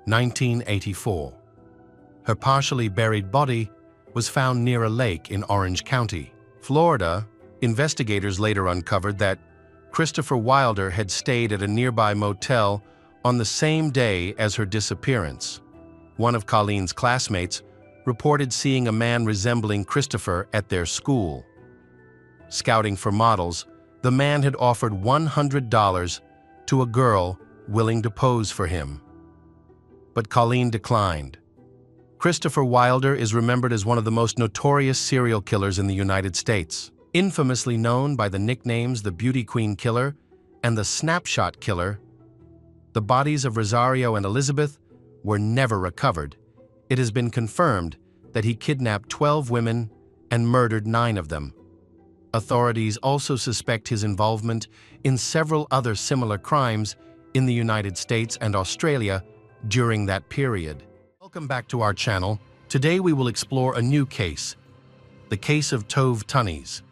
1984, her partially buried body was found near a lake in Orange County, Florida. Investigators later uncovered that Christopher Wilder had stayed at a nearby motel on the same day as her disappearance. One of Colleen's classmates reported seeing a man resembling Christopher at their school. Scouting for models, the man had offered $100 to a girl willing to pose for him, but Colleen declined. Christopher Wilder is remembered as one of the most notorious serial killers in the United States. Infamously known by the nicknames the Beauty Queen Killer and the Snapshot Killer, the bodies of Rosario and Elizabeth were never recovered. It has been confirmed that he kidnapped 12 women and murdered 9 of them. Authorities also suspect his involvement in several other similar crimes in the United States and Australia during that period. Welcome back to our channel. Today we will explore a new case, the case of Tove Tunnies.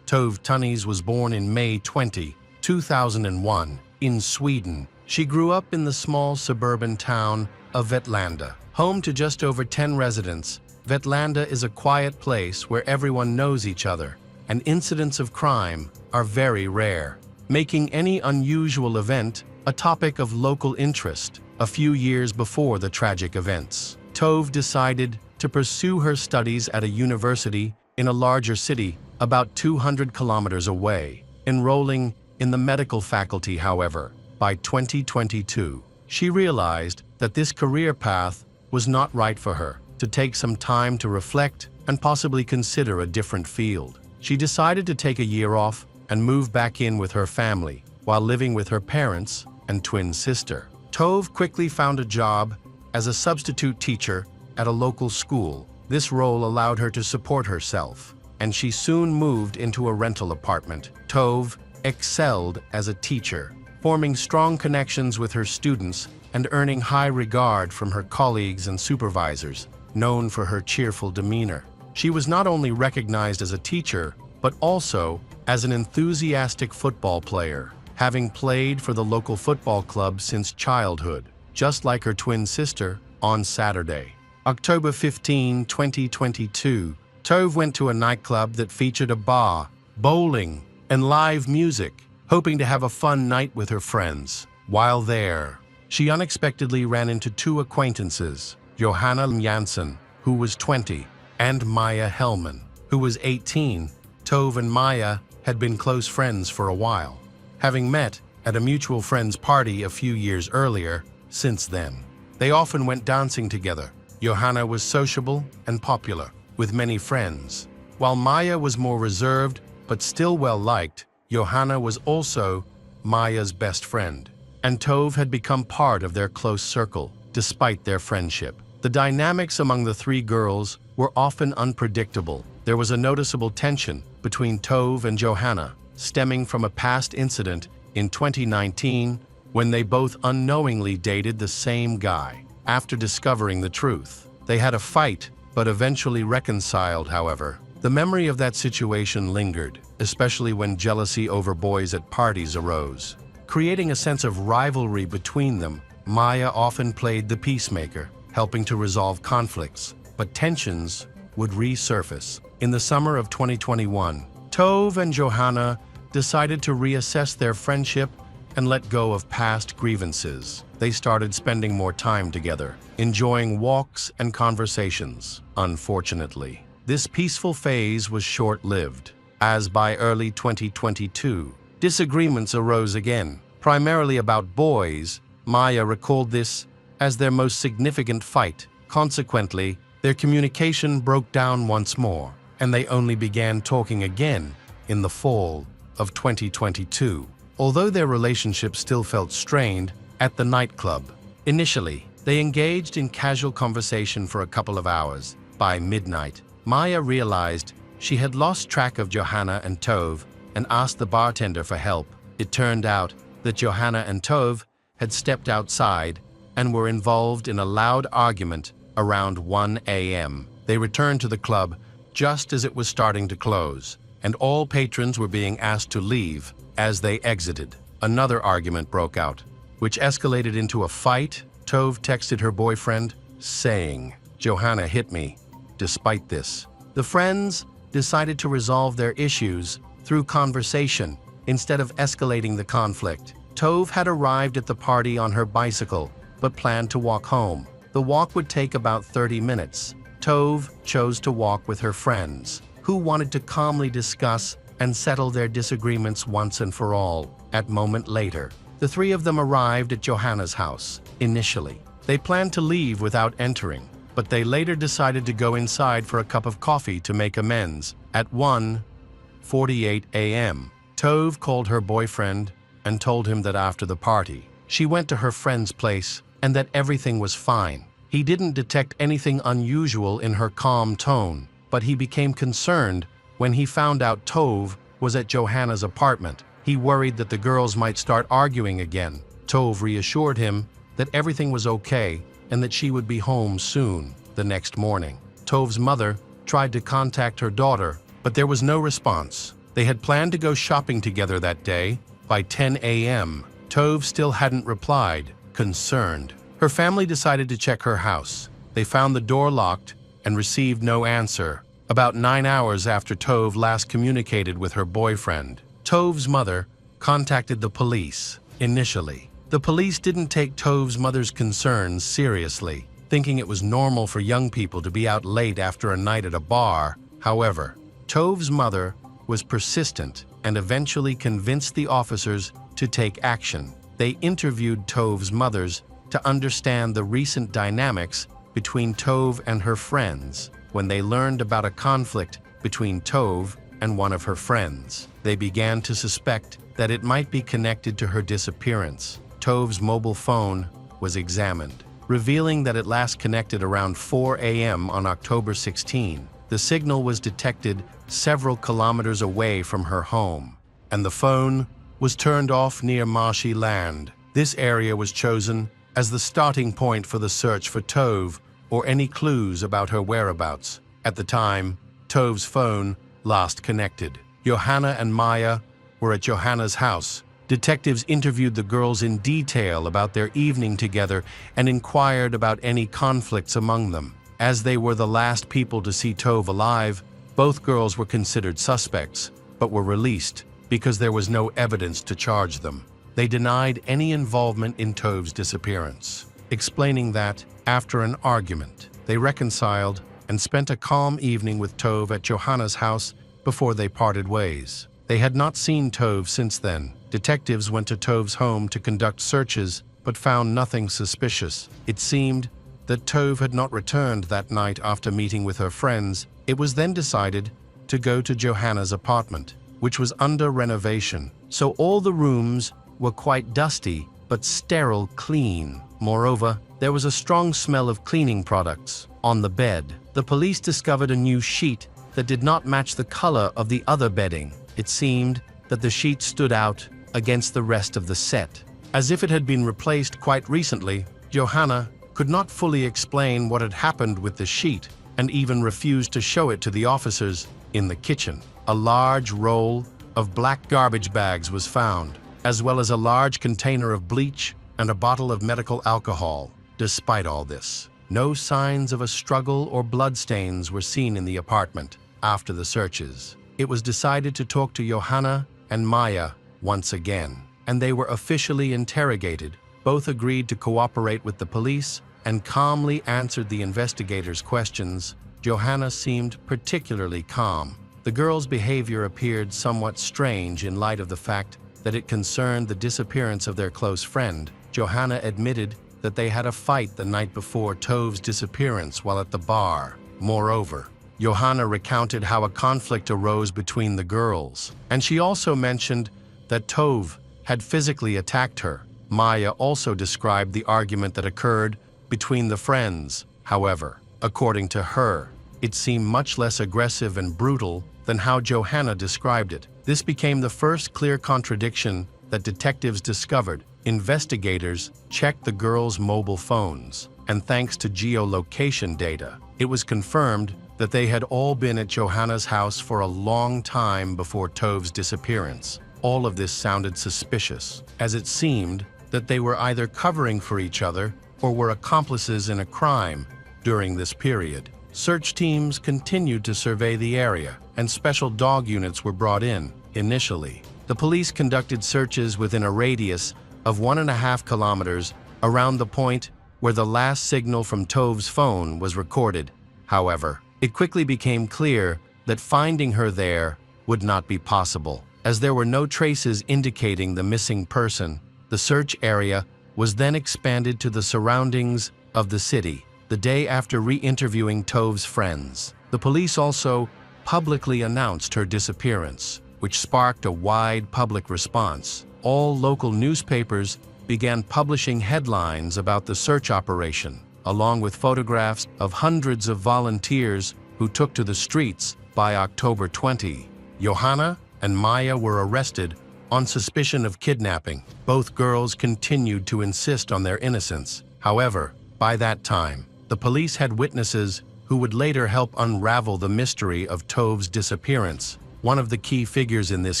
Tove Tunnies was born in May 20, 2001, in Sweden. She grew up in the small suburban town of Vetlanda. Home to just over 10 residents, Vetlanda is a quiet place where everyone knows each other, and incidents of crime are very rare, making any unusual event a topic of local interest. A few years before the tragic events, Tove decided to pursue her studies at a university in a larger city about 200 kilometers away. Enrolling in the medical faculty, however, by 2022, she realized that this career path was not right for her. To take some time to reflect and possibly consider a different field, she decided to take a year off and move back in with her family while living with her parents and twin sister. Tove quickly found a job as a substitute teacher at a local school. This role allowed her to support herself, and she soon moved into a rental apartment. Tove excelled as a teacher, forming strong connections with her students and earning high regard from her colleagues and supervisors, known for her cheerful demeanor. She was not only recognized as a teacher, but also as an enthusiastic football player, having played for the local football club since childhood, just like her twin sister. On Saturday, October 15, 2022, Tove went to a nightclub that featured a bar, bowling, and live music, hoping to have a fun night with her friends. While there, she unexpectedly ran into two acquaintances, Johanna Jansen, who was 20, and Maya Hellman, who was 18. Tove and Maya had been close friends for a while, having met at a mutual friend's party a few years earlier. Since then, they often went dancing together. Johanna was sociable and popular, with many friends. While Maya was more reserved but still well-liked, Johanna was also Maya's best friend, and Tove had become part of their close circle, despite their friendship. The dynamics among the three girls were often unpredictable. There was a noticeable tension between Tove and Johanna, stemming from a past incident in 2019 when they both unknowingly dated the same guy. After discovering the truth, they had a fight, but eventually reconciled, however. The memory of that situation lingered, especially when jealousy over boys at parties arose, creating a sense of rivalry between them. Maya often played the peacemaker, helping to resolve conflicts, but tensions would resurface. In the summer of 2021, Tove and Johanna decided to reassess their friendship and let go of past grievances. They started spending more time together, enjoying walks and conversations. Unfortunately, this peaceful phase was short-lived, as by early 2022, disagreements arose again, primarily about boys. Maya recalled this as their most significant fight. Consequently, their communication broke down once more, and they only began talking again in the fall of 2022. Although their relationship still felt strained at the nightclub, initially, they engaged in casual conversation for a couple of hours. By midnight, Maya realized she had lost track of Johanna and Tove and asked the bartender for help. It turned out that Johanna and Tove had stepped outside and were involved in a loud argument around 1 a.m. They returned to the club just as it was starting to close, and all patrons were being asked to leave. As they exited, another argument broke out, which escalated into a fight. Tove texted her boyfriend, saying, "Johanna hit me." Despite this, the friends decided to resolve their issues through conversation instead of escalating the conflict. Tove had arrived at the party on her bicycle, but planned to walk home. The walk would take about 30 minutes. Tove chose to walk with her friends, who wanted to calmly discuss and settle their disagreements once and for all. At moment later, the three of them arrived at Johanna's house. Initially, they planned to leave without entering, but they later decided to go inside for a cup of coffee to make amends. At 1:48 a.m., Tove called her boyfriend and told him that after the party, she went to her friend's place and that everything was fine. He didn't detect anything unusual in her calm tone, but he became concerned when he found out Tove was at Johanna's apartment. He worried that the girls might start arguing again. Tove reassured him that everything was okay and that she would be home soon. The next morning, Tove's mother tried to contact her daughter, but there was no response. They had planned to go shopping together that day by 10 a.m. Tove still hadn't replied. Concerned, her family decided to check her house. They found the door locked and received no answer. About 9 hours after Tove last communicated with her boyfriend, Tove's mother contacted the police. Initially, the police didn't take Tove's mother's concerns seriously, thinking it was normal for young people to be out late after a night at a bar. However, Tove's mother was persistent and eventually convinced the officers to take action. They interviewed Tove's mothers to understand the recent dynamics between Tove and her friends. When they learned about a conflict between Tove and one of her friends, they began to suspect that it might be connected to her disappearance. Tove's mobile phone was examined, revealing that it last connected around 4 a.m. on October 16. The signal was detected several kilometers away from her home, and the phone was turned off near marshy land. This area was chosen as the starting point for the search for Tove or any clues about her whereabouts. At the time, Tove's phone last connected. Johanna and Maya were at Johanna's house. Detectives interviewed the girls in detail about their evening together and inquired about any conflicts among them. As they were the last people to see Tove alive, both girls were considered suspects, but were released because there was no evidence to charge them. They denied any involvement in Tove's disappearance, explaining that, after an argument, they reconciled and spent a calm evening with Tove at Johanna's house before they parted ways. They had not seen Tove since then. Detectives went to Tove's home to conduct searches, but found nothing suspicious. It seemed that Tove had not returned that night after meeting with her friends. It was then decided to go to Johanna's apartment, which was under renovation, so all the rooms were quite dusty but sterile clean. Moreover, there was a strong smell of cleaning products. On the bed, the police discovered a new sheet that did not match the color of the other bedding. It seemed that the sheet stood out against the rest of the set, as if it had been replaced quite recently. Johanna could not fully explain what had happened with the sheet and even refused to show it to the officers. In the kitchen, a large roll of black garbage bags was found, as well as a large container of bleach and a bottle of medical alcohol. Despite all this, no signs of a struggle or bloodstains were seen in the apartment. After the searches, it was decided to talk to Johanna and Maya once again, and they were officially interrogated. Both agreed to cooperate with the police and calmly answered the investigators' questions. Johanna seemed particularly calm. The girl's behavior appeared somewhat strange in light of the fact that it concerned the disappearance of their close friend. Johanna admitted that they had a fight the night before Tove's disappearance while at the bar. Moreover, Johanna recounted how a conflict arose between the girls, and she also mentioned that Tove had physically attacked her. Maya also described the argument that occurred between the friends. However, according to her, it seemed much less aggressive and brutal than how Johanna described it. This became the first clear contradiction that detectives discovered. Investigators checked the girls' mobile phones, and thanks to geolocation data, it was confirmed that they had all been at Johanna's house for a long time before Tove's disappearance. All of this sounded suspicious, as it seemed that they were either covering for each other or were accomplices in a crime during this period. Search teams continued to survey the area, and special dog units were brought in. Initially, the police conducted searches within a radius of 1.5 kilometers around the point where the last signal from Tove's phone was recorded. However, it quickly became clear that finding her there would not be possible, as there were no traces indicating the missing person. The search area was then expanded to the surroundings of the city. The day after re-interviewing Tove's friends, the police also publicly announced her disappearance, which sparked a wide public response. All local newspapers began publishing headlines about the search operation, along with photographs of hundreds of volunteers who took to the streets By October 20, Johanna and Maya were arrested on suspicion of kidnapping. Both girls continued to insist on their innocence. However, by that time, the police had witnesses who would later help unravel the mystery of Tove's disappearance. One of the key figures in this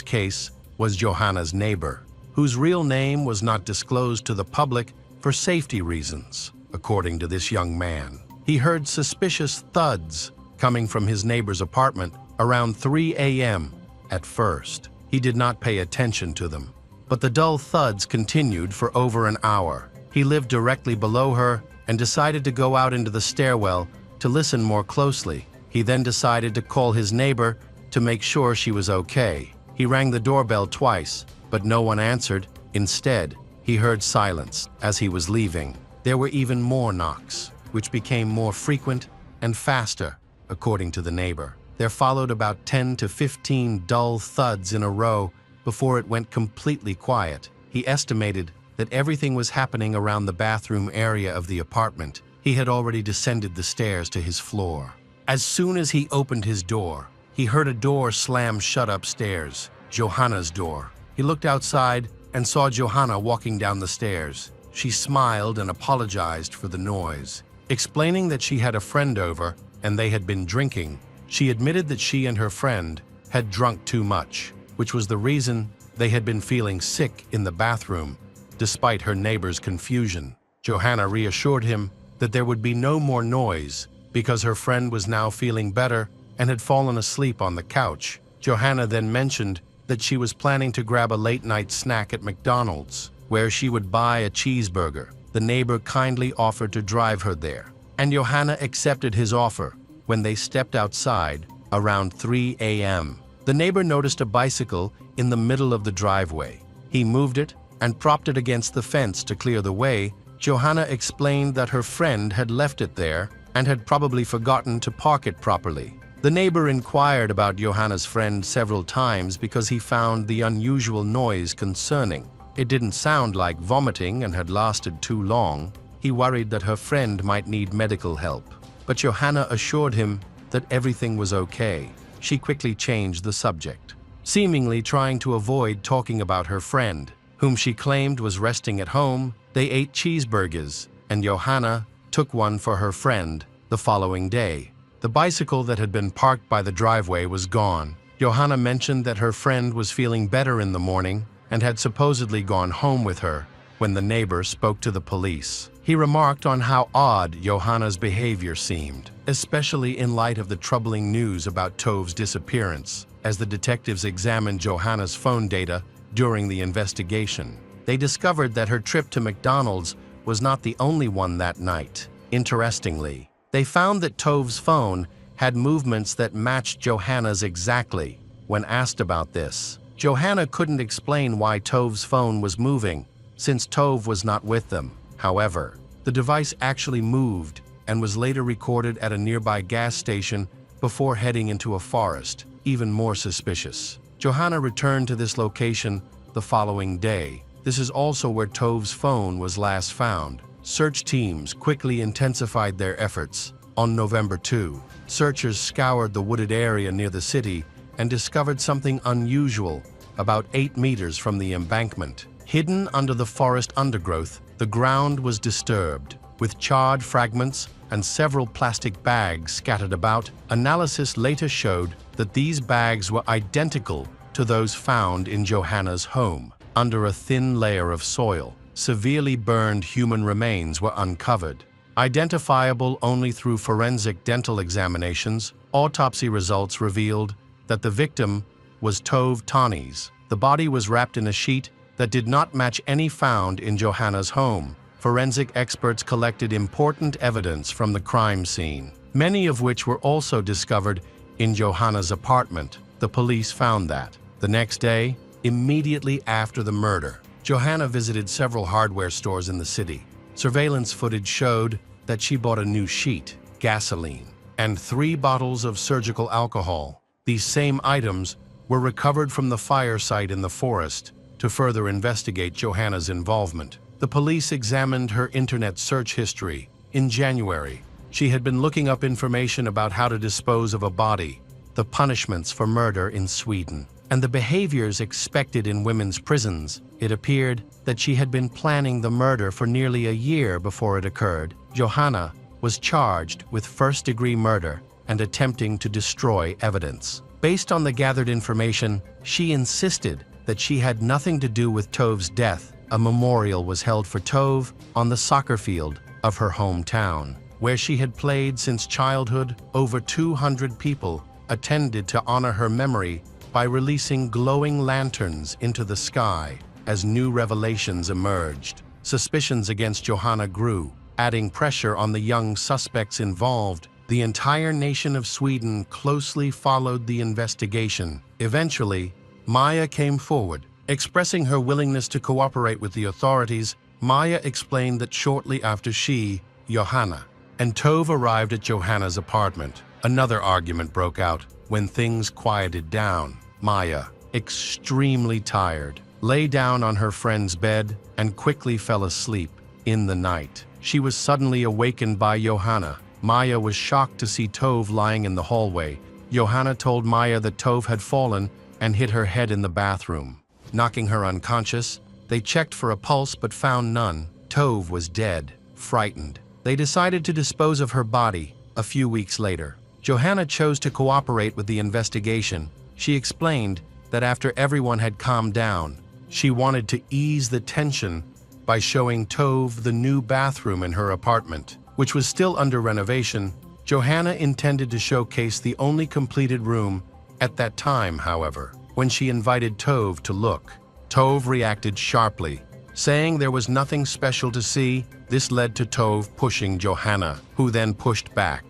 case was Johanna's neighbor, whose real name was not disclosed to the public for safety reasons. According to this young man, he heard suspicious thuds coming from his neighbor's apartment around 3 a.m. At first, he did not pay attention to them, but the dull thuds continued for over an hour. He lived directly below her and decided to go out into the stairwell to listen more closely. He then decided to call his neighbor to make sure she was okay. He rang the doorbell twice, but no one answered. Instead, he heard silence as he was leaving. There were even more knocks, which became more frequent and faster, according to the neighbor. There followed about 10 to 15 dull thuds in a row before it went completely quiet. He estimated that everything was happening around the bathroom area of the apartment. He had already descended the stairs to his floor. As soon as he opened his door, he heard a door slam shut upstairs, Johanna's door. He looked outside and saw Johanna walking down the stairs. She smiled and apologized for the noise. Explaining that she had a friend over and they had been drinking, she admitted that she and her friend had drunk too much, which was the reason they had been feeling sick in the bathroom, despite her neighbor's confusion. Johanna reassured him that there would be no more noise because her friend was now feeling better and had fallen asleep on the couch. Johanna then mentioned that she was planning to grab a late-night snack at McDonald's, where she would buy a cheeseburger. The neighbor kindly offered to drive her there, and Johanna accepted his offer. When they stepped outside around 3 a.m., the neighbor noticed a bicycle in the middle of the driveway. He moved it and propped it against the fence to clear the way. Johanna explained that her friend had left it there and had probably forgotten to park it properly. The neighbor inquired about Johanna's friend several times because he found the unusual noise concerning. It didn't sound like vomiting and had lasted too long. He worried that her friend might need medical help, but Johanna assured him that everything was okay. She quickly changed the subject, seemingly trying to avoid talking about her friend, whom she claimed was resting at home. They ate cheeseburgers, and Johanna took one for her friend the following day. The bicycle that had been parked by the driveway was gone. Johanna mentioned that her friend was feeling better in the morning and had supposedly gone home with her when the neighbor spoke to the police. He remarked on how odd Johanna's behavior seemed, especially in light of the troubling news about Tove's disappearance. As the detectives examined Johanna's phone data during the investigation, they discovered that her trip to McDonald's was not the only one that night. Interestingly, they found that Tove's phone had movements that matched Johanna's exactly. When asked about this, Johanna couldn't explain why Tove's phone was moving, since Tove was not with them. However, the device actually moved and was later recorded at a nearby gas station before heading into a forest. Even more suspicious, Johanna returned to this location the following day. This is also where Tove's phone was last found. Search teams quickly intensified their efforts. On November 2, searchers scoured the wooded area near the city and discovered something unusual about 8 meters from the embankment. Hidden under the forest undergrowth, the ground was disturbed, with charred fragments and several plastic bags scattered about. Analysis later showed that these bags were identical to those found in Johanna's home. Under a thin layer of soil, severely burned human remains were uncovered. Identifiable only through forensic dental examinations, autopsy results revealed that the victim was Tove Tanis. The body was wrapped in a sheet that did not match any found in Johanna's home. Forensic experts collected important evidence from the crime scene, many of which were also discovered in Johanna's apartment. The police found that. The next day, immediately after the murder, Johanna visited several hardware stores in the city. Surveillance footage showed that she bought a new sheet, gasoline, and 3 bottles of surgical alcohol. These same items were recovered from the fire site in the forest to further investigate Johanna's involvement. The police examined her internet search history. In January, she had been looking up information about how to dispose of a body the punishments for murder in Sweden, and the behaviors expected in women's prisons, it appeared that she had been planning the murder for nearly a year before it occurred. Johanna was charged with first-degree murder and attempting to destroy evidence. Based on the gathered information, she insisted that she had nothing to do with Tove's death. A memorial was held for Tove on the soccer field of her hometown, where she had played since childhood. Over 200 people attended to honor her memory by releasing glowing lanterns into the sky as new revelations emerged. Suspicions against Johanna grew, adding pressure on the young suspects involved. The entire nation of Sweden closely followed the investigation. Eventually, Maya came forward, expressing her willingness to cooperate with the authorities. Maya explained that shortly after she, Johanna, and Tove arrived at Johanna's apartment, another argument broke out. When things quieted down, Maya, extremely tired, lay down on her friend's bed and quickly fell asleep. In the night, she was suddenly awakened by Johanna. Maya was shocked to see Tove lying in the hallway. Johanna told Maya that Tove had fallen and hit her head in the bathroom, knocking her unconscious. They checked for a pulse but found none. Tove was dead. Frightened, they decided to dispose of her body. A few weeks later, Johanna chose to cooperate with the investigation. She explained that after everyone had calmed down, she wanted to ease the tension by showing Tove the new bathroom in her apartment, which was still under renovation. Johanna intended to showcase the only completed room at that time, however. When she invited Tove to look, Tove reacted sharply, saying there was nothing special to see. This led to Tove pushing Johanna, who then pushed back,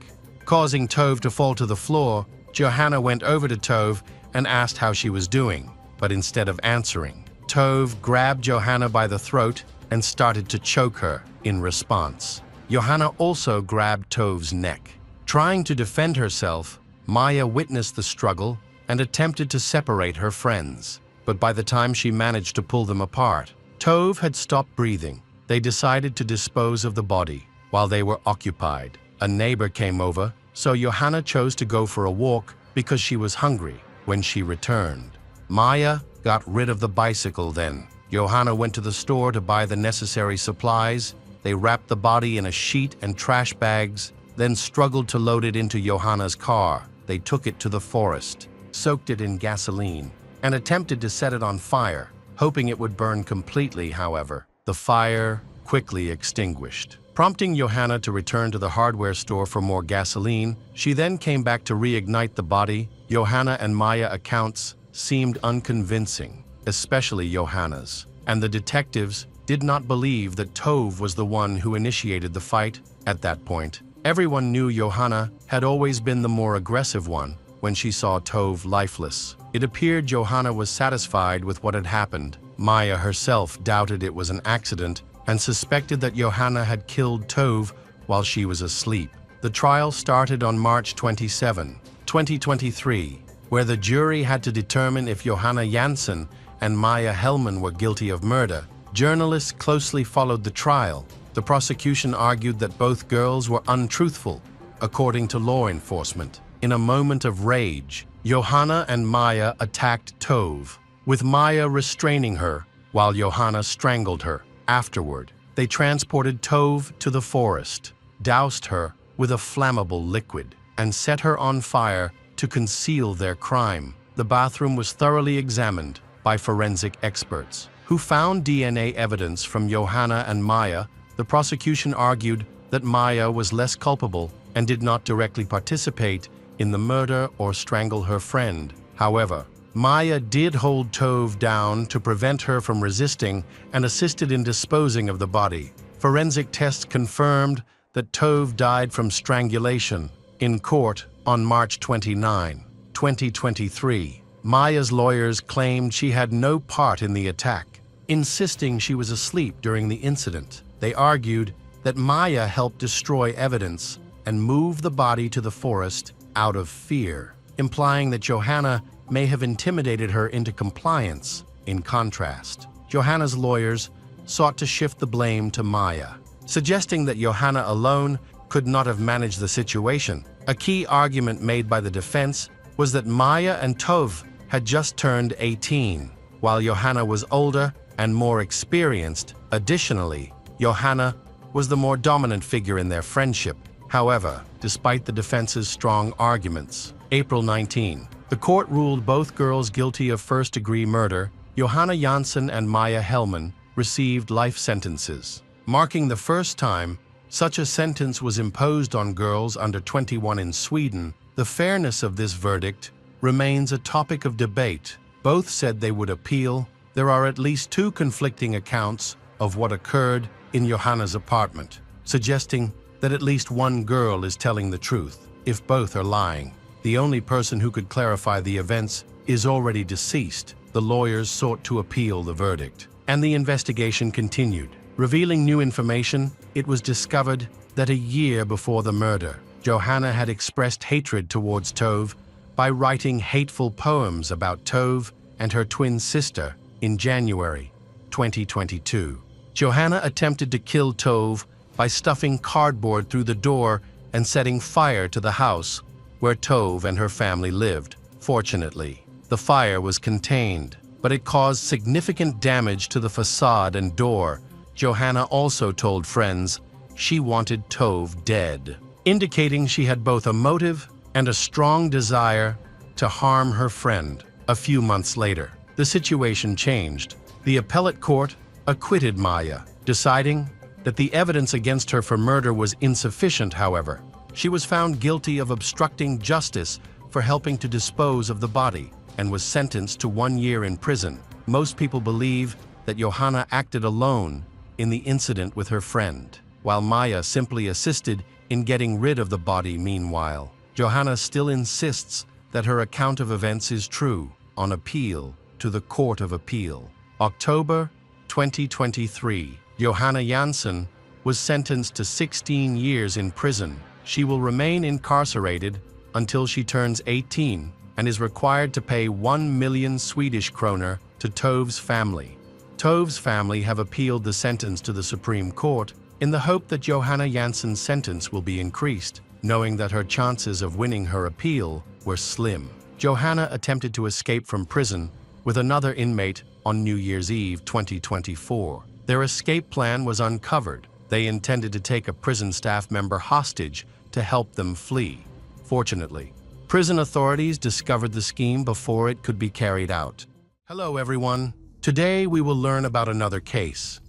causing Tove to fall to the floor. Johanna went over to Tove and asked how she was doing, but instead of answering, Tove grabbed Johanna by the throat and started to choke her. In response, Johanna also grabbed Tove's neck. Trying to defend herself, Maya witnessed the struggle and attempted to separate her friends. But by the time she managed to pull them apart, Tove had stopped breathing. They decided to dispose of the body. While they were occupied, a neighbor came over, so Johanna chose to go for a walk because she was hungry. When she returned, Maya got rid of the bicycle then. Johanna went to the store to buy the necessary supplies. They wrapped the body in a sheet and trash bags, then struggled to load it into Johanna's car. They took it to the forest, soaked it in gasoline, and attempted to set it on fire, hoping it would burn completely. However, the fire quickly extinguished, prompting Johanna to return to the hardware store for more gasoline. She then came back to reignite the body. Johanna and Maya accounts seemed unconvincing, especially Johanna's, and the detectives did not believe that Tove was the one who initiated the fight. At that point, everyone knew Johanna had always been the more aggressive one. When she saw Tove lifeless, it appeared Johanna was satisfied with what had happened. Maya herself doubted it was an accident and suspected that Johanna had killed Tove while she was asleep. The trial started on March 27, 2023, where the jury had to determine if Johanna Jansson and Maya Hellman were guilty of murder. Journalists closely followed the trial. The prosecution argued that both girls were untruthful, according to law enforcement. In a moment of rage, Johanna and Maya attacked Tove, with Maya restraining her while Johanna strangled her. Afterward, they transported Tove to the forest, doused her with a flammable liquid, and set her on fire to conceal their crime. The bathroom was thoroughly examined by forensic experts, who found DNA evidence from Johanna and Maya. The prosecution argued that Maya was less culpable and did not directly participate in the murder or strangle her friend. However, Maya did hold Tove down to prevent her from resisting and assisted in disposing of the body. Forensic tests confirmed that Tove died from strangulation. In court on March 29, 2023, Maya's lawyers claimed she had no part in the attack, insisting she was asleep during the incident. They argued that Maya helped destroy evidence and move the body to the forest out of fear, implying that Johanna may have intimidated her into compliance. In contrast, Johanna's lawyers sought to shift the blame to Maya, suggesting that Johanna alone could not have managed the situation. A key argument made by the defense was that Maya and Tove had just turned 18, while Johanna was older and more experienced. Additionally, Johanna was the more dominant figure in their friendship. However, despite the defense's strong arguments, April 19, the court ruled both girls guilty of first-degree murder. Johanna Jansson and Maya Hellman received life sentences, marking the first time such a sentence was imposed on girls under 21 in Sweden. The fairness of this verdict remains a topic of debate. Both said they would appeal. There are at least two conflicting accounts of what occurred in Johanna's apartment, suggesting that at least one girl is telling the truth, if both are lying. The only person who could clarify the events is already deceased. The lawyers sought to appeal the verdict, and the investigation continued. Revealing new information, it was discovered that a year before the murder, Johanna had expressed hatred towards Tove by writing hateful poems about Tove and her twin sister in January 2022. Johanna attempted to kill Tove by stuffing cardboard through the door and setting fire to the house where Tove and her family lived. Fortunately, the fire was contained, but it caused significant damage to the facade and door. Johanna also told friends she wanted Tove dead, indicating she had both a motive and a strong desire to harm her friend. A few months later, the situation changed. The appellate court acquitted Maya, deciding that the evidence against her for murder was insufficient. However, she was found guilty of obstructing justice for helping to dispose of the body and was sentenced to 1 year in prison. Most people believe that Johanna acted alone in the incident with her friend, while Maya simply assisted in getting rid of the body. Meanwhile, Johanna still insists that her account of events is true. On appeal to the Court of Appeal, October 2023, Johanna Jansson was sentenced to 16 years in prison. She will remain incarcerated until she turns 18 and is required to pay 1 million Swedish kroner to Tove's family. Tove's family have appealed the sentence to the Supreme Court in the hope that Johanna Jansson's sentence will be increased, knowing that her chances of winning her appeal were slim. Johanna attempted to escape from prison with another inmate on New Year's Eve 2024. Their escape plan was uncovered. They intended to take a prison staff member hostage to help them flee. Fortunately, prison authorities discovered the scheme before it could be carried out. Hello everyone. Today we will learn about another case,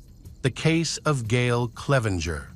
the case of Gail Clevenger.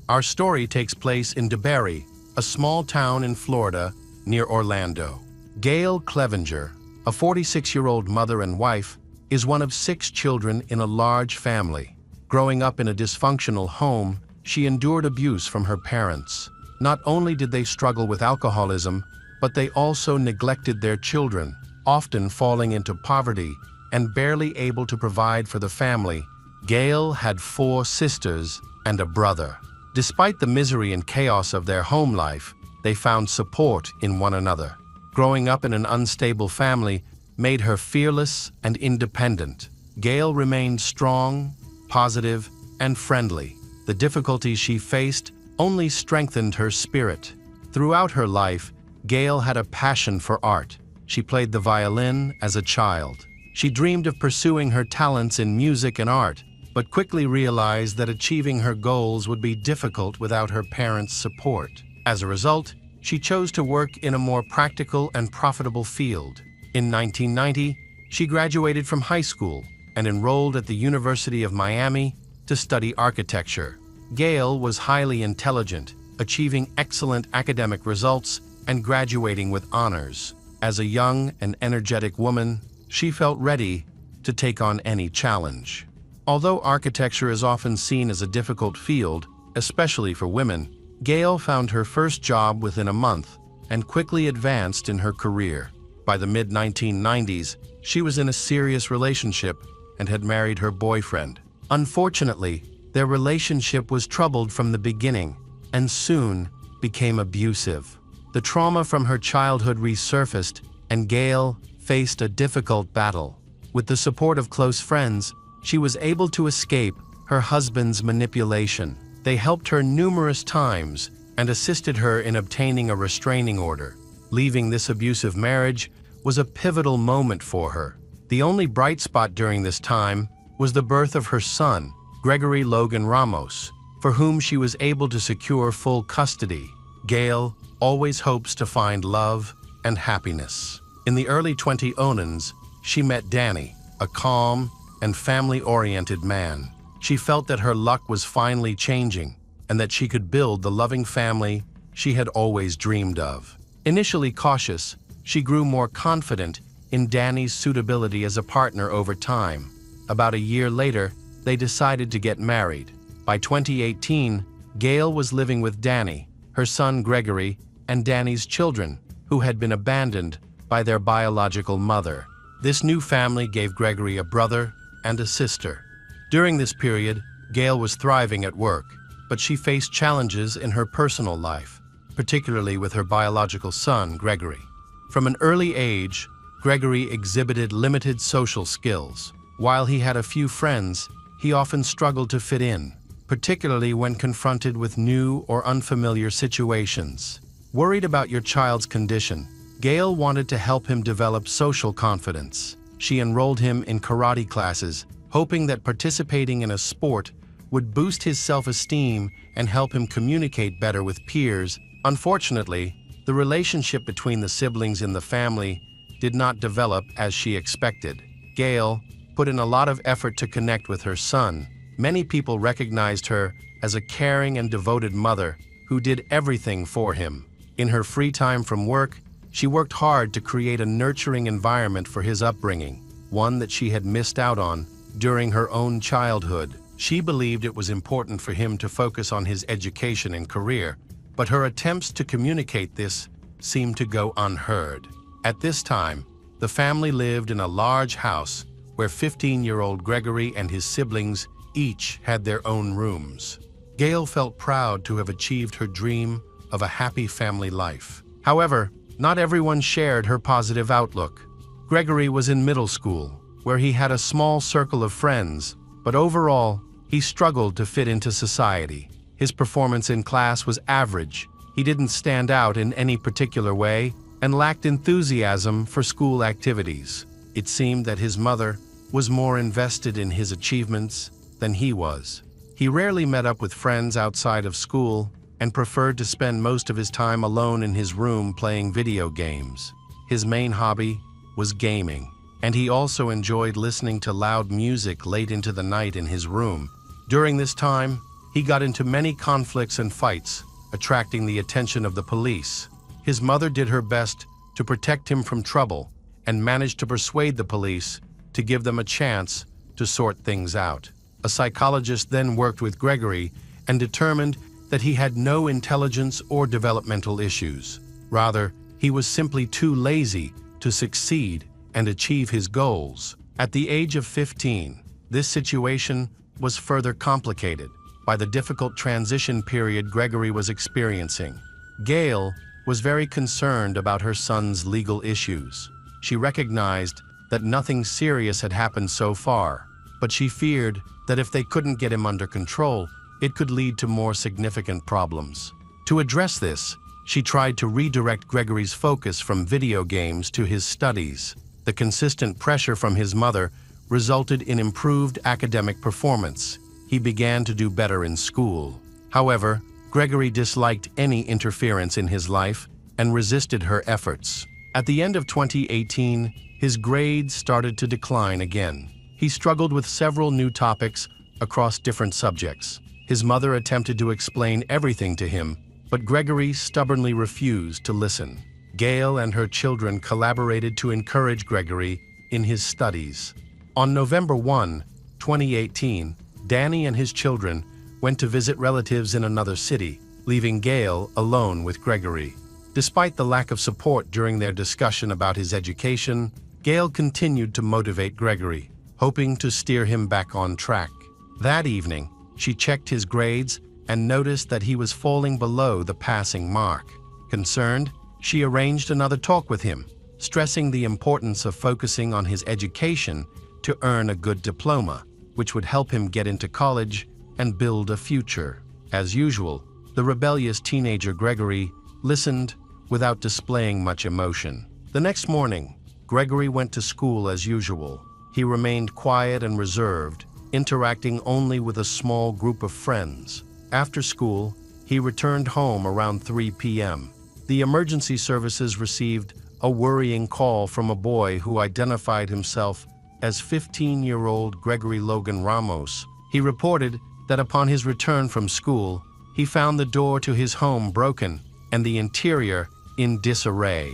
Our story takes place in DeBerry, a small town in Florida near Orlando. Gail Clevenger, a 46-year-old mother and wife, is one of 6 children in a large family. Growing up in a dysfunctional home, she endured abuse from her parents. Not only did they struggle with alcoholism, but they also neglected their children, often falling into poverty and barely able to provide for the family. Gail had 4 sisters and a brother. Despite the misery and chaos of their home life, they found support in one another. Growing up in an unstable family made her fearless and independent. Gail remained strong, positive, and friendly. The difficulties she faced only strengthened her spirit. Throughout her life, Gail had a passion for art. She played the violin as a child. She dreamed of pursuing her talents in music and art, but quickly realized that achieving her goals would be difficult without her parents' support. As a result, she chose to work in a more practical and profitable field. In 1990, she graduated from high school and enrolled at the University of Miami to study architecture. Gail was highly intelligent, achieving excellent academic results and graduating with honors. As a young and energetic woman, she felt ready to take on any challenge. Although architecture is often seen as a difficult field, especially for women, Gail found her first job within a month and quickly advanced in her career. By the mid-1990s, she was in a serious relationship and had married her boyfriend. Unfortunately, their relationship was troubled from the beginning and soon became abusive. The trauma from her childhood resurfaced, and Gail faced a difficult battle. With the support of close friends, she was able to escape her husband's manipulation. They helped her numerous times and assisted her in obtaining a restraining order. Leaving this abusive marriage was a pivotal moment for her. The only bright spot during this time was the birth of her son, Gregory Logan Ramos, for whom she was able to secure full custody. Gail always hopes to find love and happiness. In the early 2010s, she met Danny, a calm and family-oriented man. She felt that her luck was finally changing and that she could build the loving family she had always dreamed of. Initially cautious, she grew more confident in Danny's suitability as a partner over time. About a year later, they decided to get married. By 2018, Gail was living with Danny, her son Gregory, and Danny's children, who had been abandoned by their biological mother. This new family gave Gregory a brother and a sister. During this period, Gail was thriving at work, but she faced challenges in her personal life, particularly with her biological son, Gregory. From an early age, Gregory exhibited limited social skills. While he had a few friends, he often struggled to fit in, particularly when confronted with new or unfamiliar situations. Worried about your child's condition, Gail wanted to help him develop social confidence. She enrolled him in karate classes, hoping that participating in a sport would boost his self-esteem and help him communicate better with peers. Unfortunately, the relationship between the siblings in the family did not develop as she expected. Gail put in a lot of effort to connect with her son. Many people recognized her as a caring and devoted mother who did everything for him. In her free time from work, she worked hard to create a nurturing environment for his upbringing, one that she had missed out on during her own childhood. She believed it was important for him to focus on his education and career, but her attempts to communicate this seemed to go unheard. At this time, the family lived in a large house where 15-year-old Gregory and his siblings each had their own rooms. Gail felt proud to have achieved her dream of a happy family life. However, not everyone shared her positive outlook. Gregory was in middle school, where he had a small circle of friends, but overall, he struggled to fit into society. His performance in class was average. He didn't stand out in any particular way and lacked enthusiasm for school activities. It seemed that his mother was more invested in his achievements than he was. He rarely met up with friends outside of school and preferred to spend most of his time alone in his room playing video games. His main hobby was gaming, and he also enjoyed listening to loud music late into the night in his room. During this time, he got into many conflicts and fights, attracting the attention of the police. His mother did her best to protect him from trouble and managed to persuade the police to give them a chance to sort things out. A psychologist then worked with Gregory and determined that he had no intelligence or developmental issues. Rather, he was simply too lazy to succeed and achieve his goals. At the age of 15, this situation was further complicated by the difficult transition period Gregory was experiencing. Gail was very concerned about her son's legal issues. She recognized that nothing serious had happened so far, but she feared that if they couldn't get him under control, it could lead to more significant problems. To address this, she tried to redirect Gregory's focus from video games to his studies. The consistent pressure from his mother resulted in improved academic performance. He began to do better in school. However, Gregory disliked any interference in his life and resisted her efforts. At the end of 2018, his grades started to decline again. He struggled with several new topics across different subjects. His mother attempted to explain everything to him, but Gregory stubbornly refused to listen. Gail and her children collaborated to encourage Gregory in his studies. On November 1, 2018, Danny and his children went to visit relatives in another city, leaving Gail alone with Gregory. Despite the lack of support during their discussion about his education, Gail continued to motivate Gregory, hoping to steer him back on track. That evening, she checked his grades and noticed that he was falling below the passing mark. Concerned, she arranged another talk with him, stressing the importance of focusing on his education to earn a good diploma, which would help him get into college and build a future. As usual, the rebellious teenager Gregory listened without displaying much emotion. The next morning, Gregory went to school as usual. He remained quiet and reserved, interacting only with a small group of friends. After school, he returned home around 3 p.m. The emergency services received a worrying call from a boy who identified himself as 15-year-old Gregory Logan Ramos. He reported that upon his return from school, he found the door to his home broken and the interior in disarray.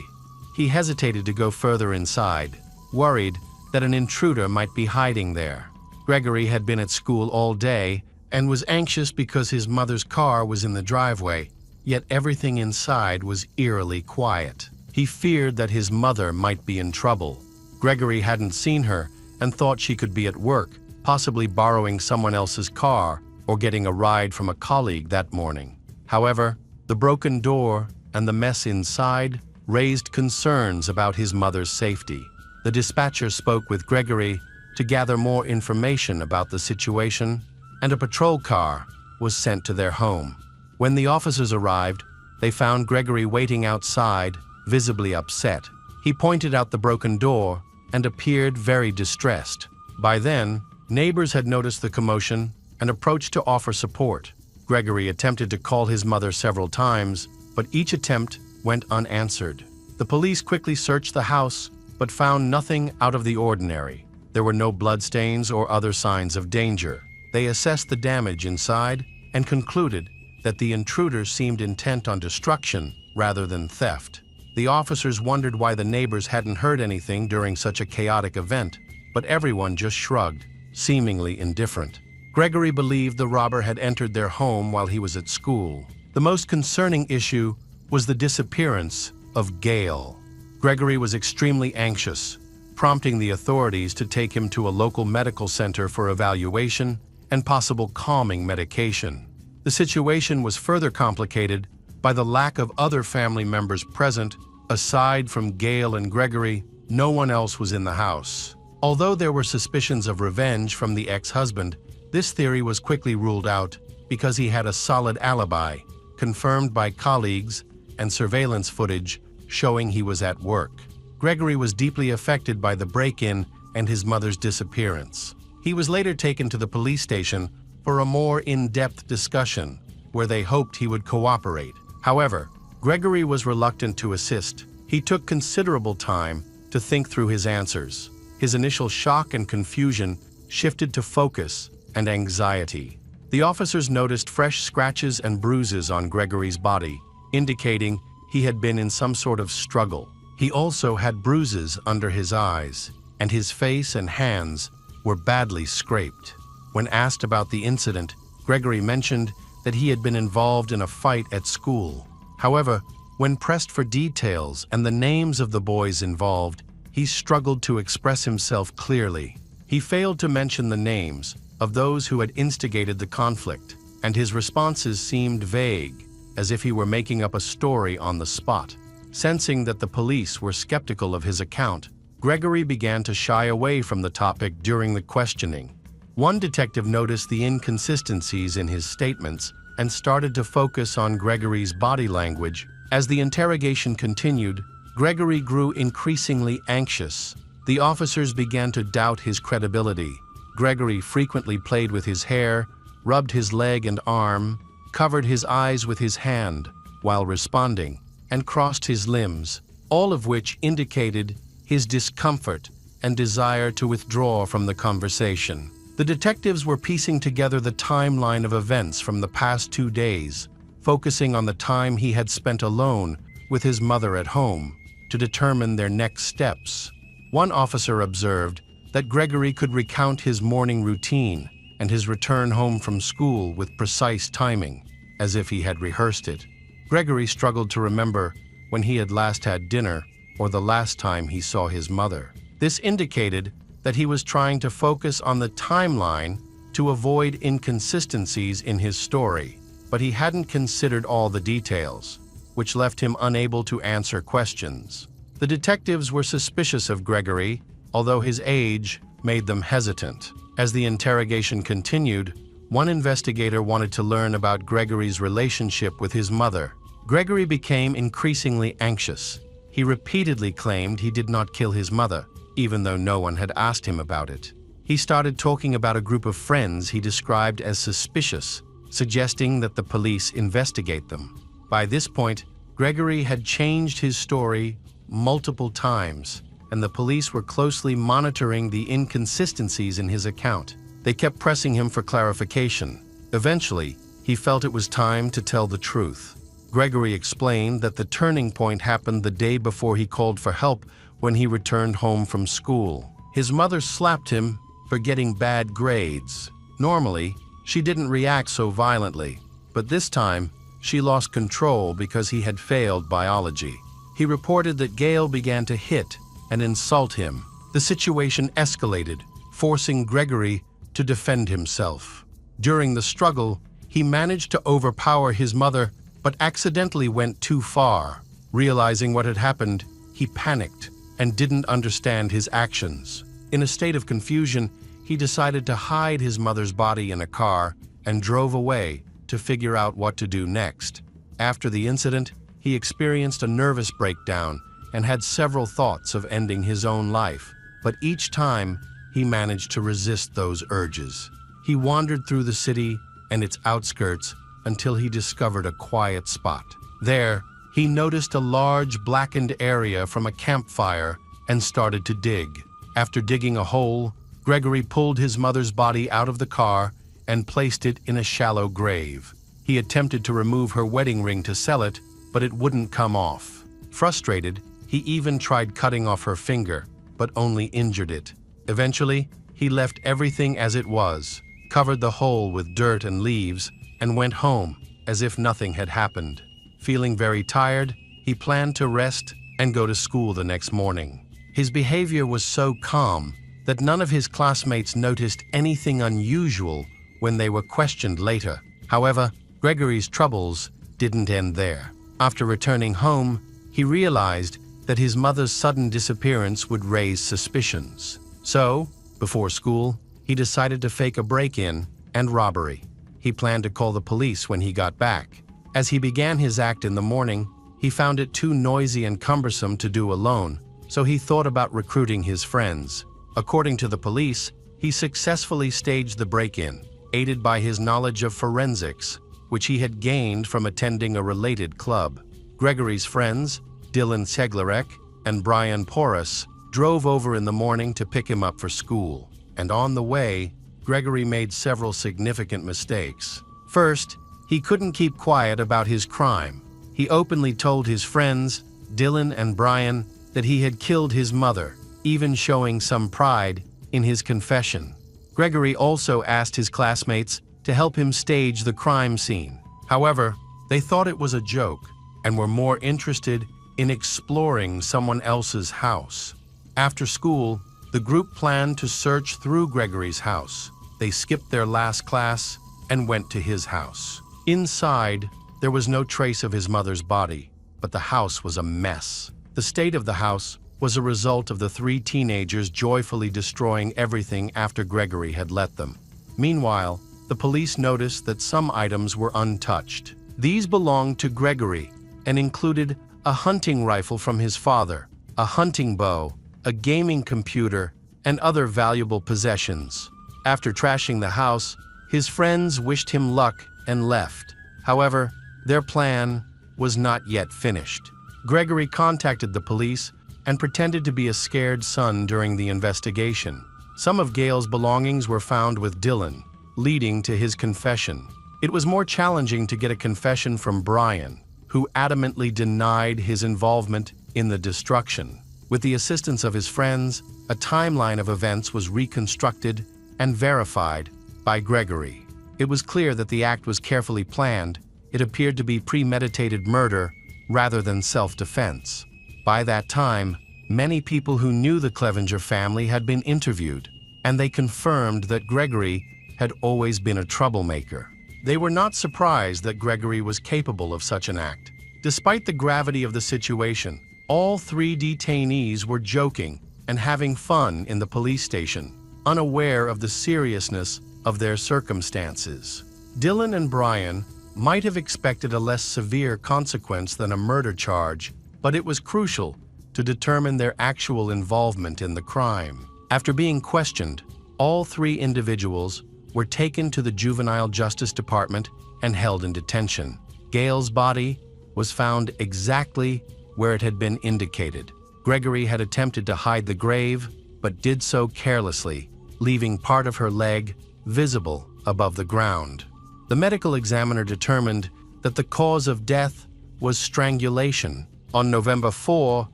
He hesitated to go further inside, worried that an intruder might be hiding there. Gregory had been at school all day and was anxious because his mother's car was in the driveway, yet everything inside was eerily quiet. He feared that his mother might be in trouble. Gregory hadn't seen her and thought she could be at work, possibly borrowing someone else's car or getting a ride from a colleague that morning. However, the broken door and the mess inside raised concerns about his mother's safety. The dispatcher spoke with Gregory to gather more information about the situation, and a patrol car was sent to their home. When the officers arrived, they found Gregory waiting outside, visibly upset. He pointed out the broken door and appeared very distressed. By then, neighbors had noticed the commotion and approached to offer support. Gregory attempted to call his mother several times, but each attempt went unanswered. The police quickly searched the house, but found nothing out of the ordinary. There were no bloodstains or other signs of danger. They assessed the damage inside and concluded that the intruder seemed intent on destruction rather than theft. The officers wondered why the neighbors hadn't heard anything during such a chaotic event, but everyone just shrugged, seemingly indifferent. Gregory believed the robber had entered their home while he was at school. The most concerning issue was the disappearance of Gail. Gregory was extremely anxious, prompting the authorities to take him to a local medical center for evaluation and possible calming medication. The situation was further complicated by the lack of other family members present. Aside from Gail and Gregory, no one else was in the house. Although there were suspicions of revenge from the ex-husband, this theory was quickly ruled out because he had a solid alibi, confirmed by colleagues and surveillance footage showing he was at work. Gregory was deeply affected by the break-in and his mother's disappearance. He was later taken to the police station for a more in-depth discussion, where they hoped he would cooperate. However, Gregory was reluctant to assist. He took considerable time to think through his answers. His initial shock and confusion shifted to focus and anxiety. The officers noticed fresh scratches and bruises on Gregory's body, indicating he had been in some sort of struggle. He also had bruises under his eyes, and his face and hands were badly scraped. When asked about the incident, Gregory mentioned that he had been involved in a fight at school. However, when pressed for details and the names of the boys involved, he struggled to express himself clearly. He failed to mention the names of those who had instigated the conflict, and his responses seemed vague, as if he were making up a story on the spot. Sensing that the police were skeptical of his account, Gregory began to shy away from the topic during the questioning. One detective noticed the inconsistencies in his statements and started to focus on Gregory's body language. As the interrogation continued, Gregory grew increasingly anxious. The officers began to doubt his credibility. Gregory frequently played with his hair, rubbed his leg and arm, covered his eyes with his hand while responding, and crossed his limbs, all of which indicated his discomfort and desire to withdraw from the conversation. The detectives were piecing together the timeline of events from the past 2 days, focusing on the time he had spent alone with his mother at home to determine their next steps. One officer observed that Gregory could recount his morning routine and his return home from school with precise timing, as if he had rehearsed it. Gregory struggled to remember when he had last had dinner or the last time he saw his mother. This indicated that he was trying to focus on the timeline to avoid inconsistencies in his story, but he hadn't considered all the details, which left him unable to answer questions. The detectives were suspicious of Gregory, although his age made them hesitant. As the interrogation continued, one investigator wanted to learn about Gregory's relationship with his mother. Gregory became increasingly anxious. He repeatedly claimed he did not kill his mother, even though no one had asked him about it. He started talking about a group of friends he described as suspicious, suggesting that the police investigate them. By this point, Gregory had changed his story multiple times, and the police were closely monitoring the inconsistencies in his account. They kept pressing him for clarification. Eventually, he felt it was time to tell the truth. Gregory explained that the turning point happened the day before he called for help when he returned home from school. His mother slapped him for getting bad grades. Normally, she didn't react so violently, but this time, she lost control because he had failed biology. He reported that Gail began to hit and insult him. The situation escalated, forcing Gregory to defend himself. During the struggle, he managed to overpower his mother, but accidentally went too far. Realizing what had happened, he panicked and didn't understand his actions. In a state of confusion, he decided to hide his mother's body in a car and drove away to figure out what to do next. After the incident, he experienced a nervous breakdown and had several thoughts of ending his own life, but each time he managed to resist those urges. He wandered through the city and its outskirts until he discovered a quiet spot. There, he noticed a large blackened area from a campfire and started to dig. After digging a hole, Gregory pulled his mother's body out of the car and placed it in a shallow grave. He attempted to remove her wedding ring to sell it, but it wouldn't come off. Frustrated, he even tried cutting off her finger, but only injured it. Eventually, he left everything as it was, covered the hole with dirt and leaves, and went home as if nothing had happened. Feeling very tired, he planned to rest and go to school the next morning. His behavior was so calm that none of his classmates noticed anything unusual when they were questioned later. However, Gregory's troubles didn't end there. After returning home, he realized that his mother's sudden disappearance would raise suspicions. So, before school, he decided to fake a break-in and robbery. He planned to call the police when he got back. As he began his act in the morning, he found it too noisy and cumbersome to do alone, so he thought about recruiting his friends. According to the police, he successfully staged the break-in, aided by his knowledge of forensics, which he had gained from attending a related club. Gregory's friends, Dylan Seglarek and Brian Porras, drove over in the morning to pick him up for school. And on the way, Gregory made several significant mistakes. First, he couldn't keep quiet about his crime. He openly told his friends, Dylan and Brian, that he had killed his mother, even showing some pride in his confession. Gregory also asked his classmates to help him stage the crime scene. However, they thought it was a joke and were more interested in exploring someone else's house. After school, the group planned to search through Gregory's house. They skipped their last class and went to his house. Inside, there was no trace of his mother's body, but the house was a mess. The state of the house was a result of the three teenagers joyfully destroying everything after Gregory had let them. Meanwhile, the police noticed that some items were untouched. These belonged to Gregory and included a hunting rifle from his father, a hunting bow, a gaming computer, and other valuable possessions. After trashing the house, his friends wished him luck and left. However, their plan was not yet finished. Gregory contacted the police and pretended to be a scared son during the investigation. Some of Gail's belongings were found with Dylan, leading to his confession. It was more challenging to get a confession from Brian, who adamantly denied his involvement in the destruction. With the assistance of his friends, a timeline of events was reconstructed and verified by Gregory. It was clear that the act was carefully planned. It appeared to be premeditated murder rather than self-defense. By that time, many people who knew the Clevenger family had been interviewed, and they confirmed that Gregory had always been a troublemaker. They were not surprised that Gregory was capable of such an act. Despite the gravity of the situation, all three detainees were joking and having fun in the police station, unaware of the seriousness of their circumstances. Dylan and Brian might have expected a less severe consequence than a murder charge, but it was crucial to determine their actual involvement in the crime. After being questioned, all three individuals were taken to the Juvenile Justice Department and held in detention. Gail's body was found exactly where it had been indicated. Gregory had attempted to hide the grave, but did so carelessly, leaving part of her leg visible above the ground. The medical examiner determined that the cause of death was strangulation. On November 4,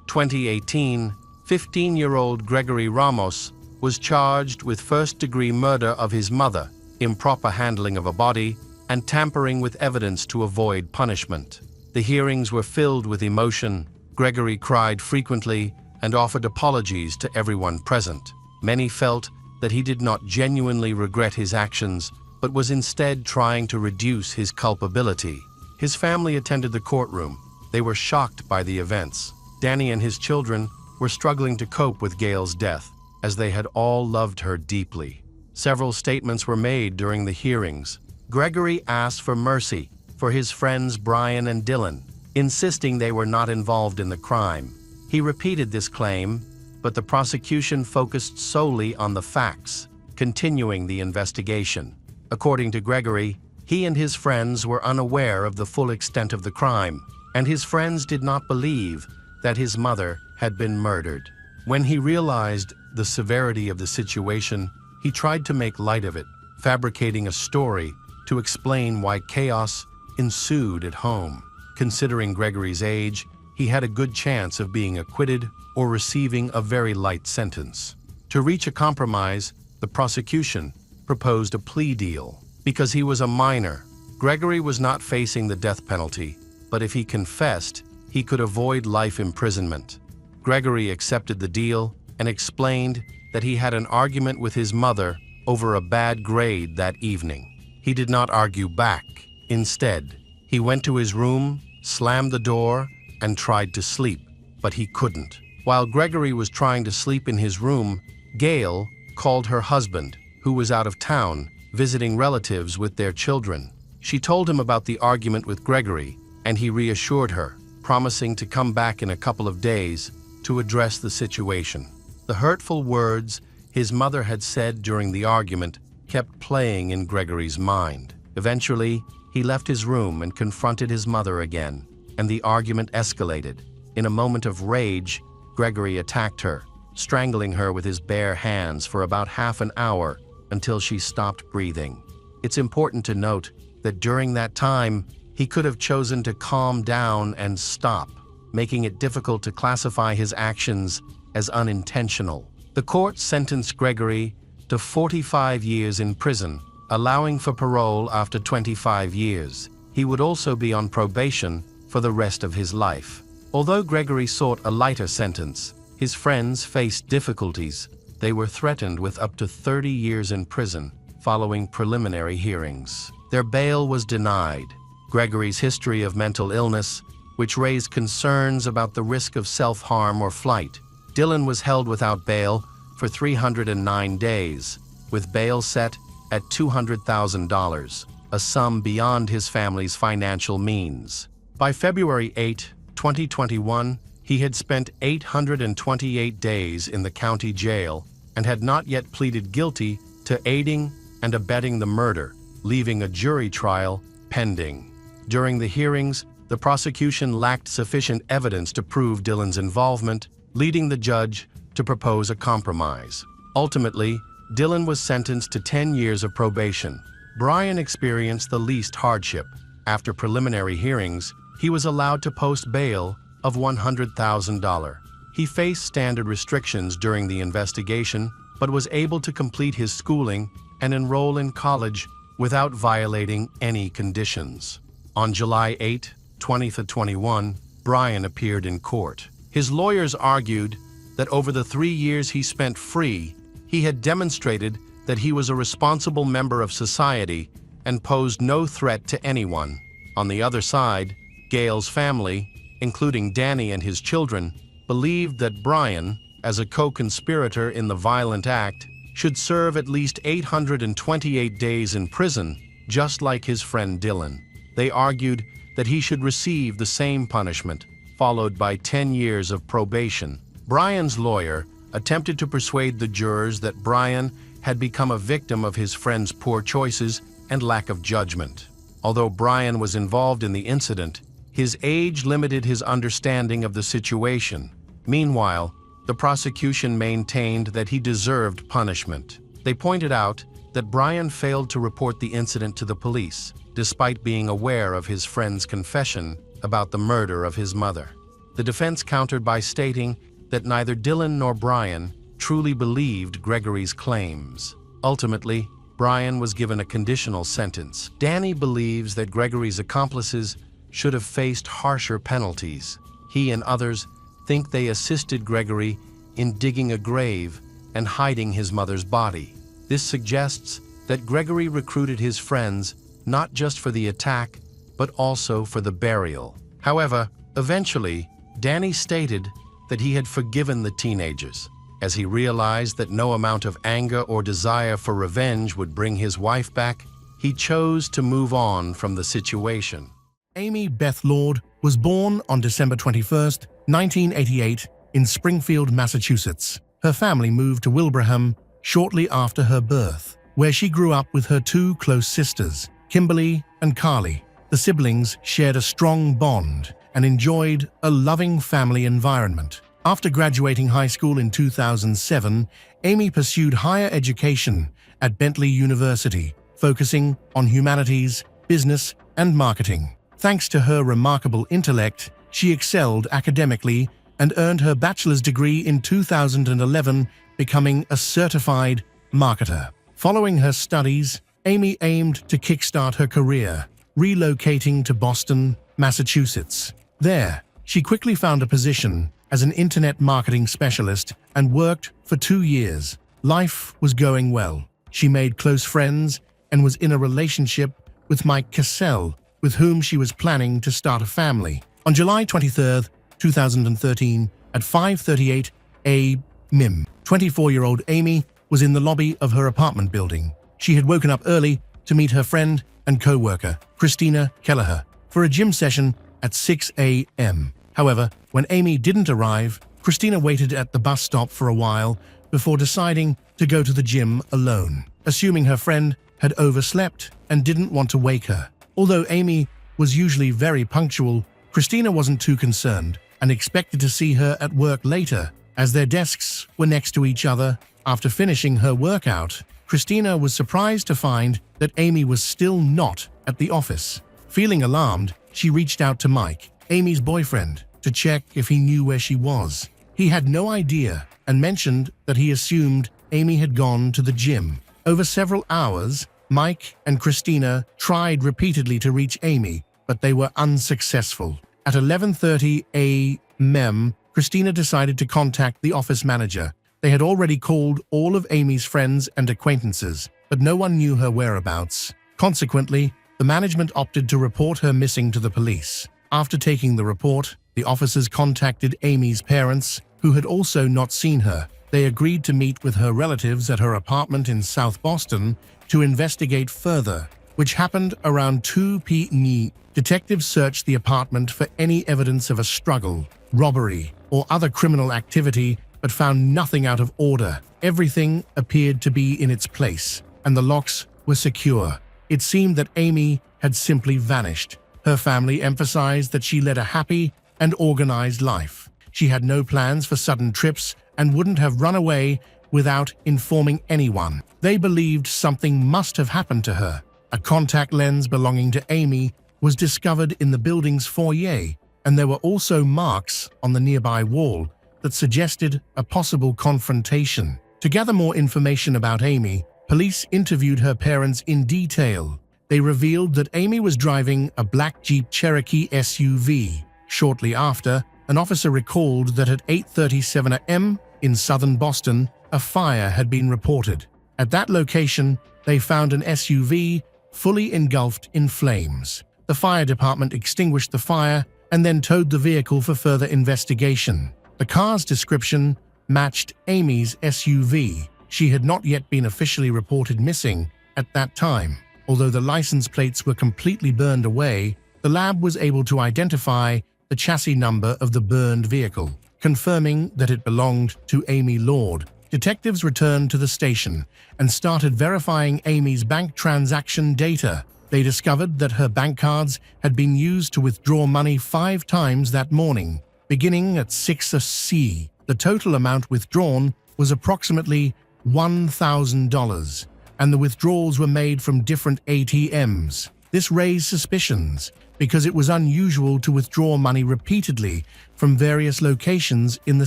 2018, 15-year-old Gregory Ramos was charged with first-degree murder of his mother, improper handling of a body, and tampering with evidence to avoid punishment. The hearings were filled with emotion. Gregory cried frequently and offered apologies to everyone present. Many felt that he did not genuinely regret his actions, but was instead trying to reduce his culpability. His family attended the courtroom. They were shocked by the events. Danny and his children were struggling to cope with Gail's death, as they had all loved her deeply. Several statements were made during the hearings. Gregory asked for mercy for his friends Brian and Dylan, insisting they were not involved in the crime. He repeated this claim, but the prosecution focused solely on the facts, continuing the investigation. According to Gregory, he and his friends were unaware of the full extent of the crime, and his friends did not believe that his mother had been murdered. When he realized the severity of the situation, he tried to make light of it, fabricating a story to explain why chaos ensued at home. Considering Gregory's age, he had a good chance of being acquitted or receiving a very light sentence. To reach a compromise, the prosecution proposed a plea deal. Because he was a minor, Gregory was not facing the death penalty, but if he confessed, he could avoid life imprisonment. Gregory accepted the deal and explained that he had an argument with his mother over a bad grade that evening. He did not argue back. Instead, he went to his room, slammed the door, and tried to sleep, but he couldn't. While Gregory was trying to sleep in his room, Gail called her husband, who was out of town, visiting relatives with their children. She told him about the argument with Gregory, and he reassured her, promising to come back in a couple of days to address the situation. The hurtful words his mother had said during the argument kept playing in Gregory's mind. Eventually, he left his room and confronted his mother again, and the argument escalated. In a moment of rage, Gregory attacked her, strangling her with his bare hands for about half an hour until she stopped breathing. It's important to note that during that time, he could have chosen to calm down and stop, making it difficult to classify his actions as unintentional. The court sentenced Gregory to 45 years in prison, allowing for parole after 25 years. He would also be on probation for the rest of his life. Although Gregory sought a lighter sentence, his friends faced difficulties. They were threatened with up to 30 years in prison following preliminary hearings. Their bail was denied. Gregory's history of mental illness, which raised concerns about the risk of self-harm or flight. Dylan was held without bail for 309 days, with bail set at $200,000, a sum beyond his family's financial means. By February 8, 2021, he had spent 828 days in the county jail and had not yet pleaded guilty to aiding and abetting the murder, leaving a jury trial pending. During the hearings, the prosecution lacked sufficient evidence to prove Dylan's involvement, leading the judge to propose a compromise. Ultimately, Dylan was sentenced to 10 years of probation. Brian experienced the least hardship. After preliminary hearings, he was allowed to post bail of $100,000. He faced standard restrictions during the investigation, but was able to complete his schooling and enroll in college without violating any conditions. On July 8, 2021, Brian appeared in court. His lawyers argued that over the 3 years he spent free, he had demonstrated that he was a responsible member of society and posed no threat to anyone. On the other side, Gail's family, including Danny and his children, believed that Brian, as a co-conspirator in the violent act, should serve at least 828 days in prison, just like his friend Dylan. They argued that he should receive the same punishment, followed by 10 years of probation. Brian's lawyer attempted to persuade the jurors that Brian had become a victim of his friend's poor choices and lack of judgment. Although Brian was involved in the incident, his age limited his understanding of the situation. Meanwhile, the prosecution maintained that he deserved punishment. They pointed out that Brian failed to report the incident to the police, despite being aware of his friend's confession about the murder of his mother. The defense countered by stating that neither Dylan nor Brian truly believed Gregory's claims. Ultimately, Brian was given a conditional sentence. Danny believes that Gregory's accomplices should have faced harsher penalties. He and others think they assisted Gregory in digging a grave and hiding his mother's body. This suggests that Gregory recruited his friends not just for the attack, but also for the burial. However, eventually, Danny stated that he had forgiven the teenagers, as he realized that no amount of anger or desire for revenge would bring his wife back. He chose to move on from the situation. Amy Beth Lord was born on December 21, 1988, in Springfield, Massachusetts. Her family moved to Wilbraham shortly after her birth, where she grew up with her two close sisters, Kimberly and Carly. The siblings shared a strong bond and enjoyed a loving family environment. After graduating high school in 2007, Amy pursued higher education at Bentley University, focusing on humanities, business, and marketing. Thanks to her remarkable intellect, she excelled academically and earned her bachelor's degree in 2011, becoming a certified marketer. Following her studies, Amy aimed to kickstart her career, relocating to Boston, Massachusetts. There, she quickly found a position as an internet marketing specialist and worked for 2 years. Life was going well. She made close friends and was in a relationship with Mike Cassell, with whom she was planning to start a family. On July 23, 2013, at 5:38 a.m., 24-year-old Amy was in the lobby of her apartment building. She had woken up early to meet her friend and co-worker, Christina Kelleher, for a gym session at 6 a.m. However, when Amy didn't arrive, Christina waited at the bus stop for a while before deciding to go to the gym alone, assuming her friend had overslept and didn't want to wake her. Although Amy was usually very punctual, Christina wasn't too concerned and expected to see her at work later, as their desks were next to each other. After finishing her workout, Christina was surprised to find that Amy was still not at the office. Feeling alarmed, she reached out to Mike, Amy's boyfriend, to check if he knew where she was. He had no idea and mentioned that he assumed Amy had gone to the gym. Over several hours, Mike and Christina tried repeatedly to reach Amy, but they were unsuccessful. At 11:30 a.m., Christina decided to contact the office manager. They had already called all of Amy's friends and acquaintances, but no one knew her whereabouts. Consequently, the management opted to report her missing to the police. After taking the report, the officers contacted Amy's parents, who had also not seen her. They agreed to meet with her relatives at her apartment in South Boston to investigate further, which happened around 2 p.m. Detectives searched the apartment for any evidence of a struggle, robbery, or other criminal activity, but found nothing out of order. Everything appeared to be in its place, and the locks were secure. It seemed that Amy had simply vanished. Her family emphasized that she led a happy and organized life. She had no plans for sudden trips and wouldn't have run away without informing anyone. They believed something must have happened to her. A contact lens belonging to Amy was discovered in the building's foyer, and there were also marks on the nearby wall that suggested a possible confrontation. To gather more information about Amy, police interviewed her parents in detail. They revealed that Amy was driving a black Jeep Cherokee SUV. Shortly after, an officer recalled that at 8:37 a.m. in southern Boston, a fire had been reported. At that location, they found an SUV fully engulfed in flames. The fire department extinguished the fire and then towed the vehicle for further investigation. The car's description matched Amy's SUV. She had not yet been officially reported missing at that time. Although the license plates were completely burned away, the lab was able to identify the chassis number of the burned vehicle, confirming that it belonged to Amy Lord. Detectives returned to the station and started verifying Amy's bank transaction data. They discovered that her bank cards had been used to withdraw money 5 times that morning, beginning at 6 a.m. The total amount withdrawn was approximately $1,000, and the withdrawals were made from different ATMs. This raised suspicions because it was unusual to withdraw money repeatedly from various locations in the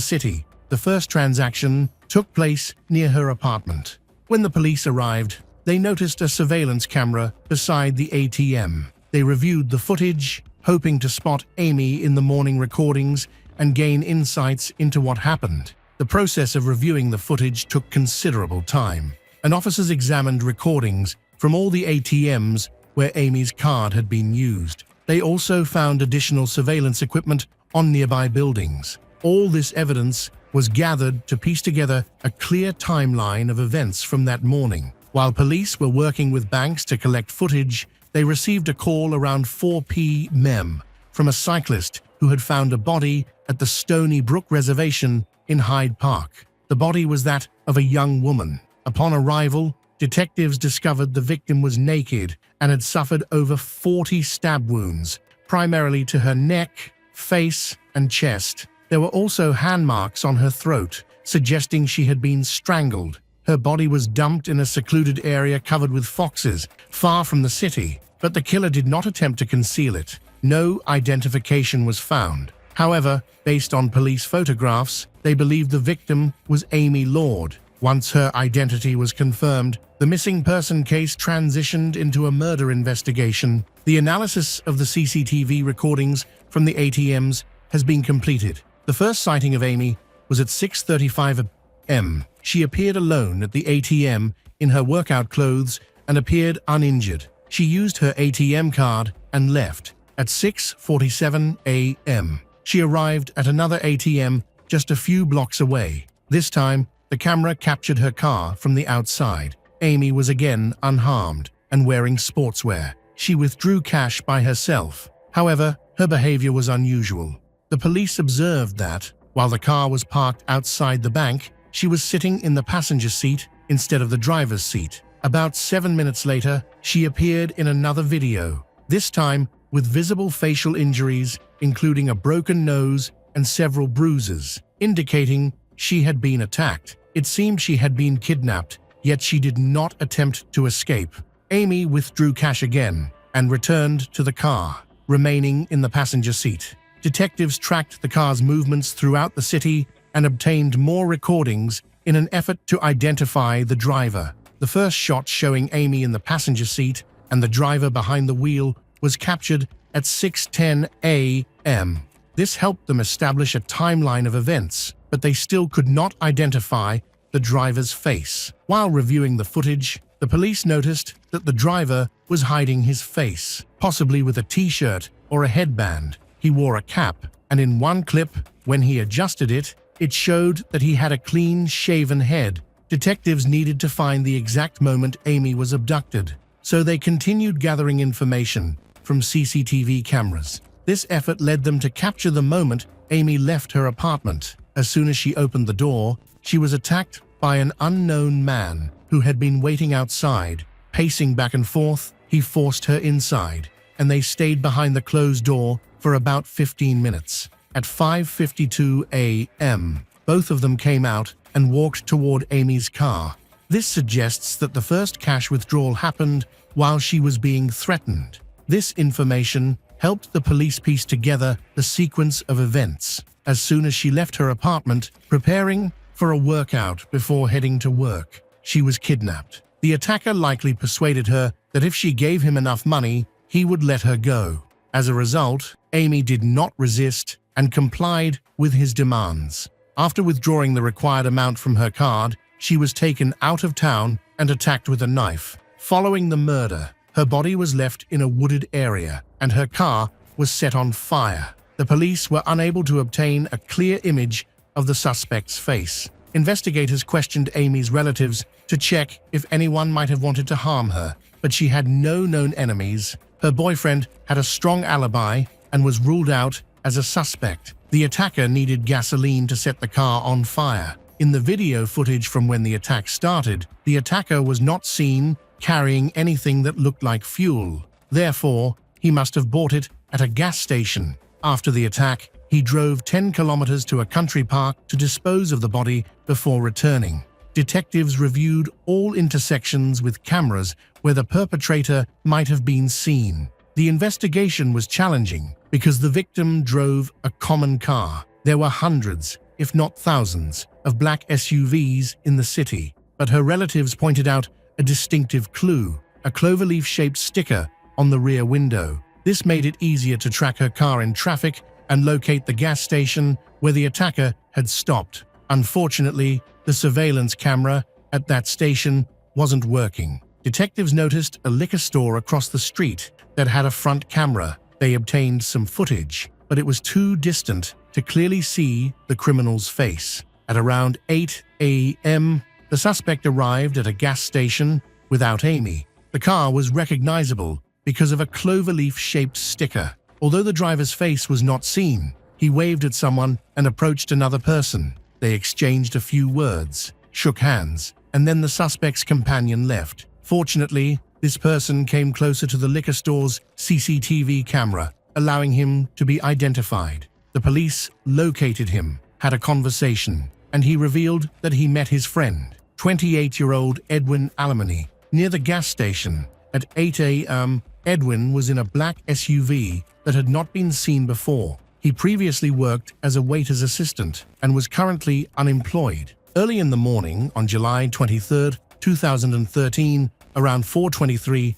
city. The first transaction took place near her apartment. When the police arrived, they noticed a surveillance camera beside the ATM. They reviewed the footage, hoping to spot Amy in the morning recordings and gain insights into what happened. The process of reviewing the footage took considerable time, and officers examined recordings from all the ATMs where Amy's card had been used. They also found additional surveillance equipment on nearby buildings. All this evidence was gathered to piece together a clear timeline of events from that morning. While police were working with banks to collect footage, they received a call around 4 p.m. from a cyclist who had found a body at the Stony Brook Reservation in Hyde Park. The body was that of a young woman. Upon arrival, detectives discovered the victim was naked and had suffered over 40 stab wounds, primarily to her neck, face, and chest. There were also hand marks on her throat, suggesting she had been strangled. Her body was dumped in a secluded area covered with foxes, far from the city, but the killer did not attempt to conceal it. No identification was found. However, based on police photographs, they believed the victim was Amy Lord. Once her identity was confirmed, the missing person case transitioned into a murder investigation. The analysis of the CCTV recordings from the ATMs has been completed. The first sighting of Amy was at 6:35 a.m. She appeared alone at the ATM in her workout clothes and appeared uninjured. She used her ATM card and left. At 6:47 a.m., she arrived at another ATM just a few blocks away. This time, the camera captured her car from the outside. Amy was again unharmed and wearing sportswear. She withdrew cash by herself. However, her behavior was unusual. The police observed that, while the car was parked outside the bank, she was sitting in the passenger seat instead of the driver's seat. About 7 minutes later, she appeared in another video, this time with visible facial injuries, including a broken nose and several bruises, indicating she had been attacked. It seemed she had been kidnapped, yet she did not attempt to escape. Amy withdrew cash again and returned to the car, remaining in the passenger seat. Detectives tracked the car's movements throughout the city and obtained more recordings in an effort to identify the driver. The first shot showing Amy in the passenger seat and the driver behind the wheel was captured at 6:10 a.m. This helped them establish a timeline of events, but they still could not identify the driver's face. While reviewing the footage, the police noticed that the driver was hiding his face, possibly with a t-shirt or a headband. He wore a cap, and in one clip, when he adjusted it, it showed that he had a clean-shaven head. Detectives needed to find the exact moment Amy was abducted, so they continued gathering information from CCTV cameras. This effort led them to capture the moment Amy left her apartment. As soon as she opened the door, she was attacked by an unknown man who had been waiting outside. Pacing back and forth, he forced her inside, and they stayed behind the closed door for about 15 minutes. At 5:52 a.m., both of them came out and walked toward Amy's car. This suggests that the first cash withdrawal happened while she was being threatened. This information helped the police piece together the sequence of events. As soon as she left her apartment, preparing for a workout before heading to work, she was kidnapped. The attacker likely persuaded her that if she gave him enough money, he would let her go. As a result, Amy did not resist and complied with his demands. After withdrawing the required amount from her card, she was taken out of town and attacked with a knife. Following the murder, her body was left in a wooded area and her car was set on fire. The police were unable to obtain a clear image of the suspect's face. Investigators questioned Amy's relatives to check if anyone might have wanted to harm her. but she had no known enemies. Her boyfriend had a strong alibi and was ruled out as a suspect. The attacker needed gasoline to set the car on fire. In the video footage from when the attack started, the attacker was not seen carrying anything that looked like fuel. Therefore, he must have bought it at a gas station. After the attack, he drove 10 kilometers to a country park to dispose of the body before returning. Detectives reviewed all intersections with cameras where the perpetrator might have been seen. The investigation was challenging because the victim drove a common car. There were hundreds, if not thousands, of black SUVs in the city, but her relatives pointed out a distinctive clue, a cloverleaf-shaped sticker on the rear window. This made it easier to track her car in traffic and locate the gas station where the attacker had stopped. Unfortunately, the surveillance camera at that station wasn't working. Detectives noticed a liquor store across the street that had a front camera. They obtained some footage, but it was too distant to clearly see the criminal's face. At around 8 a.m., the suspect arrived at a gas station without Amy. The car was recognizable because of a cloverleaf-shaped sticker. Although the driver's face was not seen, he waved at someone and approached another person. They exchanged a few words, shook hands, and then the suspect's companion left. Fortunately, this person came closer to the liquor store's CCTV camera, allowing him to be identified. The police located him, had a conversation, and he revealed that he met his friend, 28-year-old Edwin Alamany, near the gas station. At 8 a.m., Edwin was in a black SUV that had not been seen before. He previously worked as a waiter's assistant and was currently unemployed. Early in the morning, on July 23, 2013, around 4:23,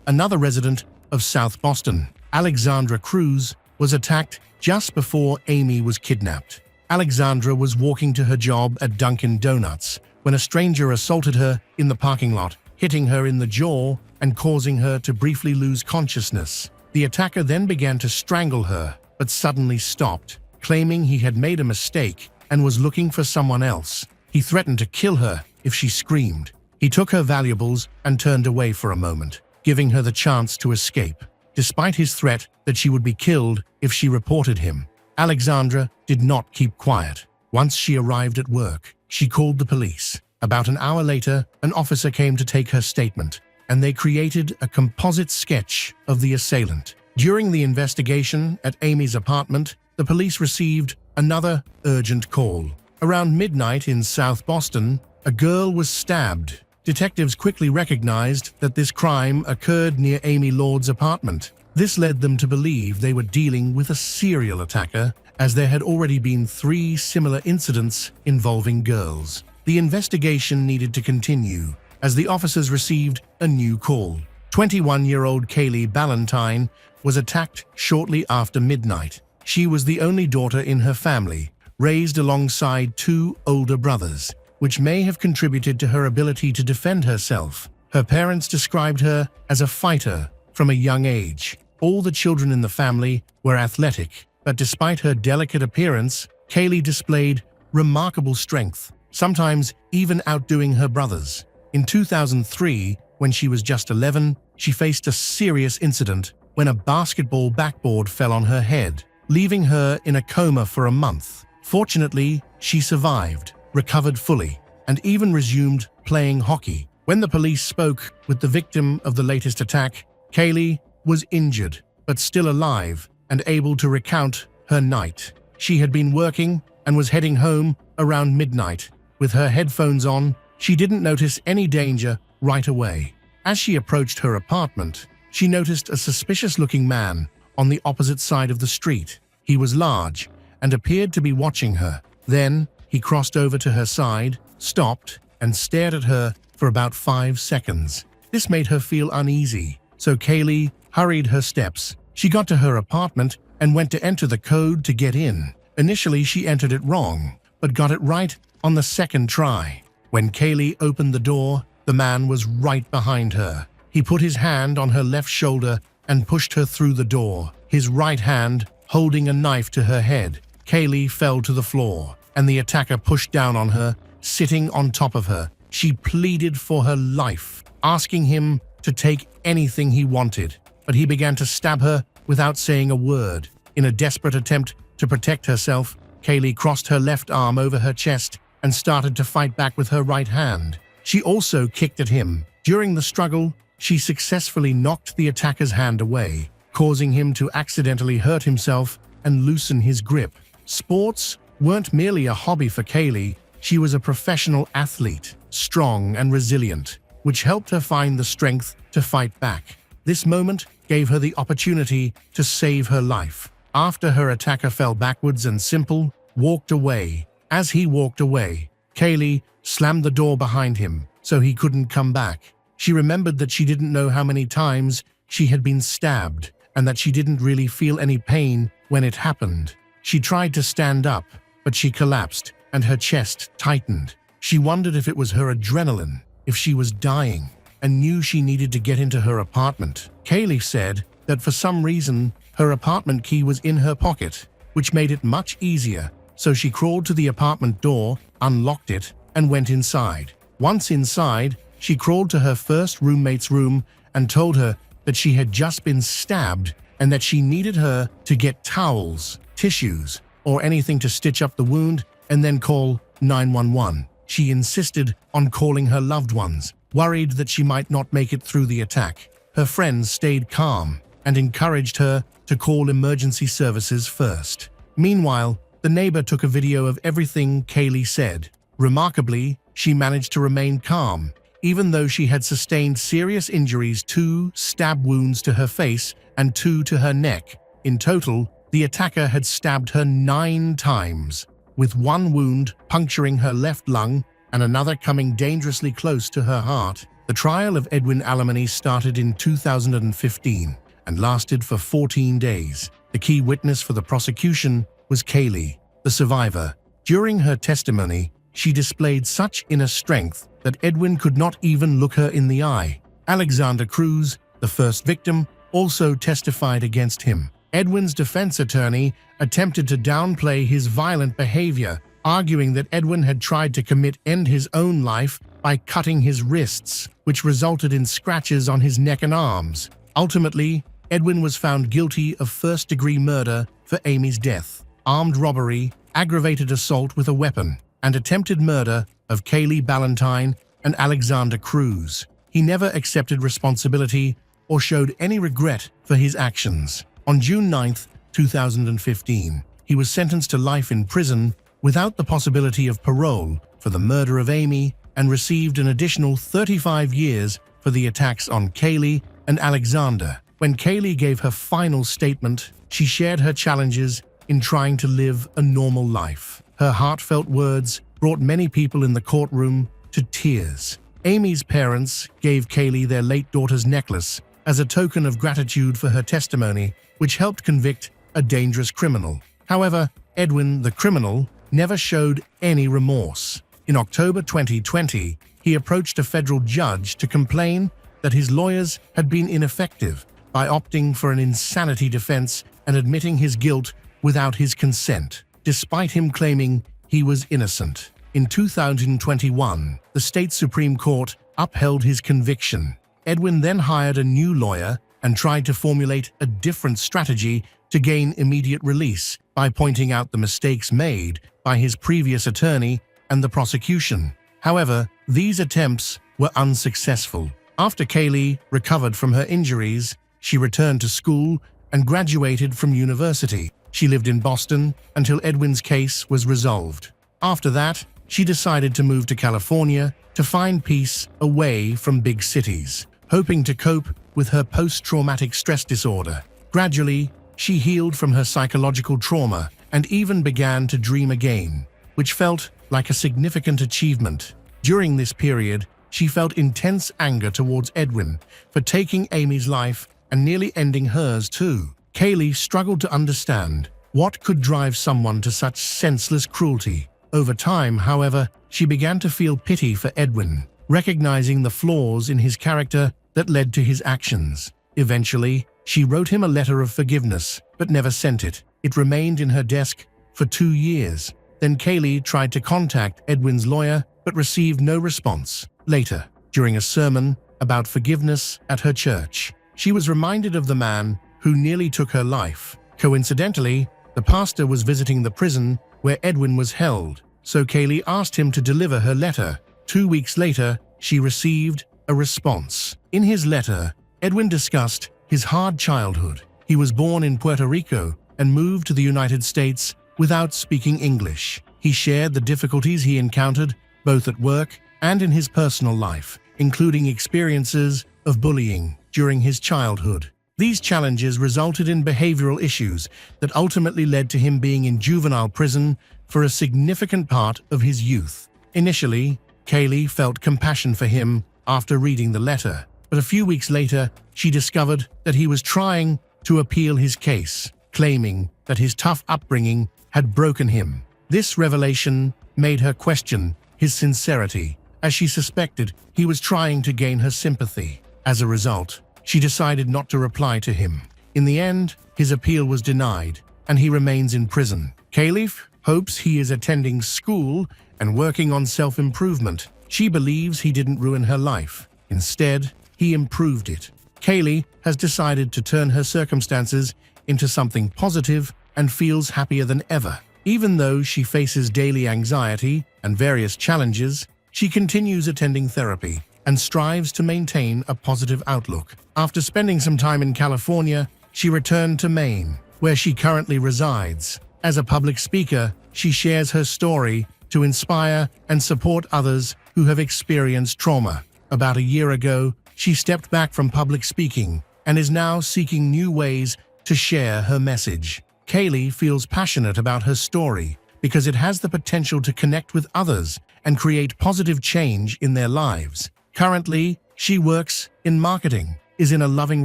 another resident of South Boston, Alexandra Cruz, was attacked just before Amy was kidnapped. Alexandra was walking to her job at Dunkin' Donuts when a stranger assaulted her in the parking lot, hitting her in the jaw and causing her to briefly lose consciousness. The attacker then began to strangle her, but suddenly stopped, claiming he had made a mistake and was looking for someone else. He threatened to kill her if she screamed. He took her valuables and turned away for a moment, giving her the chance to escape. Despite his threat that she would be killed if she reported him, Alexandra did not keep quiet. Once she arrived at work, she called the police. About an hour later, an officer came to take her statement, and they created a composite sketch of the assailant. During the investigation at Amy's apartment, the police received another urgent call. Around midnight in South Boston, a girl was stabbed. Detectives quickly recognized that this crime occurred near Amy Lord's apartment. This led them to believe they were dealing with a serial attacker, as there had already been 3 similar incidents involving girls. The investigation needed to continue, as the officers received a new call. 21-year-old Kaylee Ballantyne was attacked shortly after midnight. She was the only daughter in her family, raised alongside 2 older brothers, which may have contributed to her ability to defend herself. Her parents described her as a fighter from a young age. All the children in the family were athletic, but despite her delicate appearance, Kaylee displayed remarkable strength, sometimes even outdoing her brothers. In 2003, when she was just 11, she faced a serious incident when a basketball backboard fell on her head, leaving her in a coma for a month. Fortunately, she survived, recovered fully, and even resumed playing hockey. When the police spoke with the victim of the latest attack, Kaylee was injured, but still alive and able to recount her night. She had been working and was heading home around midnight. With her headphones on, she didn't notice any danger right away. As she approached her apartment, she noticed a suspicious-looking man on the opposite side of the street. He was large and appeared to be watching her. Then, he crossed over to her side, stopped, and stared at her for about 5 seconds. This made her feel uneasy, so Kaylee hurried her steps. She got to her apartment and went to enter the code to get in. Initially, she entered it wrong, but got it right on the second try. When Kaylee opened the door, the man was right behind her. He put his hand on her left shoulder and pushed her through the door, his right hand holding a knife to her head. Kaylee fell to the floor, and the attacker pushed down on her, sitting on top of her. She pleaded for her life. asking him to take anything he wanted, but he began to stab her without saying a word. In a desperate attempt to protect herself, Kaylee crossed her left arm over her chest and started to fight back with her right hand. She also kicked at him. During the struggle, she successfully knocked the attacker's hand away, causing him to accidentally hurt himself and loosen his grip. Sports weren't merely a hobby for Kaylee, she was a professional athlete, strong and resilient, which helped her find the strength to fight back. This moment gave her the opportunity to save her life. After her attacker fell backwards and Simple walked away. As he walked away, Kaylee slammed the door behind him so he couldn't come back. She remembered that she didn't know how many times she had been stabbed and that she didn't really feel any pain when it happened. She tried to stand up, but she collapsed and her chest tightened. She wondered if it was her adrenaline, if she was dying, and knew she needed to get into her apartment. Kaylee said that for some reason, her apartment key was in her pocket, which made it much easier, so she crawled to the apartment door, unlocked it, and went inside. Once inside, she crawled to her first roommate's room and told her that she had just been stabbed and that she needed her to get towels, tissues, or anything to stitch up the wound and then call 911. She insisted on calling her loved ones, worried that she might not make it through the attack. Her friends stayed calm and encouraged her to call emergency services first. Meanwhile, the neighbor took a video of everything Kaylee said. Remarkably, she managed to remain calm, even though she had sustained serious injuries: 2 stab wounds to her face and 2 to her neck. In total, the attacker had stabbed her 9 times, with 1 wound puncturing her left lung and another coming dangerously close to her heart. The trial of Edwin Alemany started in 2015 and lasted for 14 days. The key witness for the prosecution was Kaylee, the survivor. During her testimony, she displayed such inner strength that Edwin could not even look her in the eye. Alexander Cruz, the first victim, also testified against him. Edwin's defense attorney attempted to downplay his violent behavior, arguing that Edwin had tried to end his own life by cutting his wrists, which resulted in scratches on his neck and arms. Ultimately, Edwin was found guilty of first-degree murder for Amy's death, armed robbery, aggravated assault with a weapon, and attempted murder of Kaylee Ballantyne and Alexander Cruz. He never accepted responsibility or showed any regret for his actions. On June 9, 2015, he was sentenced to life in prison without the possibility of parole for the murder of Amy and received an additional 35 years for the attacks on Kaylee and Alexander. When Kaylee gave her final statement, she shared her challenges in trying to live a normal life. Her heartfelt words brought many people in the courtroom to tears. Amy's parents gave Kaylee their late daughter's necklace as a token of gratitude for her testimony, which helped convict a dangerous criminal. However, Edwin, the criminal, never showed any remorse. In October 2020, he approached a federal judge to complain that his lawyers had been ineffective by opting for an insanity defense and admitting his guilt without his consent, despite him claiming he was innocent. In 2021, the state Supreme Court upheld his conviction. Edwin then hired a new lawyer and tried to formulate a different strategy to gain immediate release by pointing out the mistakes made by his previous attorney and the prosecution. However, these attempts were unsuccessful. After Kaylee recovered from her injuries, she returned to school and graduated from university. She lived in Boston until Edwin's case was resolved. After that, she decided to move to California to find peace away from big cities, hoping to cope with her post-traumatic stress disorder. Gradually, she healed from her psychological trauma and even began to dream again, which felt like a significant achievement. During this period, she felt intense anger towards Edwin for taking Amy's life and nearly ending hers too. Kaylee struggled to understand what could drive someone to such senseless cruelty. Over time, however, she began to feel pity for Edwin, recognizing the flaws in his character that led to his actions. Eventually, she wrote him a letter of forgiveness, but never sent it. It remained in her desk for 2 years. Then Kaylee tried to contact Edwin's lawyer, but received no response. Later, during a sermon, about forgiveness at her church. She was reminded of the man who nearly took her life. Coincidentally, the pastor was visiting the prison where Edwin was held, so Kaylee asked him to deliver her letter. 2 weeks later, she received a response. In his letter, Edwin discussed his hard childhood. He was born in Puerto Rico and moved to the United States without speaking English. He shared the difficulties he encountered both at work and in his personal life, including experiences of bullying during his childhood. These challenges resulted in behavioral issues that ultimately led to him being in juvenile prison for a significant part of his youth. Initially, Kaylee felt compassion for him after reading the letter, but a few weeks later, she discovered that he was trying to appeal his case, claiming that his tough upbringing had broken him. This revelation made her question his sincerity, as she suspected he was trying to gain her sympathy. As a result, she decided not to reply to him. In the end, his appeal was denied, and he remains in prison. Kaylee hopes he is attending school and working on self-improvement. She believes he didn't ruin her life. Instead, he improved it. Kaylee has decided to turn her circumstances into something positive and feels happier than ever. Even though she faces daily anxiety and various challenges, she continues attending therapy and strives to maintain a positive outlook. After spending some time in California, she returned to Maine, where she currently resides. As a public speaker, she shares her story to inspire and support others who have experienced trauma. About a year ago, she stepped back from public speaking and is now seeking new ways to share her message. Kaylee feels passionate about her story because it has the potential to connect with others and create positive change in their lives. Currently, she works in marketing, is in a loving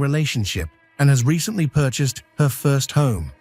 relationship, and has recently purchased her first home.